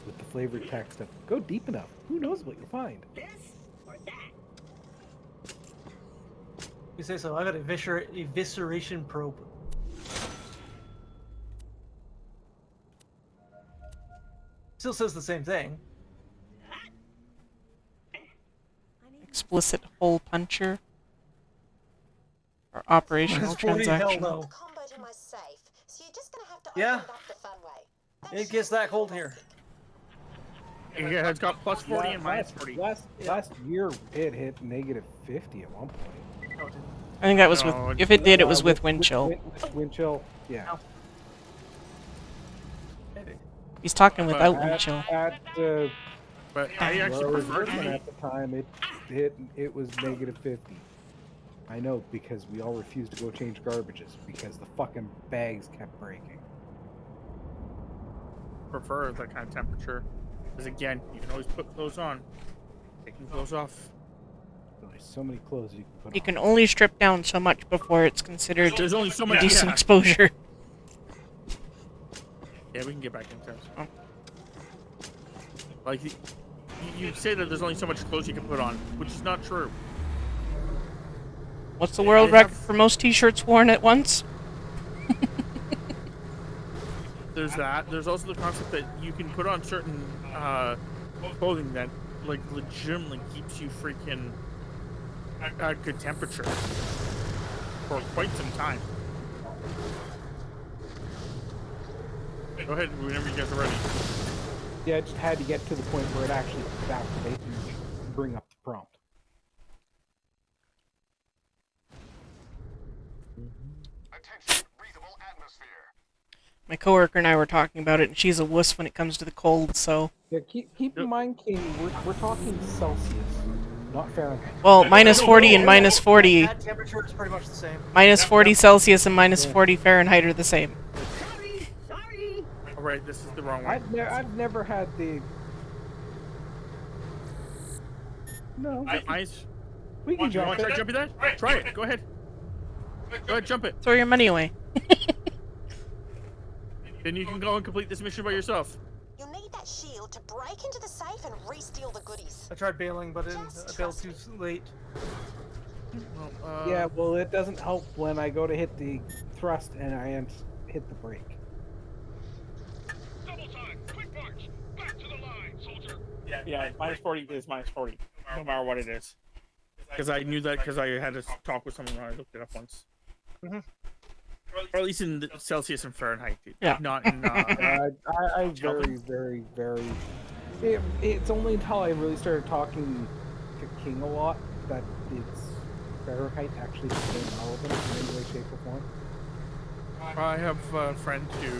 with the flavored text of "Go deep enough. Who knows what you'll find." You say so. I got a evisceration probe. Still says the same thing. Explicit hole puncher. Or operational transaction. Hell no. Comboed in my safe, so you're just gonna have to Yeah. open it up the fun way. It gets that cold here. Yeah, it's got plus 40 and minus 40. Last year it hit negative 50 at one point. I think that was with. If it did, it was with wind chill. Wind chill, yeah. He's talking without wind chill. But I actually prefer at the time it was negative 50. I know, because we all refused to go change garbages because the fucking bags kept breaking. Prefer that kind of temperature. Because again, you can always put clothes on. Taking clothes off. There's so many clothes you can put You on. can only strip down so much before it's considered There's only so much decent exposure. Yeah, we can get back into this. Oh. Like, you say that there's only so much clothes you can put on, which is not true. What's the world record for most t-shirts worn at once? There's that. There's also the concept that you can put on certain clothing that, like, legitimately keeps you freaking at good temperature for quite some time. Go ahead, whenever you guys are ready. Yeah, I just had to get to the point where it actually could activate and bring up the prompt. My coworker and I were talking about it, and she's a wuss when it comes to the cold, so... Yeah, keep in mind, Katie, we're talking Celsius, not Fahrenheit. Well, minus 40 and minus 40... That temperature is pretty much the same. Minus 40 Celsius and minus 40 Fahrenheit are the same. Alright, this is the wrong one. I've never had the... No. Ice. We can jump Try jumping that? Try it. Go ahead. Go ahead, jump it. Throw your money away. Then you can go and complete this mission by yourself. You'll need that shield to break into the safe and re-steal the goodies. I tried bailing, but I bailed too late. Yeah, well, it doesn't help when I go to hit the thrust and I hit the brake. Double time! Quick march! Back to the line, soldier! Yeah, minus 40 is minus 40, no matter what it is. Because I knew that because I had to talk with someone when I looked it up once. Or at least in Celsius and Fahrenheit. Yeah. Not in. I very. It's only until I really started talking to King a lot that it's Fahrenheit actually became relevant in any way, shape, or form. I have a friend who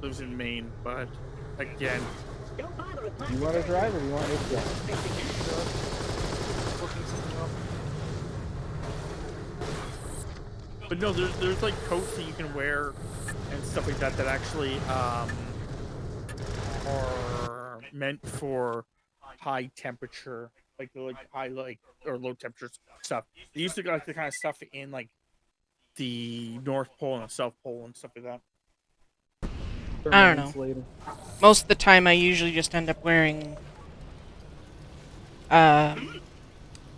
lives in Maine, but again. Do you want to drive or do you want me to drive? Looking something up. But no, there's like coats that you can wear and stuff like that that actually are meant for high temperature, like high or low temperature stuff. They used to like the kind of stuff in like the North Pole and the South Pole and stuff like that. I don't know. Most of the time, I usually just end up wearing a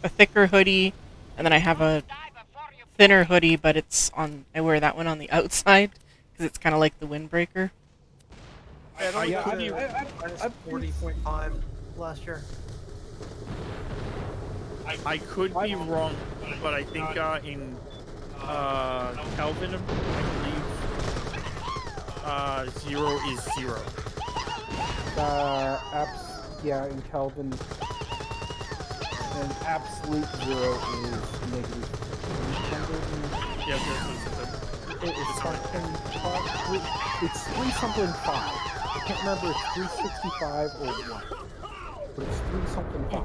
thicker hoodie, and then I have a thinner hoodie, but I wear that one on the outside because it's kind of like the windbreaker. I 40.5 last year. I could be wrong, but I think in Kelvin, I believe 0 is 0. Yeah, in Kelvin, and absolute 0 is negative. Yeah, it's 3 something 5. I can't remember if it's 365 or what, but it's 3 something 5.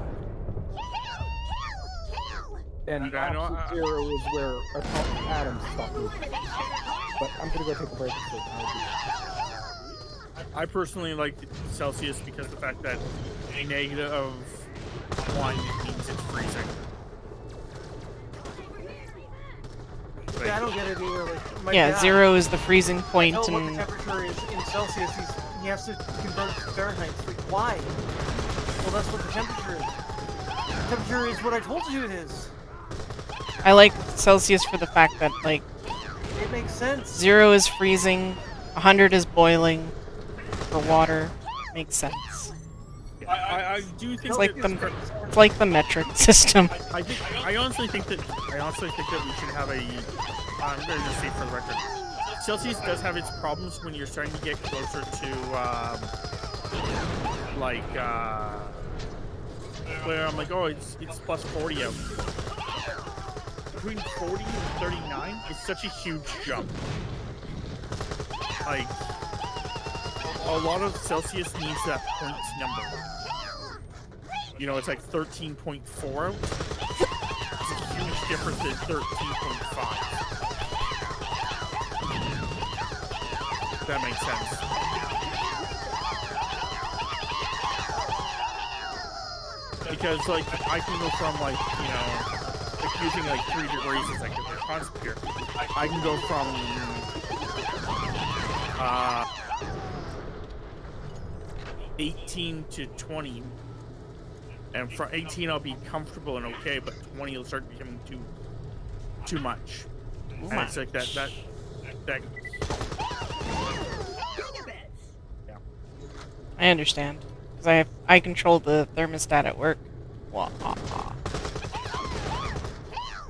And absolute 0 is where atoms stop moving. But I'm gonna go take a break. So I personally like Celsius because of the fact that a negative of 1 means it's freezing. Yeah, I don't get it either. Like, my dad, 0 is the freezing point, what the and temperature is in Celsius. He has to convert to Fahrenheit. It's like, why? Well, that's what the temperature is. The temperature is what I told you it is. I like Celsius for the fact that like it makes sense. 0 is freezing, 100 is boiling. For water, makes sense. I do think it's like the metric system. I honestly think that we should have a. I'm going to say for the record, Celsius does have its problems when you're starting to get closer to where I'm like, oh, it's plus 40 out. Between 40 and 39 is such a huge jump. Like, a lot of Celsius needs that points number. You know, it's like 13.4 out. It's a huge difference than 13.5. If that makes sense. Because, like, I can go from, like, you know, like using, like, 3 degrees as, like, a concept here. I can go from, 18 to 20, and for 18 I'll be comfortable and okay, but 20 will start becoming too much. And it's like that. Yeah. I understand, because I control the thermostat at work.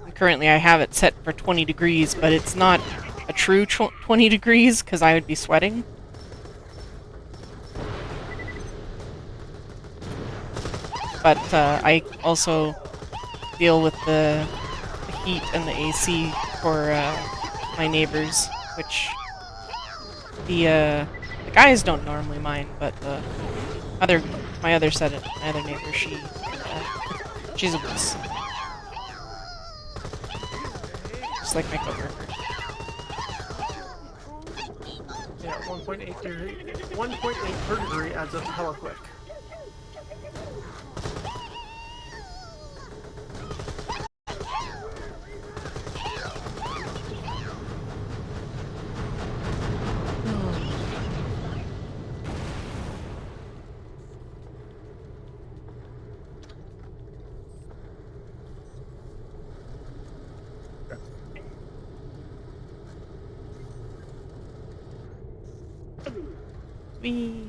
And currently, I have it set for 20 degrees, but it's not a true 20 degrees because I would be sweating. But I also deal with the heat and the AC for my neighbors, which the guys don't normally mind, but my other neighbor, she's a wuss. Just like my coworker. Yeah, 1.8 per degree adds up hella quick. Wee.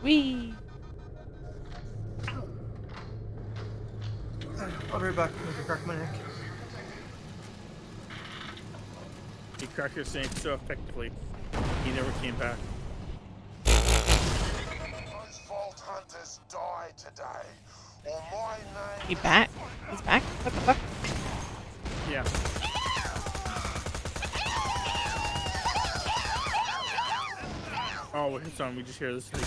Wee. I'll be right back. I need to crack my neck. He cracked his neck so effectively, he never came back. Those Vault Hunters died today. Or my name. He back? He's back? What the fuck? Yeah. Oh, his son, we just hear this like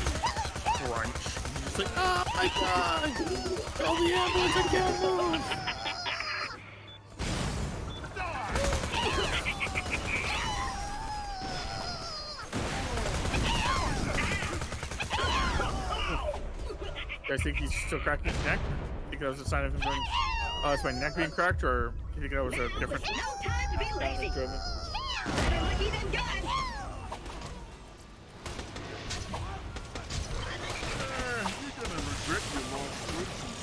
crunch. He's just like, oh my god! Call the ambulance, I can't move! You guys think he's still cracking his neck? Think that was a sign of him going, oh, it's my neck being cracked, or do you think that was a different... No time to be lazy. Better lucky than good. You're gonna regret your lost choices.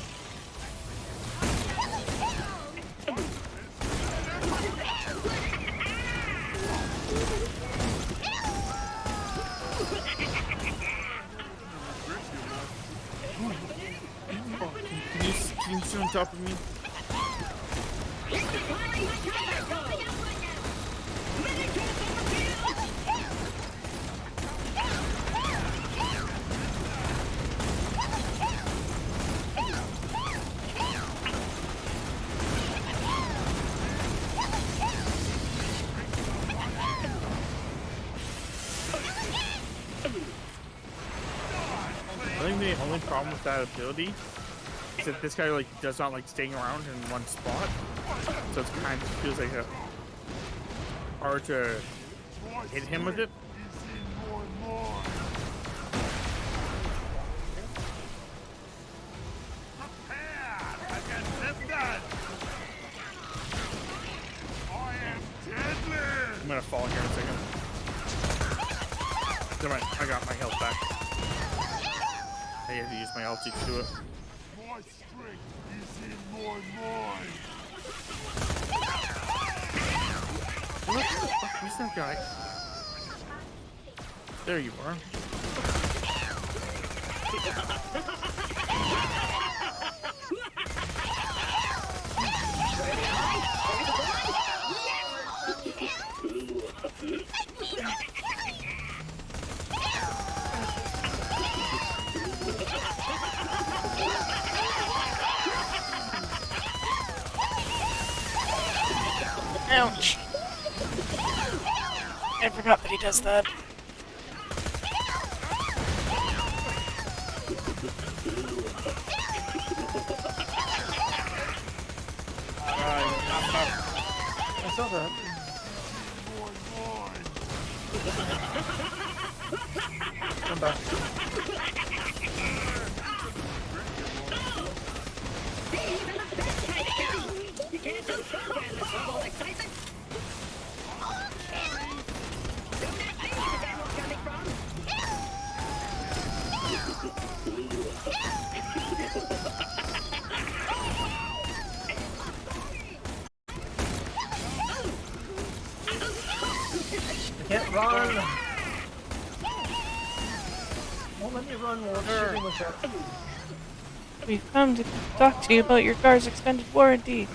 Can you sit on top of me? I think the only problem with that ability is that this guy like does not like staying around in one spot, so it kind of feels like a hard to hit him with it. I'm gonna fall here in a second. Never mind, I got my health back. I had to use my ulti to do it. My strength is in my mind. What the fuck is that guy? There you are. Ouch. I forgot that he does that. I saw that. I'm back. You can't program this level of excitement. Don't ask me where the ammo's coming from. I can't run. Won't let me run while shooting with that. We've come to talk to you about your car's extended warranty.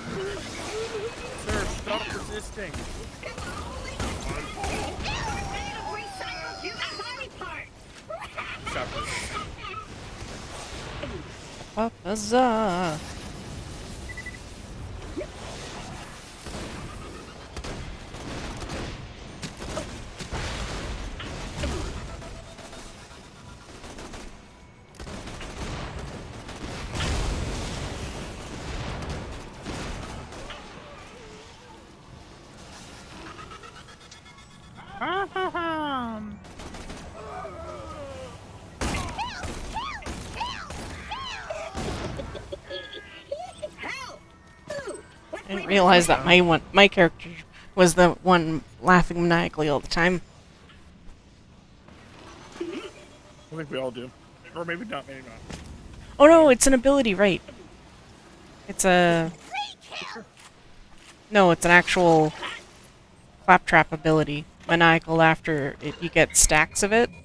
Sir, stop resisting. Stop resisting. Huzzah! I didn't realize that my character was the one laughing maniacally all the time. I think we all do. Or maybe not, maybe not. Oh no, it's an ability, right? It's a... No, it's an actual claptrap ability. Maniacal laughter. You get stacks of it. Need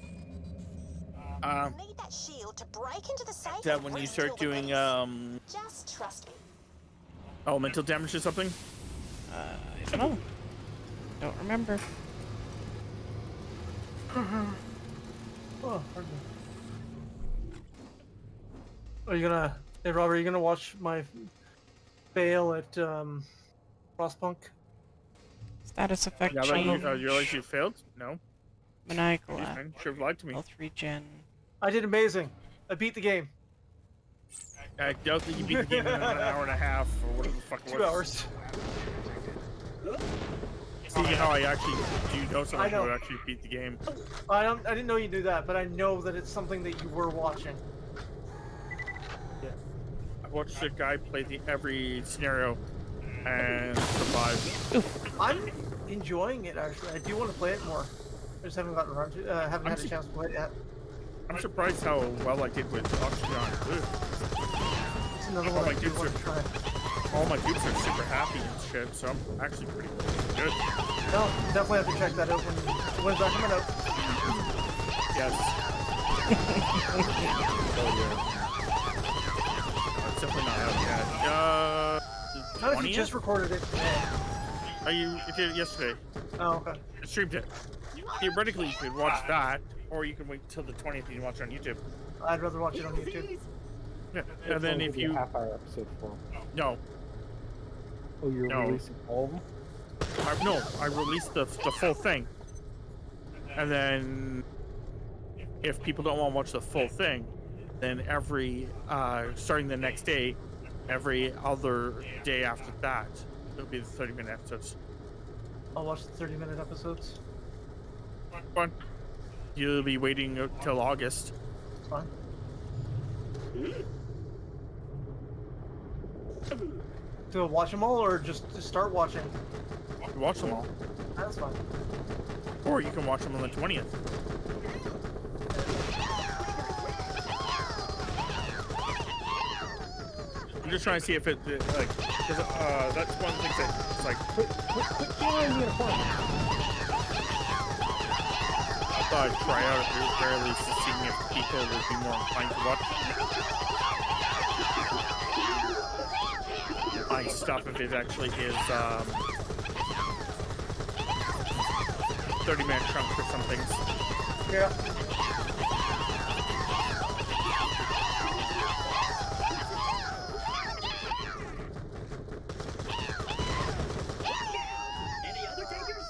that shield to break into the safe That and when you resteal start the doing goodies. Just trust me. elemental damage or something. I don't know. Don't remember. Oh, pardon me. Are you gonna, hey Robert, are you gonna watch my fail at Frostpunk? Status effect Now that change. you realize you failed? No. Maniacal Jeez, laugh. man, should have lied to me. Health regen. I did amazing. I beat the game. I doubt that you beat the game in an hour and a half or whatever the fuck it was. 2 hours. See how I actually do know I someone know. who actually beat the game. I didn't know you knew that, but I know that it's something that you were watching. Yeah. I watched a guy play every scenario and survive. I'm enjoying it actually. I do want to play it more. I just haven't gotten around to. Haven't had a chance to play it yet. I'm surprised how well I did with Oxygen. It's another one I do want to try. All my dudes are super happy and shit, so I'm actually pretty good. No, definitely have to check that out when's that coming out. Yes. No, it's definitely not out yet. Not if you just recorded it today. You did it yesterday. Oh, okay. I streamed it. Theoretically, you could watch that, or you can wait till the 20th and you watch it on YouTube. I'd rather watch it on YouTube. Yeah, and then if you half-hour episode for them. No. Oh, you're releasing all of them? No, I released the full thing. And then if people don't want to watch the full thing, then every starting the next day, every other day after that, it'll be the 30-minute episodes. I'll watch the 30-minute episodes. Fine. You'll be waiting till August. It's fine. To watch them all, or just to start watching? Watch them all. That's fine. Or you can watch them on the 20th. I'm just trying to see if it like, because that's one of the things that it's like. Quit killing me in a corner. I thought I'd try out at the very least to see if people would be more inclined to watch my stuff if it actually is 30-minute chunk for some things. Yeah. Any other takers?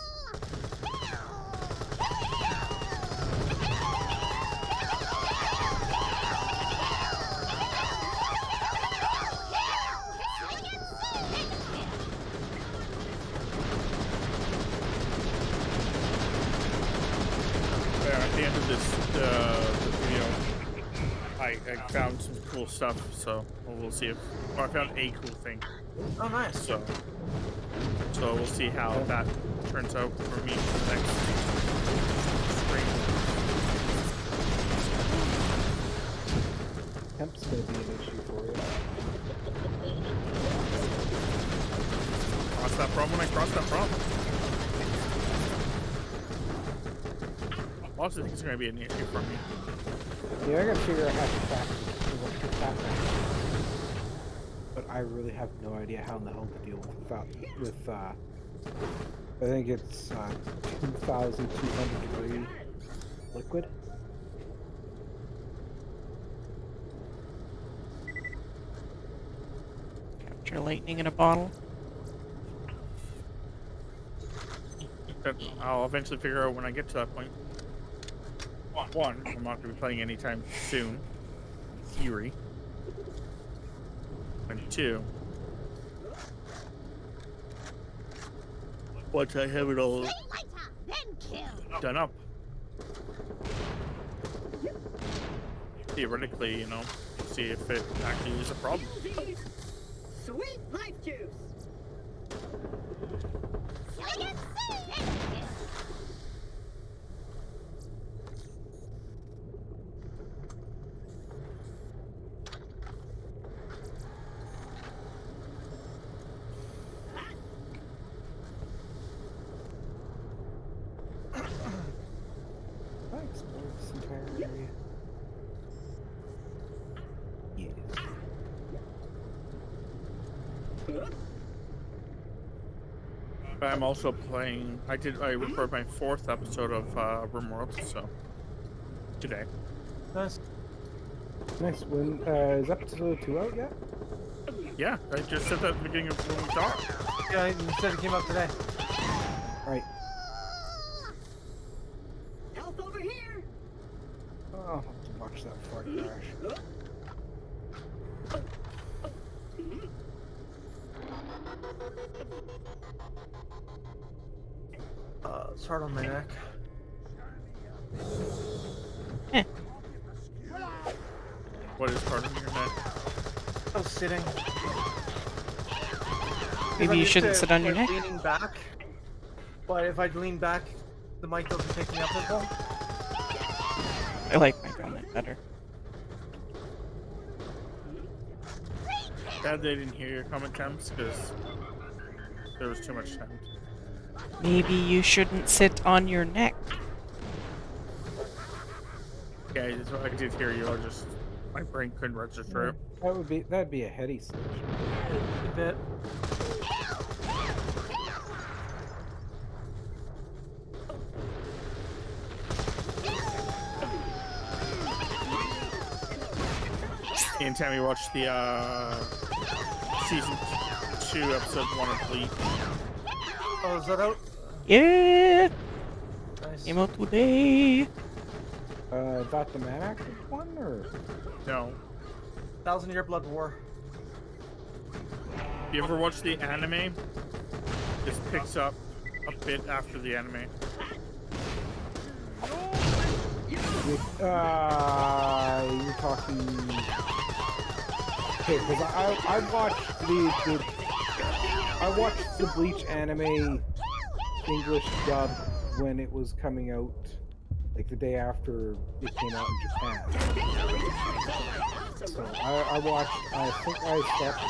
At the end of this video, I found some cool stuff, so we'll see if I found a cool thing. Oh, nice. So we'll see how that turns out for me for the next stream. Temp's gonna be an issue for you. Cross that problem when I cross that problem. Lots of things are going to be an issue for me. Yeah, I gotta figure out how to track but I really have no idea how in the hell to deal with I think it's 2,200 degree liquid. Capture lightning in a bottle. That I'll eventually figure out when I get to that point. One, I'm not going to be playing anytime soon. Theory. And two, once I have it all done up, theoretically, you know, see if it actually is a problem. Sweet life juice. But I'm also playing. I recorded my 4th episode of RelentlessUndead, so today. Nice. Nice. When is episode 2 out yet? Yeah, I just said that at the beginning of when we talked. Yeah, you said it came out today. Right. Health over here. Oh, I'll have to watch that far crash. It's hard on my neck. What is hard on your neck? I was sitting. Maybe you shouldn't sit on your neck. Leaning back, but if I lean back, the mic doesn't pick me up as well. I like my girl neck better. Glad they didn't hear your comment temps because there was too much time. Maybe you shouldn't sit on your neck. Yeah, that's what I did hear you. I just my brain couldn't register it. That'd be a heady switch. A bit. Me and Tammy watched the season 2, episode 1 of Fleet. Oh, is that out? Yeah. Nice. Came out today. That the man active one or No. 1,000-Year Blood War. You ever watch the anime? This picks up a bit after the anime. You're talking. Okay, because I watched the Bleach anime English dub when it was coming out, like the day after it came out in Japan. So I think I stopped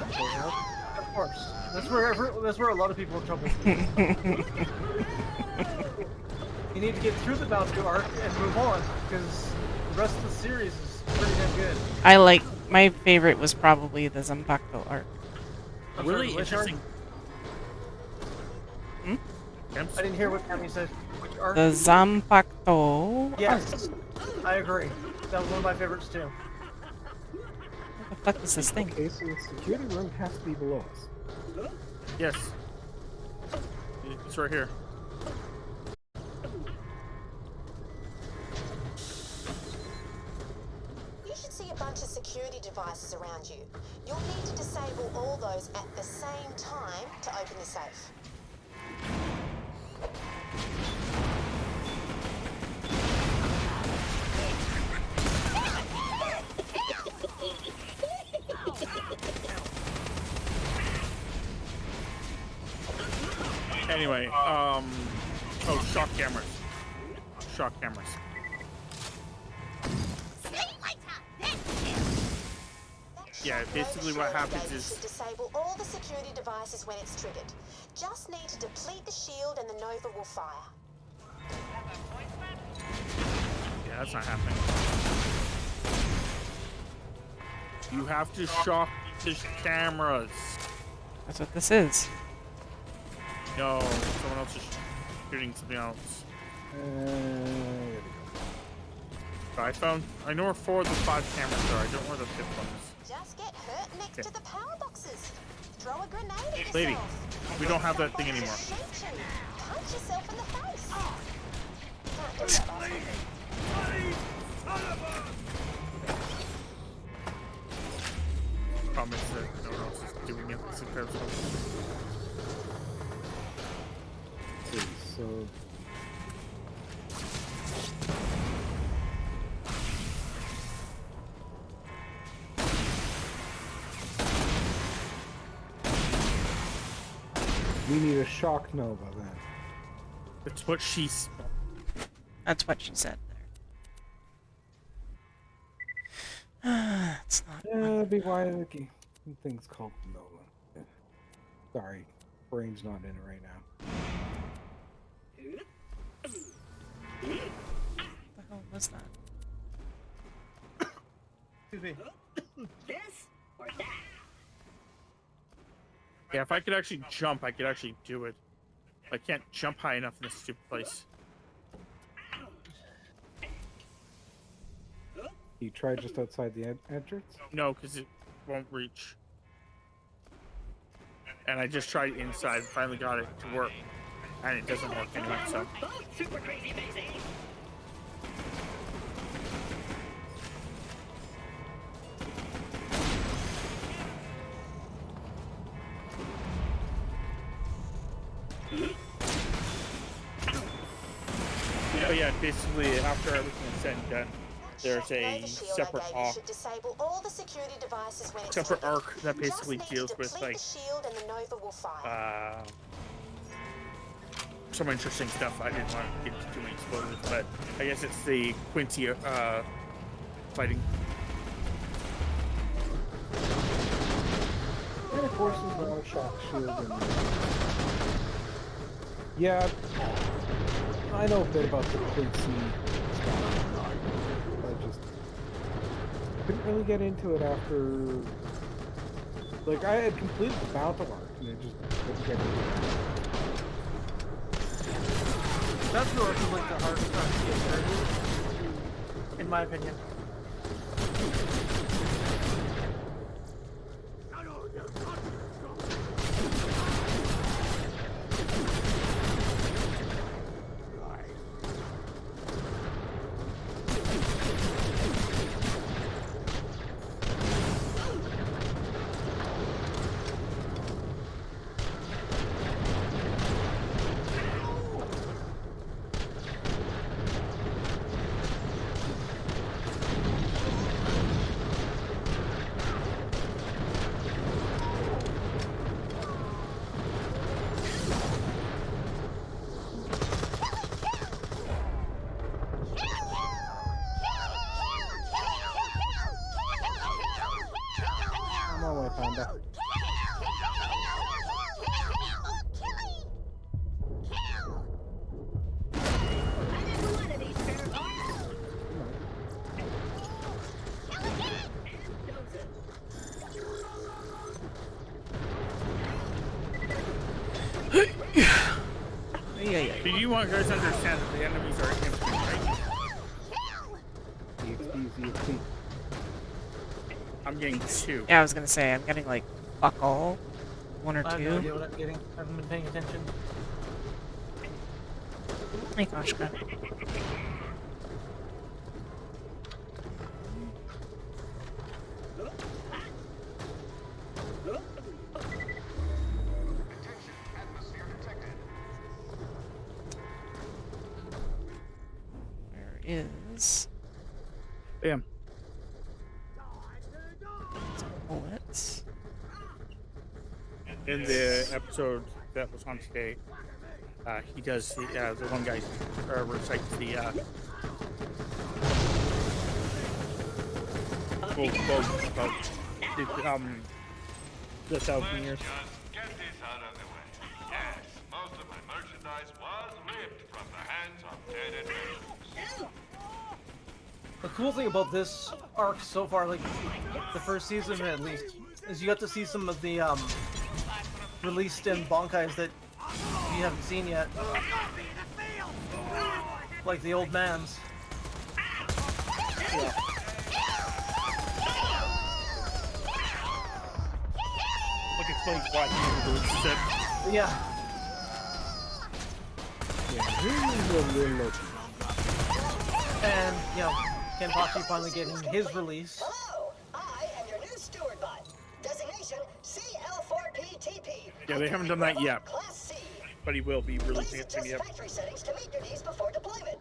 watching that. Of course. That's where a lot of people have trouble. You need to get through the Bowser arc and move on, because the rest of the series is pretty damn good. My favorite was probably the Zanpakuto arc. Really interesting. Hmm? I didn't hear what Tammy said. Which arc? The Zanpakuto. Yes, I agree. That was one of my favorites too. What the fuck is this thing? Okay, so the security room has to be below us. Yes. It's right here. You should see a bunch of security devices around you. You'll need to disable all those at the same time to open the safe. Anyway, shock cameras. Shock cameras. Yeah, basically what happens is... Disable all the security devices when it's triggered. Just need to deplete the shield and the Nova will fire. Yeah, that's not happening. You have to shock the cameras. That's what this is. No, someone else is shooting something else. I know where 4 of the 5 cameras are. I don't know where the 5th one is. Just get hurt next to the power boxes. Throw a grenade at yourself. Lady, we don't have that thing anymore. Punch yourself in the face. Can't do that, Problem is that no one else is doing it. It's incredible. So we need a shock Nova then. That's what she's. That's what she said there. It's not. Be why the thing's called Nova. Yeah. Sorry, brain's not in it right now. What the hell was that? Excuse me. This or that? Yeah, if I could actually jump, I could actually do it. I can't jump high enough in this stupid place. You tried just outside the entrance? No, because it won't reach. And I just tried inside, finally got it to work. And it doesn't work anyway, so. Super crazy amazing. Oh yeah, basically after everything is said and done, there's a separate arc. Disable all the security devices when it's Separate triggered. arc that basically Just need deals to with deplete like the shield and the Nova will fire. some interesting stuff. I didn't want to get into too many spoilers, but I guess it's the Quincy fighting. And of course, there's not a shock shield. And... Yeah, I know a bit about the Quincy stuff. I just couldn't really get into it after. Like, I had completed the battle arc, and I just couldn't get into it. That's the arc is like the hardest arc to get started, in my opinion. I'm on my panda. Do you want guys to understand that the enemies are infinite, right? EXP. I'm getting 2. Yeah, I was gonna say, I'm getting like fuck all. 1 or 2. I have no idea what I'm getting. I haven't been paying attention. Hey, Koshka. Where is... Bam. Bullets. In the episode that was on today, he does the one guy recites the quote about the 1,000 years. Just get this out of the way. Yes, most of my merchandise was ripped from the hands of dead adventurers. The cool thing about this arc so far, like the first season at least, is you got to see some of the released in Bankais that you haven't seen yet. Like the old man's. Yeah. Which explains why he released it. Yeah. Yeah, here's a little low. And, you know, Kenpachi finally getting his release. Hello, I am your new steward bot. Designation CL4PTP. Yeah, they haven't done that yet. Class C. But he will be releasing it soon. Adjust Yep. factory settings to meet your needs before deployment.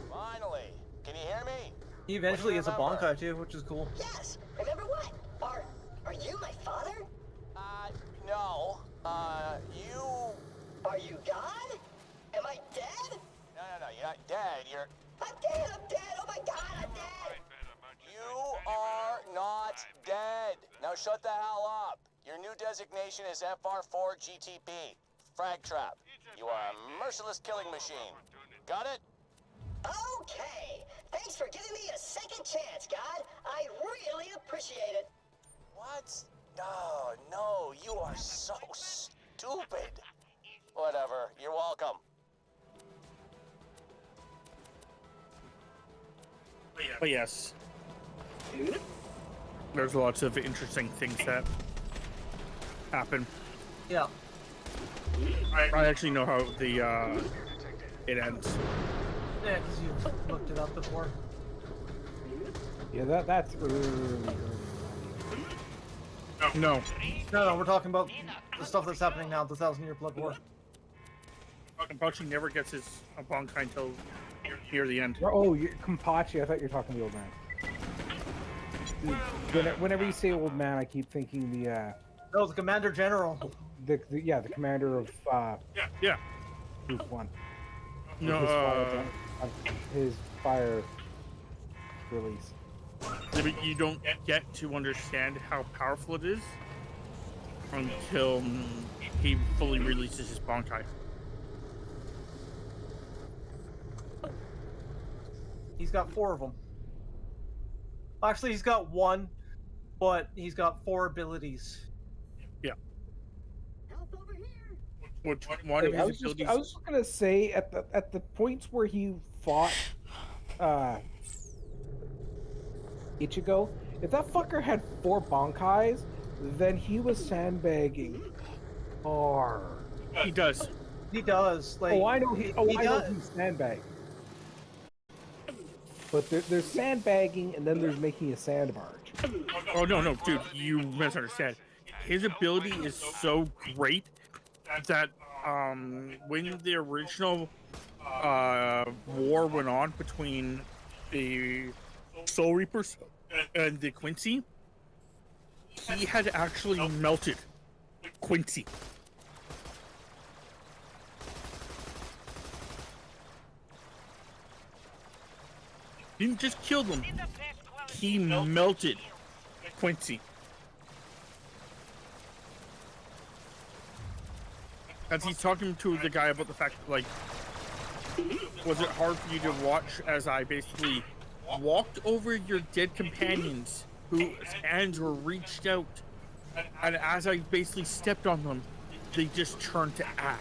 Finally. Can you hear me? He eventually gets a Bankai too, which is cool. Yes. Remember what? Are you my father? No. You... Are you God? Am I dead? No, you're not dead. You're... I'm dead, oh my god, I'm dead! You are not dead. Now shut the hell up. Your new designation is FR4 GTP. Frag Trap. You are a merciless killing machine. Got it? Okay. Thanks for giving me a second chance, God. I really appreciate it. What? Oh, no, you are so stupid. Whatever, you're welcome. But yes, there's lots of interesting things that happen. Yeah. I actually know how the it ends. Yeah, because you've looked it up before. Yeah, that's early. No. No, we're talking about the stuff that's happening now, the 1,000-year Blood War. Kenpachi never gets his Bankai until near the end. Oh, Kenpachi. I thought you were talking the old man. Whenever you say old man, I keep thinking the No, the Commander General. the commander of yeah. Group 1. No, his fire release. Yeah, but you don't get to understand how powerful it is until he fully releases his Bankai. He's got 4 of them. Actually, he's got 1, but he's got 4 abilities. Yeah. Help over here. Which one of his abilities? I was gonna say at the points where he fought Ichigo, if that fucker had 4 Bankais, then he was sandbagging hard. He does. He does. Like, I know he know he's sandbagging. But there's sandbagging, and then there's making a sand barge. Oh no, dude, you misunderstand. His ability is so great that when the original war went on between the Soul Reapers and the Quincy, he had actually melted Quincy. He didn't just kill them, he melted Quincy. As he's talking to the guy about the fact, like, was it hard for you to watch as I basically walked over your dead companions whose hands were reached out, and as I basically stepped on them, they just turned to ash.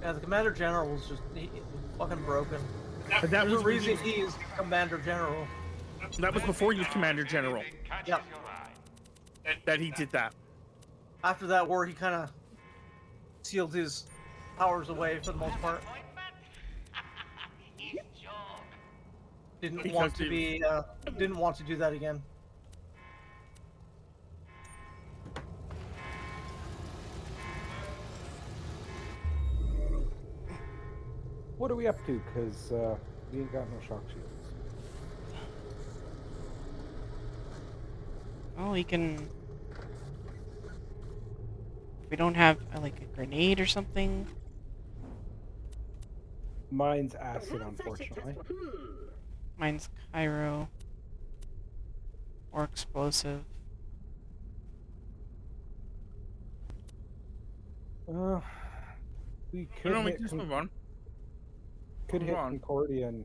Yeah, the Commander General was just fucking broken. But that was the reason he is Commander General. That was before he was Commander General. Yep. That he did that. After that war, he kind of sealed his powers away for the most part. Didn't want to do that again. What are we up to? Because we ain't got no shock shields. Well, we can... We don't have like a grenade or something. Mine's acid, unfortunately. Mine's Cairo. Or explosive. We could No, we can just move on. Could hit Concordia and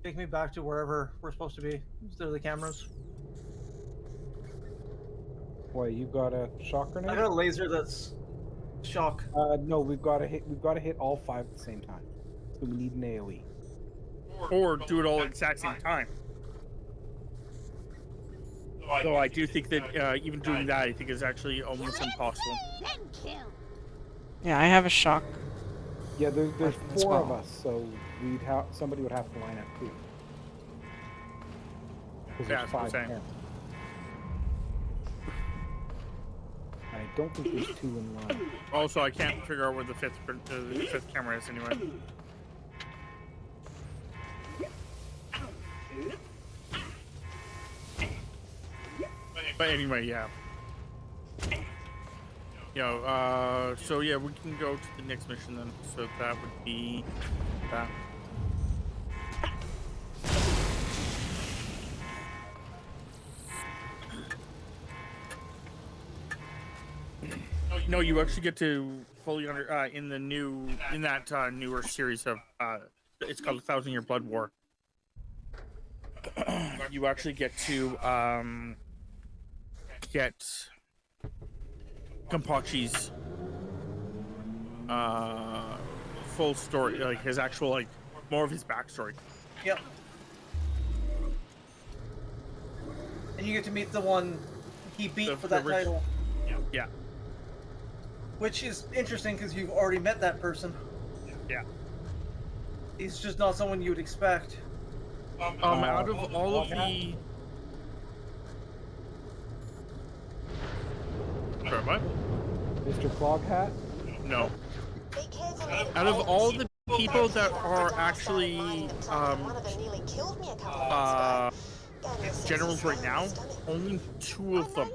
take me back to wherever we're supposed to be. Instead of the cameras. Why, you got a shock grenade? I got a laser that's shock. No, we've got to hit all 5 at the same time. So we need an AoE. Or do it all at the exact same time. Though I do think that even doing that, I think is actually almost impossible. Yeah, I have a shock. Yeah, there's 4 of us, so somebody would have to line up too. Because Yeah, there's 5 cameras. I don't think there's 2 in line. Also, I can't figure out where the fifth camera is anyway. But anyway, yeah. So yeah, we can go to the next mission then. So that would be that. No, you actually get to fully in that newer series of it's called 1,000 Year Blood War. You actually get to get Kenpachi's full story, like his actual, like more of his backstory. Yep. And you get to meet the one he beat for that title. Yeah. Which is interesting because you've already met that person. Yeah. He's just not someone you would expect. Out of all of the... Sorry, what? Mr. Cloghat? No. Out of all the people that are actually generals right now, only 2 of them.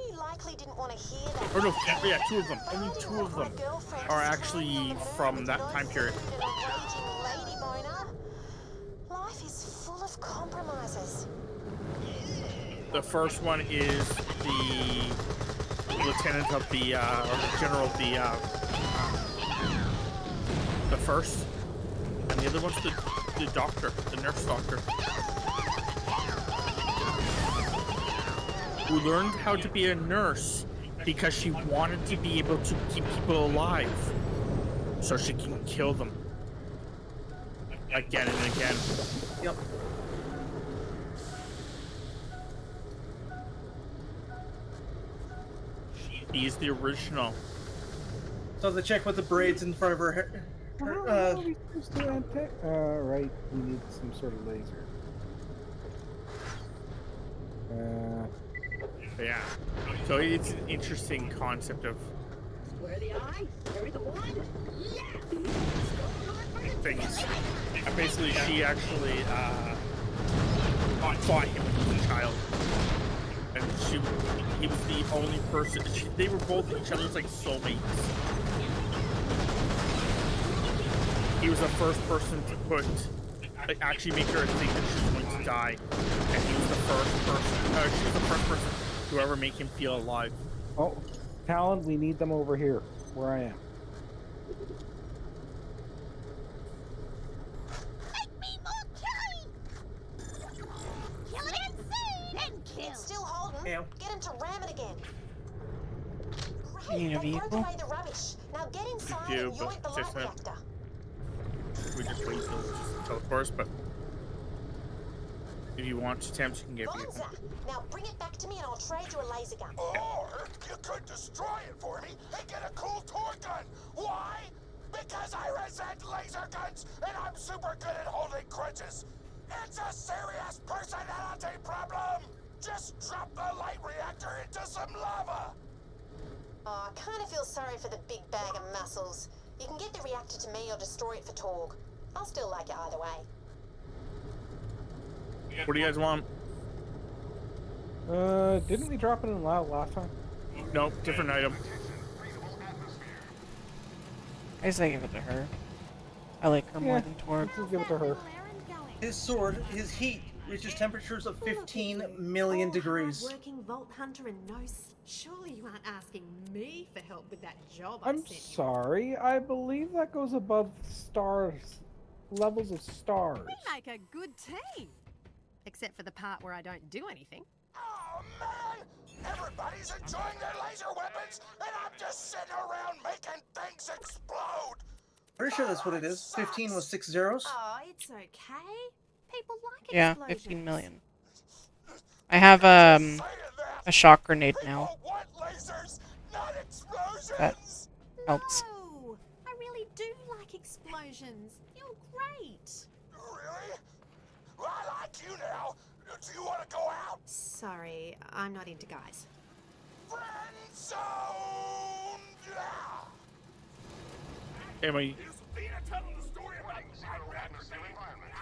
Or no, yeah, 2 of them. Only 2 of them are actually from that time period. Life is full of compromises. The first one is the lieutenant of the, or the general of the first, and the other one's the doctor, the nurse doctor, who learned how to be a nurse because she wanted to be able to keep people alive, so she can kill them again and again. Yep. He's the original. So the chick with the braids in front of her hair. Right, we need some sort of laser. Yeah. So it's an interesting concept of things. And basically, she actually fought him when he was a child, and he was the only person. They were both each other's like soulmates. He was the first person to actually make her think that she was going to die, and he was the first person. She was the first person to ever make him feel alive. Oh, Talon, we need them over here, where I am. It's still holding. Ew. Get him to ram it again. You need a Great, they broke vehicle? away the rubbish. Now get inside do, and but yoink the light just a- reactor. We just wait till it's teleports, but if you want to attempt, you can get Bonza, now bring it back to me and I'll trade you a laser gun. Or you could destroy it for me and get a cool toy gun. Why? Because I resent laser guns and I'm super good at holding grudges. It's a serious personality problem. Just drop the light reactor into some lava. Oh, I kind of feel sorry for the big bag of muscles. You can get the reactor to me or destroy it for Torg. I'll still like it either way. What do you guys want? Didn't we drop it in loud last time? Nope, different item. I say give it to her. I like her more than Torg. Let's give it to her. His sword, his heat, reaches temperatures of 15 million degrees. Working Vault Hunter and surely you aren't asking me for help with that job I I'm sent you. sorry, I believe that goes above levels of stars. We make a good team. Except for the part where I don't do anything. Oh man! Everybody's enjoying their laser weapons and I'm just sitting around making things explode. Pretty sure that's what it is. 15 was 6 zeros. Oh, it's okay. People like Yeah, explosions. 15 million. I have a shock grenade now. That helps. No, I really do like explosions. You're great. Really? Well, I like you now. Do you want to go out? Sorry, I'm not into guys. Friend zone! Am I?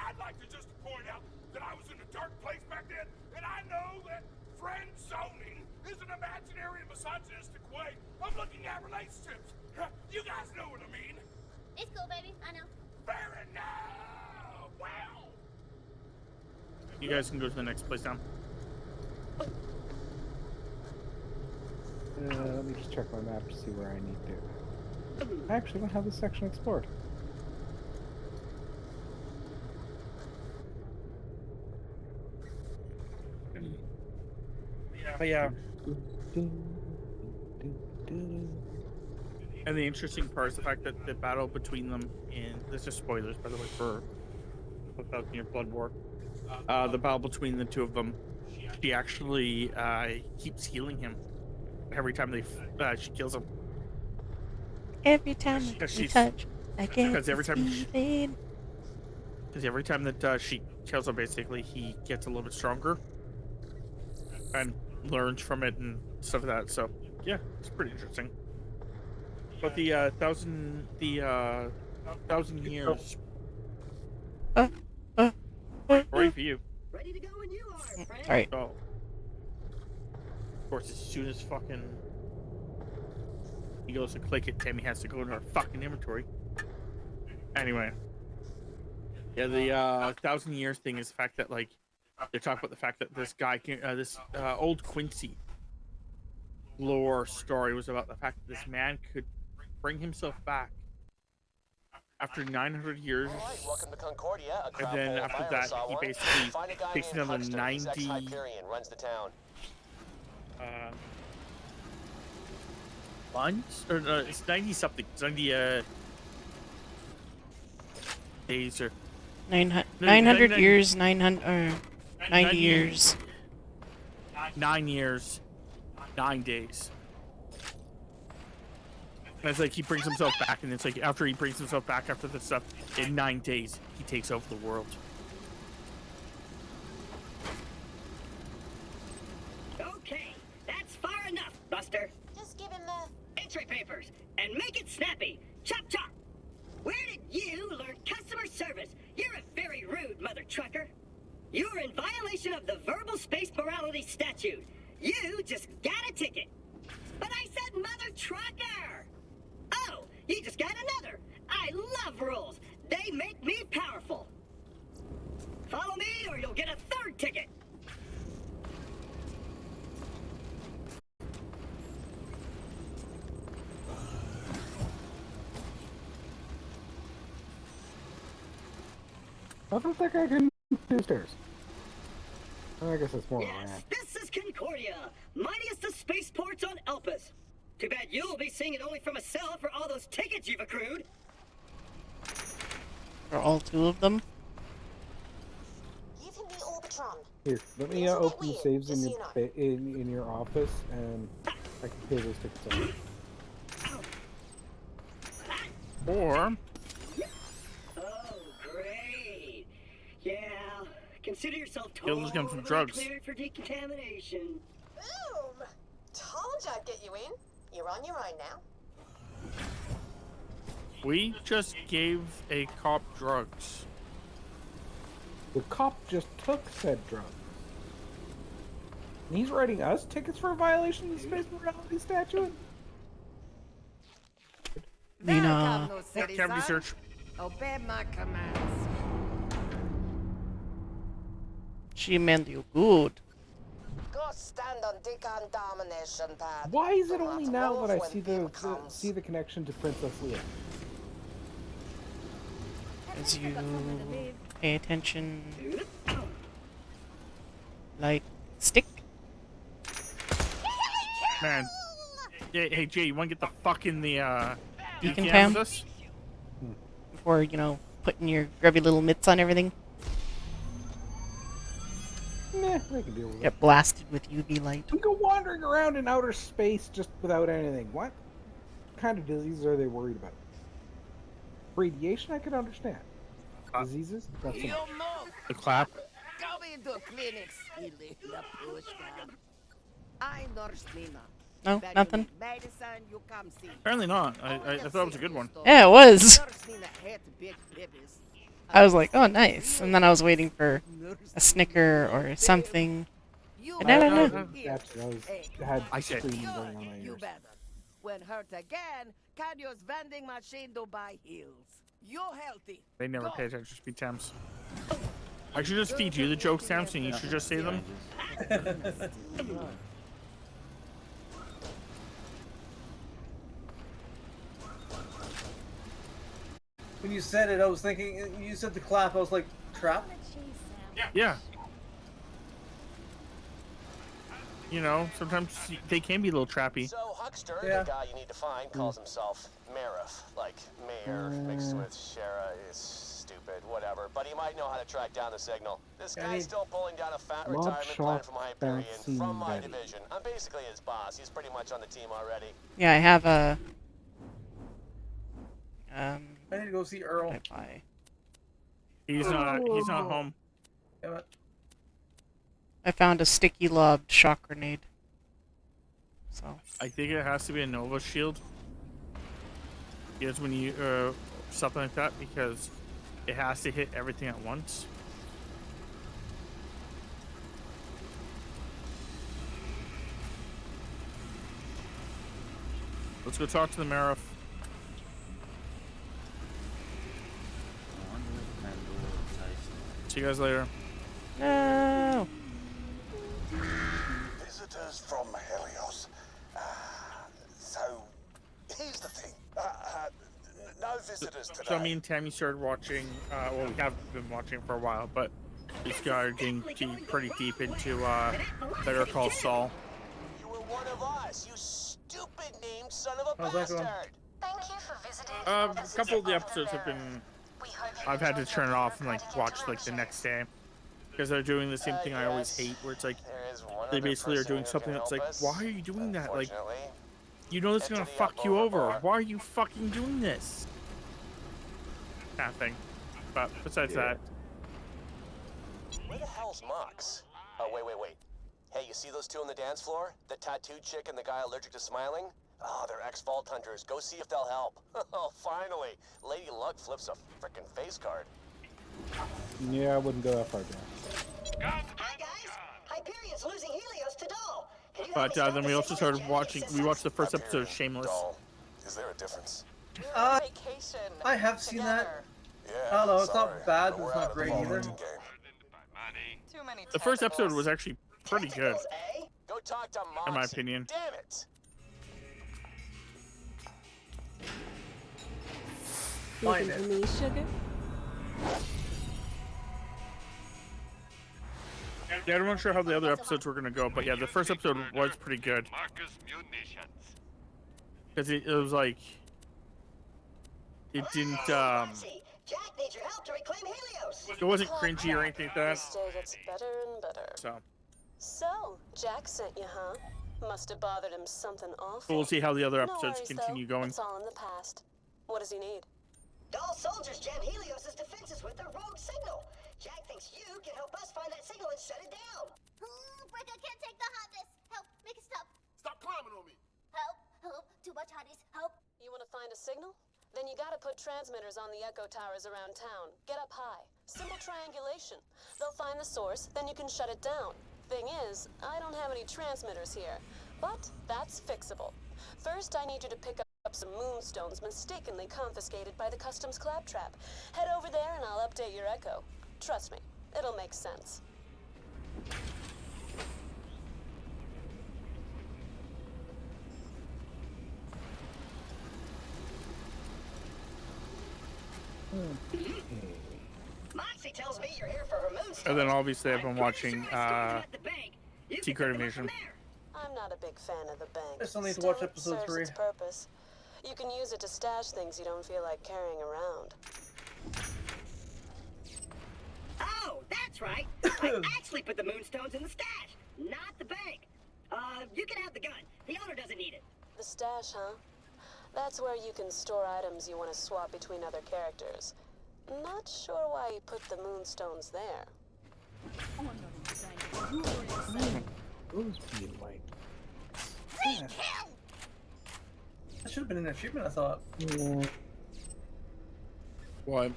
I'd like to just point out that I was in a dark place back then, and I know that friend zoning is an imaginary and misogynistic way of looking at relationships. You guys know what I mean. It's cool, baby. I know. Fair enough. Well. You guys can go to the next place down. let me just check my map to see where I need to. I actually don't have this section explored. But yeah. And the interesting part is the fact that the battle between them, and this is spoilers by the way for Falcon Blood War. The battle between the two of them, she actually keeps healing him every time she kills him. Every time we touch, I get because every time feeling. Because every time that she kills him, basically he gets a little bit stronger and learns from it and stuff like that. So yeah, it's pretty interesting. But the thousand years. Right for you. Ready to go when you are, friend. Alright. Oh. Of course, as soon as fucking he goes to click it, Tammy has to go into her fucking inventory. Anyway. Yeah, the 1,000 years thing is the fact that, like, they're talking about the fact that this guy, this old Quincy lore story was about the fact that this man could bring himself back after 900 years. Alright, welcome to Concordia. And then after that, he basically takes another 90 runs the town. months? Or it's 90 something. It's 90 days or 900 years, 900 90 years. 9 years, 9 days. And it's like he brings himself back, and it's like after he brings himself back after this stuff, in 9 days, he takes over the world. Okay, that's far enough, Buster. Just give him the entry papers and make it snappy. Chop chop. Where did you learn customer service? You're a very rude mother trucker. You're in violation of the verbal space morality statute. You just got a ticket. But I said mother trucker. Oh, you just got another. I love rules. They make me powerful. Follow me or you'll get a third ticket. I don't think I can do stairs. I guess it's more Yes, land. this is Concordia, mightiest of spaceports on Elpis. Too bad you'll be seeing it only from a cell for all those tickets you've accrued. Are all 2 of them? Give him the Orbitron. Here, let me open the saves in your in your office, and I can pay those tickets off. Or Oh, great. Yeah, consider yourself He'll just come from totally drugs. cleared for decontamination. Boom! Told you I'd get you in. You're on your own now. we just gave a cop drugs. The cop just took said drug. And he's writing us tickets for a violation of the space morality statute? Lena. Cavity search. Obey my commands. She meant you good. Go stand on decontamination pad. Why is it only now that I see the connection to Princess Leia? As you pay attention, light stick. Man. Hey Jay, you wanna get the fuck in the Beacon with cam? us? Before, you know, putting your grubby little mitts on everything. Nah, I can deal with it. Get blasted with UV light. We go wandering around in outer space just without anything. What kind of diseases are they worried about? Radiation, I could understand. Diseases? Not so much. The clap. Go into clinics, silly lapushka. I nurse Lena. No, When you nothing. need medicine, you come see me. Apparently not. I thought it was a good one. Yeah, it was. Nurse Lena hate big babies. I was like, oh, nice. And then I was waiting for a snicker or something. And I don't know. I said, screaming going on my You ears. better. When hurt again, can use vending machine to buy heals. You healthy. They never pay attention to speed times. I should just feed you the jokes, Sam, and you should just say them. When you said it, I was thinking. You said the clap. I was like, trap. Yeah. You know, sometimes they can be a little trappy. So Huckster, Yeah. the guy you need to find, calls himself Marif, like mayor mixed with Shara. Is stupid, whatever. But he might know how to track down the signal. This Yeah, guy's still pulling down a fat Mob retirement plan shop from Hyperion bouncing from my Betty. division. I'm basically his boss. He's pretty much on the team already. Yeah, I have a. I need to go see Earl. What did I buy? He's not home. Damn it. I found a sticky lobbed shock grenade. So. I think it has to be a Nova shield. Yes, when you something like that, because it has to hit everything at once. Let's go talk to the Marif. See you guys later. No. Visitors from Helios. So, here's the thing. No visitors today. So me and Tammy started watching. Well, we have been watching for a while, but we started getting pretty deep into Better Call Saul. You were one of us, you stupid named son of a How's that going? bastard. Thank you for visiting. A couple of the episodes have been. I've had to turn it off and like watch like the next day because they're doing the same thing I always hate, where it's like they basically are doing something that's like, why are you doing that? Like, you know this is gonna fuck you over. Why are you fucking doing this? Kind of thing. But besides that, Where the hell's Mox? Oh, wait. Hey, you see those two on the dance floor? The tattooed chick and the guy allergic to smiling? Oh, they're ex-Vault Hunters. Go see if they'll help. Oh, finally. Lady Luck flips a frickin' face card. Yeah, I wouldn't go that far down. Hi, guys. Hyperion's losing Helios to Doll. Can you help but me stop then the we also signal started jamming watching. We systems? watched the first episode of Shameless. Is there a difference? I have seen that. Yeah. I don't know. It's sorry, not bad, but but we're it's out not of the great ball either. game. The first episode was actually pretty good, Go talk to Mox. in my opinion. Damn it. Find it. Me, sugar? Yeah, I'm not sure how the other episodes were gonna go, but yeah, the first episode was pretty good. Because it was like, it didn't, Jack needs your help to reclaim Helios. it wasn't cringy or anything like that. Each day gets better and better. So, Jack sent you, huh? Must have bothered him something awful. we'll see how the other No episodes worries, continue though. going. It's all in the past. What does he need? Doll soldiers jam Helios' defenses with their rogue signal. Jack thinks you can help us find that signal and shut it down. Breaker can't take the hotness. Help, make it stop. Stop climbing on me. Help, too much hotness. Help. You want to find a signal? Then you gotta put transmitters on the echo towers around town. Get up high. Simple triangulation. They'll find the source, then you can shut it down. Thing is, I don't have any transmitters here, but that's fixable. First, I need you to pick up some moonstones mistakenly confiscated by the customs claptrap. Head over there and I'll update your echo. Trust me, it'll make sense. Moxie tells me you're here for her moonstone. And then obviously I've been watching Secret Invasion. I'm not a big fan of the bank. I still need to Still, watch episode serves 3. its purpose. You can use it to stash things you don't feel like carrying around. Oh, that's right. I actually put the moonstones in the stash, not the bank. You can have the gun. The owner doesn't need it. The stash, huh? That's where you can store items you want to swap between other characters. Not sure why you put the moonstones there. Those being like. That should have been an achievement, I thought. What?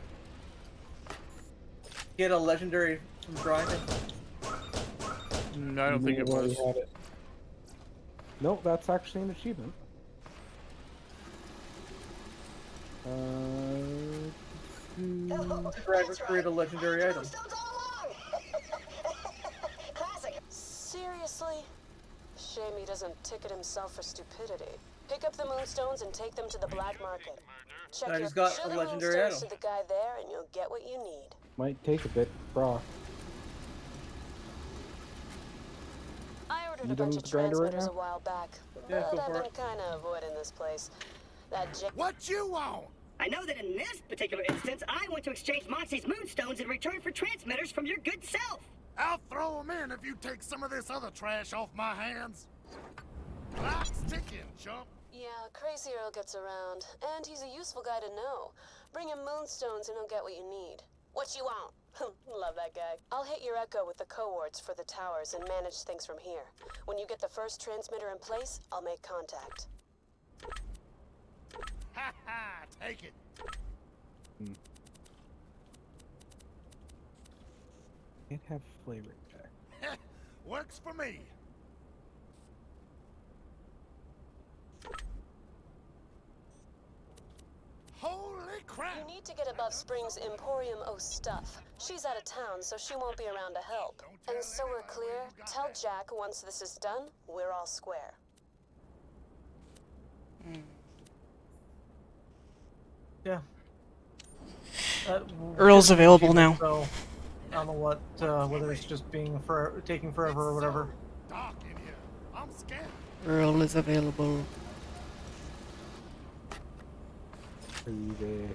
Get a legendary from grinding. No, I don't think it was. Nope, that's actually an achievement. Drivers create a legendary item. Seriously? Shame he doesn't ticket himself for stupidity. Pick up the moonstones and take them to the black market. Check I your just got a sugar legendary moonstones item. to the guy there, and you'll get what you need. Might take a bit, bro. I ordered You a done bunch with of the grinder right transmitters now? a while back, Yeah, but go I've for been it. kind of avoiding this place. What you want? I know that in this particular instance, I want to exchange Moxie's moonstones in return for transmitters from your good self. I'll throw them in if you take some of this other trash off my hands. Clock's ticking, chump. Yeah, Crazy Earl gets around, and he's a useful guy to know. Bring him moonstones and he'll get what you need. What you want? Love that guy. I'll hit your echo with the coords for the towers and manage things from here. When you get the first transmitter in place, I'll make contact. Ha ha, take it. Can't have flavor pack. Works for me. Holy crap! You need to get above Spring's Emporium O stuff. She's out of town, so she won't be around to help. And so we're clear, tell Jack once this is done, we're all square. Yeah. Earl's available now. So I don't know what, whether it's just being taking forever or whatever. Dark in here. I'm scared. Earl is available. Crazy.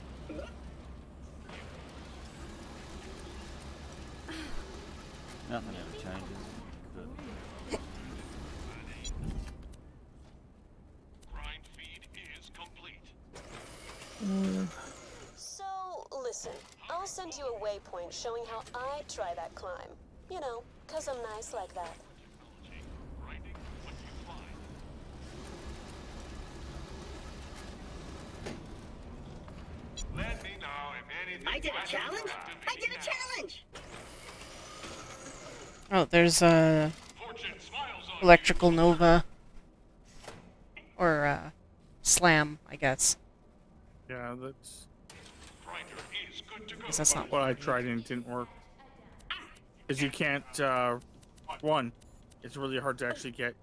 Nothing ever changes. Grind feed is complete. So, listen, I'll send you a waypoint showing how I try that climb. You know, 'cause I'm nice like that. Let me know if anything. I did a challenge? I did a challenge! Oh, there's a electrical nova or slam, I guess. Yeah, that's. Guess that's not what I tried and it didn't work. Because you can't. One, it's really hard to actually get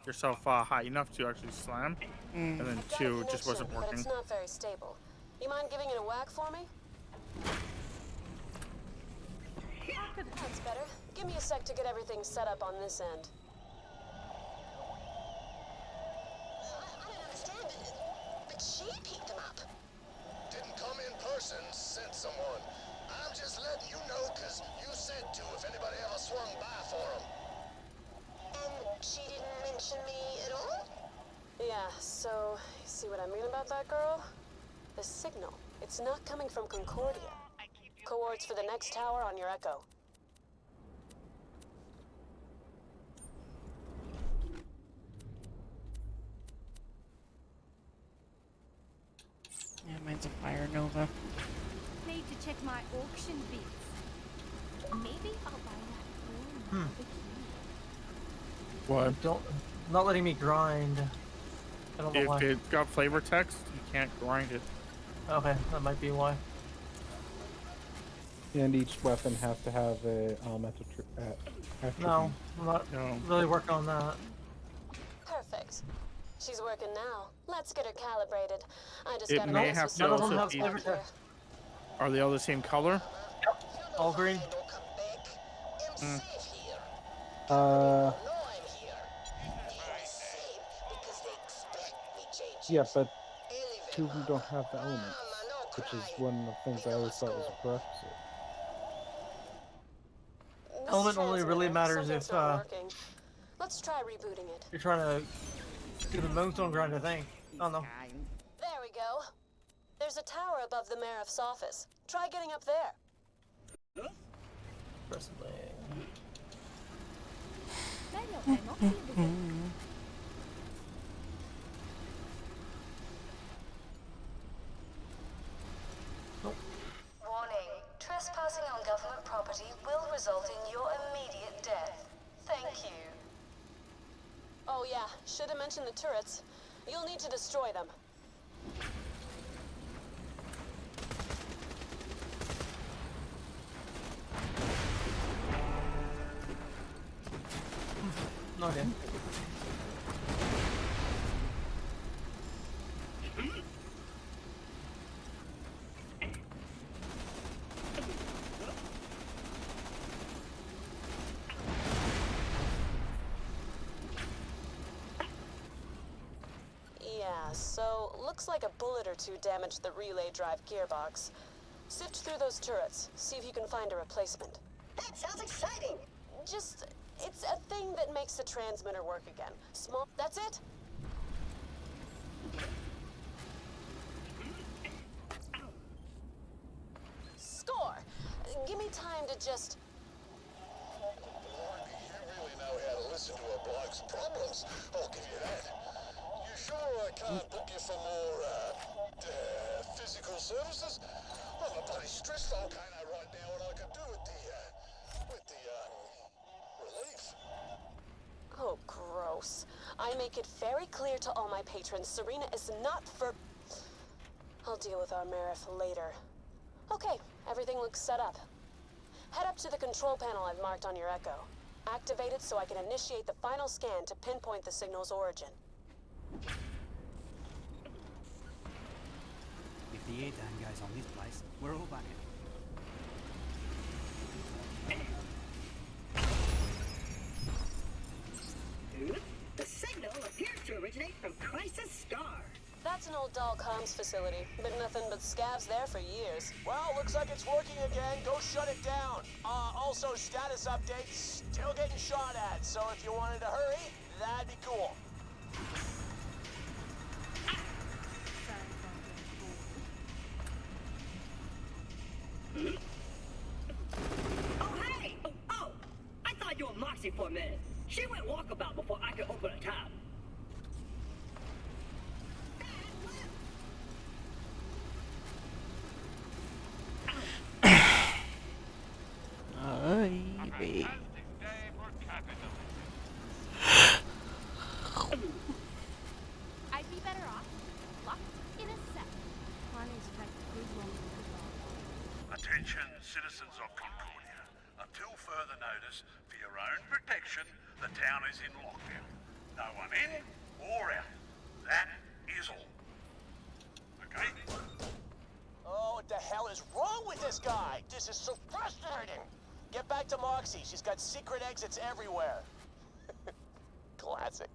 yourself high enough to actually slam, and then I've got a two, it just wasn't connection, but working. it's not very stable. You mind giving it a whack for me? That's better. Give me a sec to get everything set up on this end. I don't understand it, but she picked them up. Didn't come in person, sent someone. I'm just letting you know, because you said to if anybody ever swung by for them. And she didn't mention me at all? Yeah, so, you see what I mean about that girl? The signal. It's not coming from Concordia. Coords for the next tower on your echo. Yeah, mine's a fire nova. Need to check my auction bids. Maybe I'll buy that. What? Not letting me grind. I don't know If why. it's got flavor text, you can't grind it. Okay, that might be why. And each weapon has to have a elemental attribute. No, I'm not really working on that. Perfect. She's working now. Let's get her calibrated. I just It gotta may get have this to specific also be. spot here. Are they all the same color? All green. Yeah, but two of them don't have the elements, which is one of the things I always thought was a prerequisite. Element only really matters Something's if not working. Let's try rebooting it. you're trying to do the moonstone grind, I think. I don't know. There we go. There's a tower above the Mariff's office. Try getting up there. Warning. Trespassing on government property will result in your immediate death. Thank you. Oh yeah, should have mentioned the turrets. You'll need to destroy them. Okay. Yeah, so looks like a bullet or two damaged the relay drive gearbox. Sift through those turrets, see if you can find a replacement. That sounds exciting. It's a thing that makes the transmitter work again. Small, that's it? Score! Give me time to just... You really know how to listen to a bloke's problems. I'll give you that. You sure I can't book you for more, physical services? I'm a bloody stress volcano right now, and I could do with the relief. Oh, gross. I make it very clear to all my patrons, Serena is not for... I'll deal with our Marif later. Okay, everything looks set up. Head up to the control panel I've marked on your Echo. Activate it so I can initiate the final scan to pinpoint the signal's origin. If the air dam goes on this place, we're all buggered. The signal appears to originate from Crisis Scar. That's an old doll comms facility. Been nothing but scavs there for years. Well, looks like it's working again. Go shut it down. Also, status update, still getting shot at. So if you wanted to hurry, that'd be cool. Oh, hey! Oh, I thought you were Moxie for a minute. She went walkabout before I could open a tab. I'd be better off locked in a cell. Connie's tried to prove wrong with the law. Attention, citizens of Concordia. Until further notice, for your own protection, the town is in lockdown. No one in or out. That is all. Okay? Oh, what the hell is wrong with this guy? This is so frustrating. Get back to Moxie. She's got secret exits everywhere. Classic.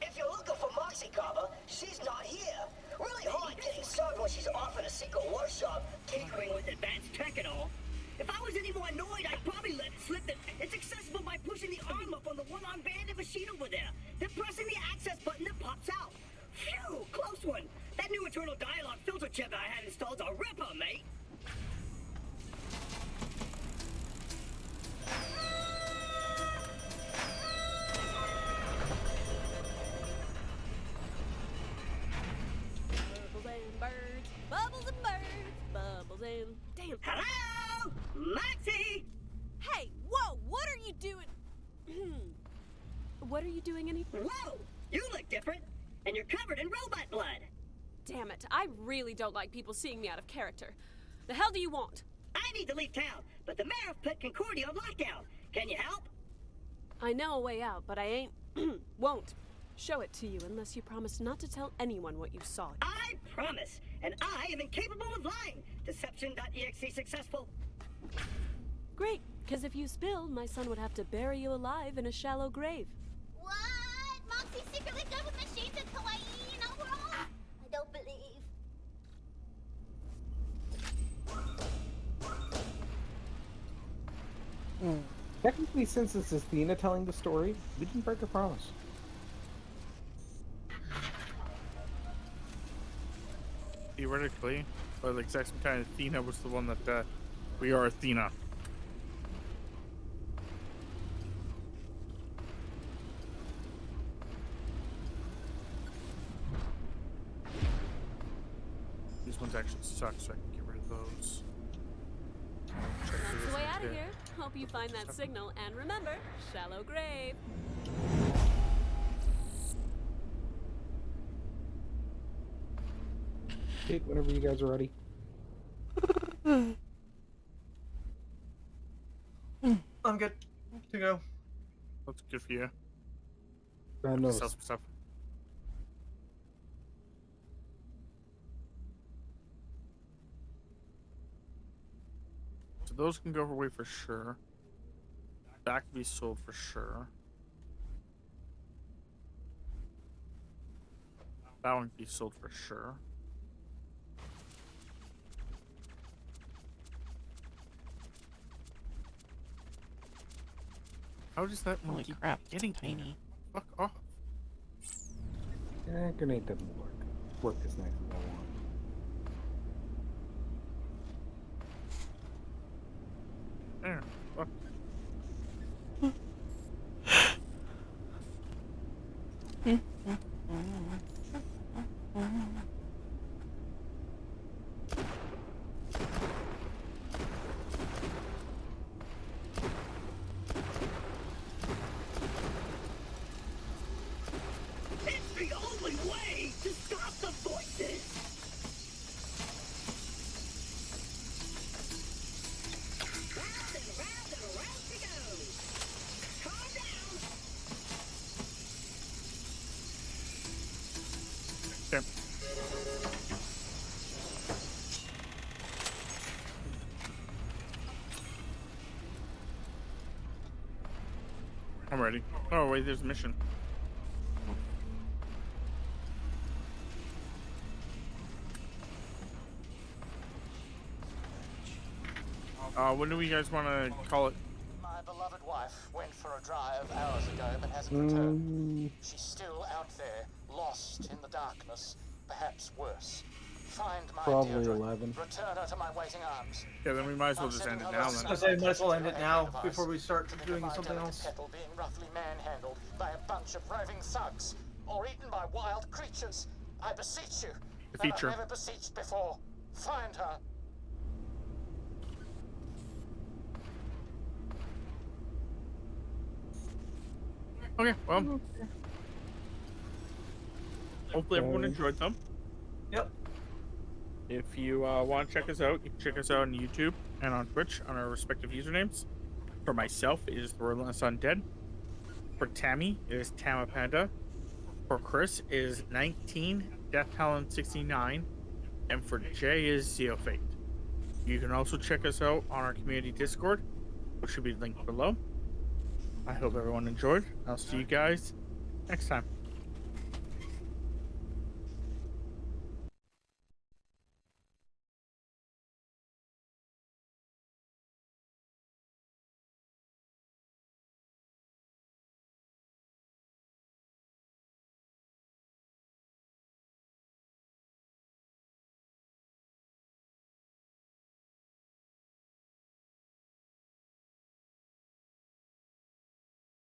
If you're looking for Moxie Copper, she's not here. Really hard getting served when she's off in a secret workshop, Tinkering with advanced tech and all. If I was any more annoyed, I'd probably let it slip that it's accessible by pushing the arm up on the one-arm banded machine over there, then pressing the access button that pops out. Phew, close one. That new internal dialogue filter chip I had installed a ripper, mate. Bubbles and birds, bubbles and birds, bubbles and... Damn. Hello? Moxie! Hey, whoa, what are you doing? What are you doing anything? Whoa! You look different, and you're covered in robot blood. Damn it, I really don't like people seeing me out of character. The hell do you want? I need to leave town, but the mayor put Concordia on lockdown. Can you help? I know a way out, but I ain't... won't show it to you unless you promise not to tell anyone what you saw. I promise, and I am incapable of lying. Deception.exe successful. Great, because if you spill, my son would have to bury you alive in a shallow grave. What? Moxie's secretly good with machines in Hawaii and overall? I don't believe. Technically, since this is Athena telling the story, we didn't break a promise. Theoretically, but like exact same time, Athena was the one that we are Athena. These ones actually suck, so I can get rid of those. That's the way out of here. Hope you find that signal, and remember, shallow grave. Kate, whenever you guys are ready. I'm good to go. That's good for you. I know. Sell some stuff. those can go away for sure. That can be sold for sure. That one can be sold for sure. How does that one Holy keep crap, getting tiny. me? Fuck off. Grenade doesn't work as nice as I want. There. Fuck. It's the only way to stop the voices! Round and round and round we go! Calm down! Okay. I'm ready. Oh wait, there's a mission. When do we guys want to call it? My beloved wife went for a drive hours ago but hasn't returned. She's still out there, lost in the darkness, perhaps worse. Find my Probably Deirdre. 11. Return her to my waiting arms. Yeah, then we might as well just end it now then. I say might as well end it now before we start doing something else. Kettle being roughly manhandled by a bunch of roving thugs, or eaten by wild creatures. I beseech you. Defeat I've her. never beseeched before. Find her. Okay, well. Hopefully everyone enjoyed them. Yep. If you want to check us out, you can check us out on YouTube and on Twitch on our respective usernames. For myself, it is RelentlessUndead. For Tammy, it is Tamapanda. For Chris, it is 19 DeathTalon69. And for Jay is Zeofate. You can also check us out on our community Discord, which should be linked below. I hope everyone enjoyed. I'll see you guys next time.